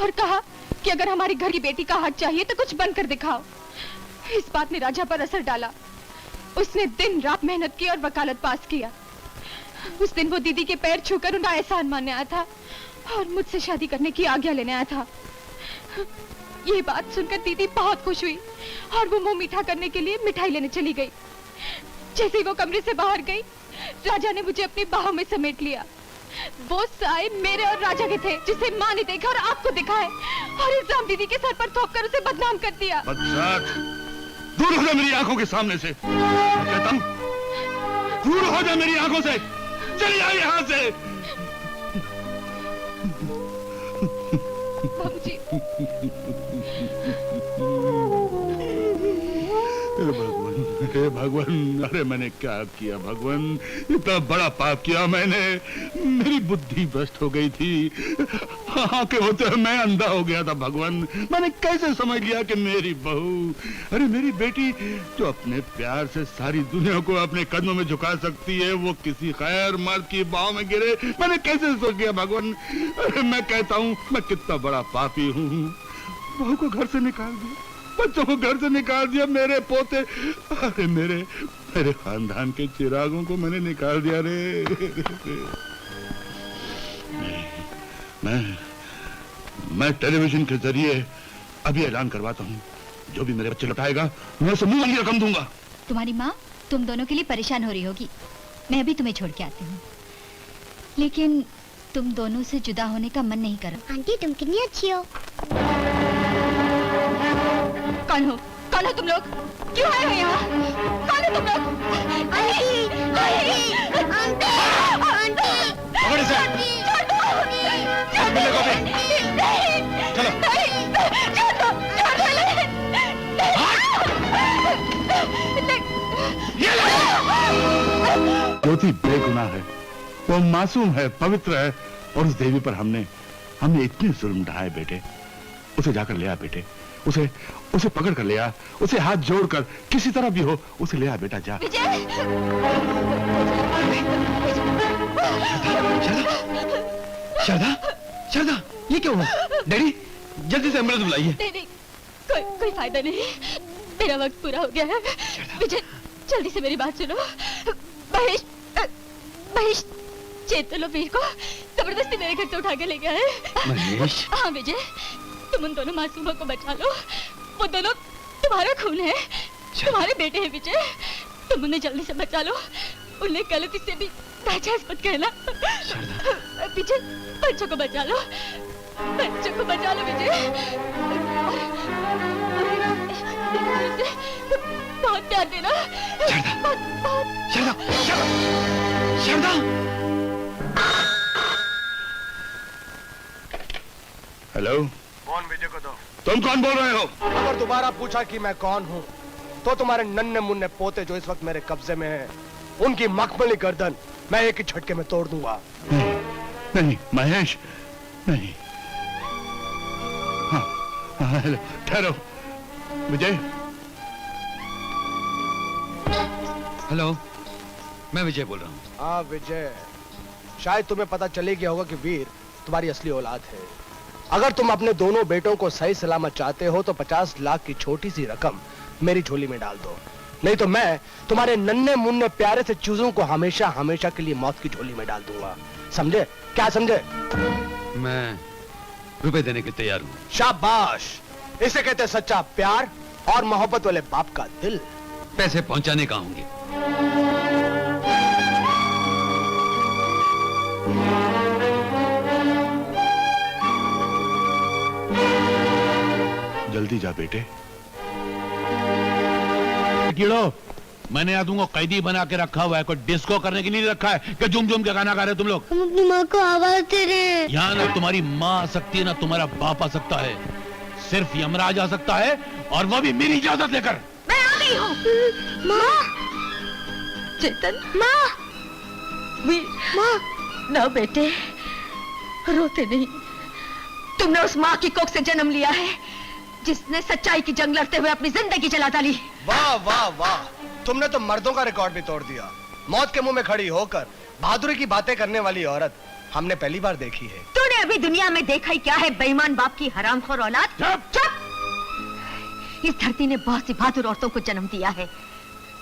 और कहा कि अगर हमारी घर की बेटी का हाथ चाहिए तो कुछ बनकर दिखाओ। इस बात ने राजा पर असर डाला। उसने दिन रात मेहनत की और वकालत पास किया। उस दिन वो दीदी के पैर छूकर उनका एहसान मानने आया था और मुझसे शादी करने की आज्ञा लेने आया था। ये बात सुनकर दीदी बहुत खुश हुई और वो मुंह मीठा करने के लिए मिठाई लेने चली गई। जैसे ही वो कमरे से बाहर गई, राजा ने मुझे अपनी बाहों में समेट लिया। वो साए मेरे और राजा के थे, जिसे माँ ने देखा और आपको दिखाए और इल्जाम दीदी के सर पर थोपकर उसे बदनाम कर दिया। दूर हो जा मेरी आंखों के सामने से। मैं कहता हूं, दूर हो जा मेरी आंखों से, चली जाओ यहाँ से। बाबूजी। हे भगवान, अरे मैंने क्या किया भगवान? इतना बड़ा पाप किया मैंने। मेरी बुद्धि भ्रष्ट हो गई थी, आंखें होते हुए मैं अंधा हो गया था भगवान। मैंने कैसे समझ लिया कि मेरी बहू, अरे मेरी बेटी जो अपने प्यार से सारी दुनिया को अपने कदमों में झुका सकती है, वो किसी खैर मर्द की बाहों में गिरे। मैंने कैसे सोच लिया भगवान? अरे मैं कहता हूँ, मैं कितना बड़ा पापी हूँ। बहू को घर से निकाल दिया, बच्चों को घर से निकाल दिया, मेरे पोते, अरे मेरे खानदान के चिरागों को मैंने निकाल दिया रे। मैं टेलीविजन के जरिए अभी ऐलान करवाता हूँ, जो भी मेरे बच्चे लौटाएगा मैं उसे मुंह वाली रकम दूंगा। तुम्हारी माँ तुम दोनों के लिए परेशान हो रही होगी, मैं अभी तुम्हें छोड़ के आती हूँ, लेकिन तुम दोनों से जुदा होने का मन नहीं कर। आंटी तुम कितनी अच्छी हो। कौन हो तुम लोग? क्यों आए हो यहाँ? कौन हो तुम लोग? ज्योति बेगुनाह है, वो मासूम है, पवित्र है, और उस देवी पर हमने इतने जुल्म ढाए बेटे। उसे जाकर ले आ बेटे, उसे पकड़ कर ले आ, उसे हाथ जोड़कर किसी तरह भी हो उसे ले आ बेटा, जा। शारदा, ये क्यों हुआ? डैडी, जल्दी से एम्बुलेंस बुलाइए। नहीं, कोई फायदा नहीं, मेरा वक्त पूरा हो गया है। विजय, जल्दी से मेरी बात सुनो। महेश, चेतन लो वीर को जबरदस्ती मेरे घर से उठा के ले गया है। महेश? हाँ विजय, तुम उन दोनों मासूमों को बचा लो, वो दोनों तुम्हारा खून है, तुम्हारे बेटे हैं विजय। तुम उन्हें जल्दी से बचा लो, उन्हें गलती से भी नाजायज मत कहना। विजय, बच्चों को बचा लो, बच्चों को बचा लो विजय। बहुत प्यार देना। हेलो, कौन विजय को दो। तुम कौन बोल रहे हो? अगर दोबारा पूछा कि मैं कौन हूँ तो तुम्हारे नन्हे मुन्ने पोते जो इस वक्त मेरे कब्जे में हैं, उनकी मखमली गर्दन मैं एक ही झटके में तोड़ दूंगा। नहीं महेश, नहीं। हाँ, हेलो, ठहरो। विजय। हेलो, मैं विजय बोल रहा हूँ। हाँ विजय, शायद तुम्हें पता चले गया होगा कि वीर तुम्हारी असली औलाद है। अगर तुम अपने दोनों बेटों को सही सलामत चाहते हो तो 50 लाख की छोटी सी रकम मेरी झोली में डाल दो, नहीं तो मैं तुम्हारे नन्हे मुन्ने प्यारे से चूजों को हमेशा हमेशा के लिए मौत की झोली में डाल दूंगा। समझे? क्या समझे? मैं रुपए देने के तैयार हूँ। शाबाश, इसे कहते हैं सच्चा प्यार और मोहब्बत वाले बाप का दिल। पैसे पहुंचाने कहाँ होंगे? जल्दी जा बेटे। कीड़ो, मैंने यहाँ तुमको कैदी बना के रखा हुआ है, कोई डिस्को करने के लिए नहीं रखा है कि झूम झूम के गाना गा रहे हो तुम लोग। हम अपनी माँ को आवाज दे रहे हैं। यहाँ ना तुम्हारी माँ आ सकती है ना तुम्हारा बाप आ सकता है, सिर्फ यमराज आ सकता है, और वो भी मेरी इजाजत लेकर। मैं आ गई हूँ। माँ, चेतन, माँ, माँ, ना बेटे, रोते नहीं। तुमने उस माँ की कोख से जन्म लिया है जिसने सच्चाई की जंग लड़ते हुए अपनी जिंदगी चला डाली। वाह वाह वाह, तुमने तो मर्दों का रिकॉर्ड भी तोड़ दिया। मौत के मुंह में खड़ी होकर बहादुरी की बातें करने वाली औरत हमने पहली बार देखी है। तूने अभी दुनिया में देखा ही क्या है बेईमान बाप की हरामखोर औलाद। चुप! इस धरती ने बहुत सी बहादुर औरतों को जन्म दिया है।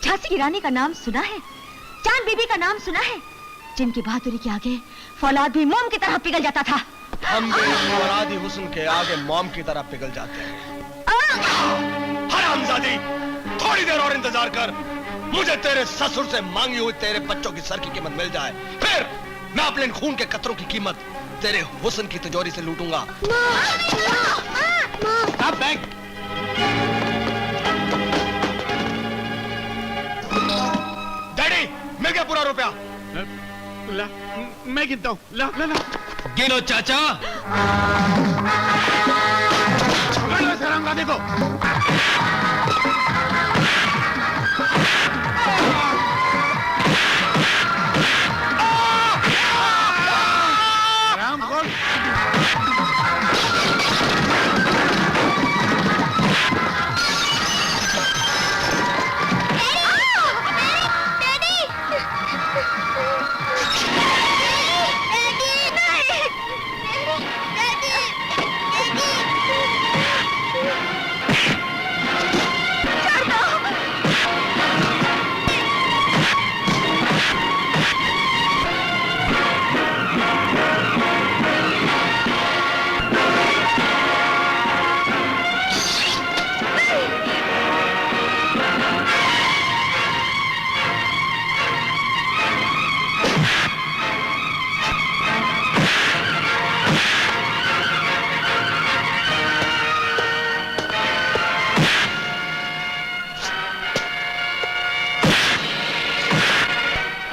झांसी की रानी का नाम सुना है, चांद बीबी का नाम सुना है, जिनकी बहादुरी के आगे फौलाद भी मोम की तरह पिघल जाता था। हम भी फौलादी हुस्न के आगे मोम की तरह पिघल जाते हैं। हरामजादी, थोड़ी देर और इंतजार कर, मुझे तेरे ससुर से मांगी हुई तेरे बच्चों की सर की कीमत मिल जाए, फिर मैं अपने खून के कतरों की कीमत तेरे हुस्न की तिजोरी से लूटूंगा। Stop back! डैडी, मिल गया पूरा रुपया। ला, मैं गिनता हूँ। ला ला ला। गिनो चाचा। पकड़ लो इस हरामजादे को। हरामखोर।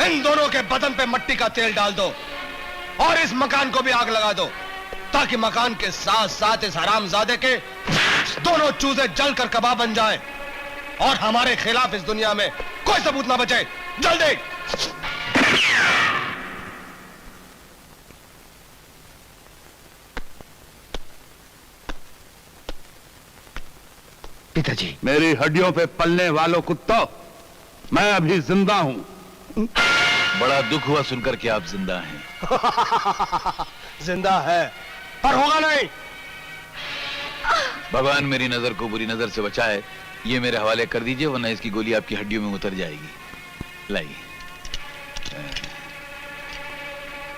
इन दोनों के बदन पे मट्टी का तेल डाल दो और इस मकान को भी आग लगा दो, ताकि मकान के साथ साथ इस हरामजादे के दोनों चूजे जलकर कबाब बन जाएं और हमारे खिलाफ इस दुनिया में कोई सबूत ना बचे। जल्दी! पिताजी, मेरी हड्डियों पे पलने वालों कुत्तों, मैं अभी जिंदा हूं। बड़ा दुख हुआ सुनकर कि आप जिंदा हैं। जिंदा है पर होगा नहीं। भगवान मेरी नजर को बुरी नजर से बचाए, ये मेरे हवाले कर दीजिए, वरना इसकी गोली आपकी हड्डियों में उतर जाएगी। लाइए,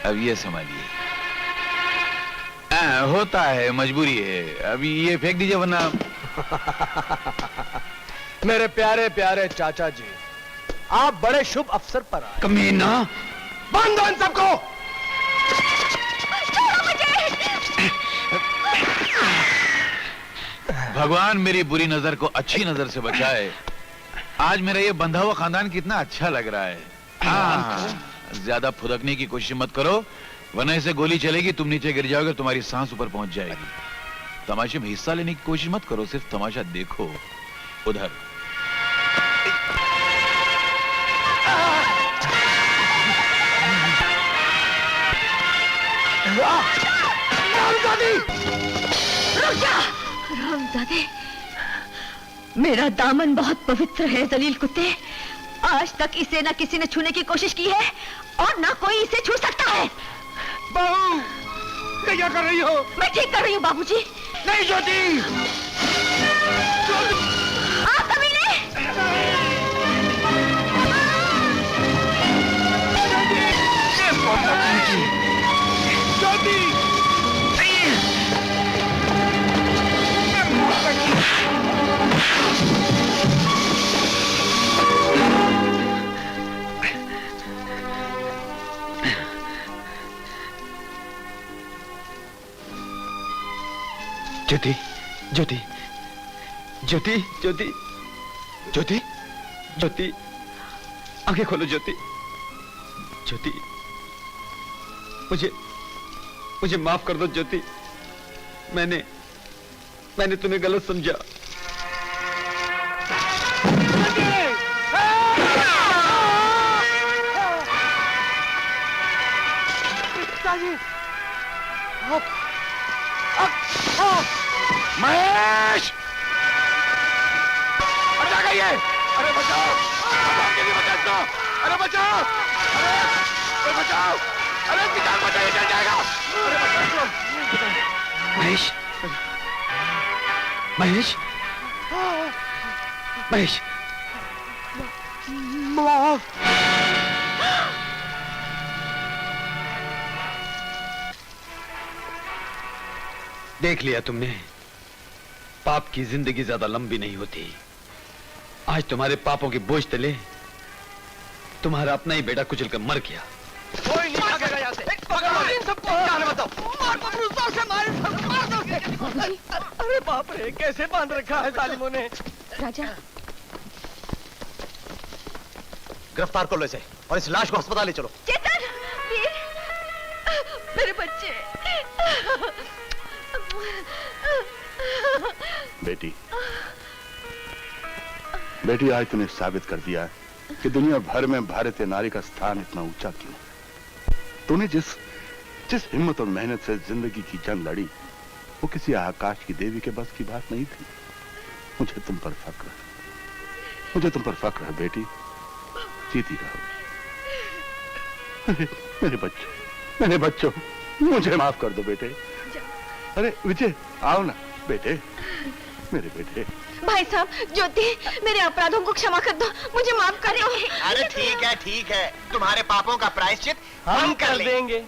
अब ये संभालिए। होता है, मजबूरी है। अभी ये फेंक दीजिए, वरना मेरे प्यारे प्यारे चाचा जी, आप बड़े शुभ अवसर पर आए। कमीना, बंद दो इन सबको। भगवान मेरी बुरी नजर को अच्छी नजर से बचाए। आज मेरा ये बंधा हुआ खानदान कितना अच्छा लग रहा है। हाँ, ज्यादा फुदकने की कोशिश मत करो, वरना इसे गोली चलेगी, तुम नीचे गिर जाओगे, तुम्हारी सांस ऊपर पहुंच जाएगी। तमाशे में हिस्सा लेने की कोशिश मत करो, सिर्फ तमाशा देखो। उधर रामजादे, मेरा दामन बहुत पवित्र है जलील कुत्ते। आज तक इसे न किसी ने छूने की कोशिश की है और न कोई इसे छू सकता है। बहू, क्या कर रही हो? मैं ठीक कर रही हूँ बाबूजी। नहीं ज्योति, आप कमीने! ज्योति, ज्योति, ज्योति, ज्योति, ज्योति, ज्योति, ज्योति, आंखें खोलो ज्योति। ज्योति, मुझे माफ कर दो ज्योति। मैंने तुम्हें गलत समझा। महेश, अरे आ गई है। अरे बचाओ, के लिए बचा। अरे बचाओ, अरे बचाओ, अरे इसकी जान बचाइए, चल जाएगा। अरे बचाओ। महेश, महेश, महेश, देख लिया तुमने, पाप की जिंदगी ज्यादा लंबी नहीं होती। आज तुम्हारे पापों के बोझ तले तुम्हारा अपना ही बेटा कुचल कर मर गया। कोई नहीं भागेगा यहाँ से। इन सबको जाने मत दो। मार दो, जोर से मार, मार दो। अरे बाप रे, कैसे बांध रखा है जालिमों ने। राजा, गिरफ्तार कर लो इसे और इस लाश को अस्पताल ले चलो। चेतन, वीर, मेरे बच्चे। बेटी, बेटी, आज तूने साबित कर दिया कि दुनिया भर में भारतीय नारी का स्थान इतना ऊंचा क्यों। तूने जिस हिम्मत और मेहनत से जिंदगी की जंग लड़ी, वो किसी आकाश की देवी के बस की बात नहीं थी। मुझे तुम पर फक्र है, मुझे तुम पर फक्र है बेटी। जीती रहो। मेरे बच्चों, मुझे माफ कर दो बेटे। अरे विजय, आओ ना बेटे, मेरे बेटे। भाई साहब, ज्योति, मेरे अपराधों को क्षमा कर दो, मुझे माफ कर दो। अरे ठीक है, तुम्हारे पापों का प्रायश्चित हम कर लेंगे।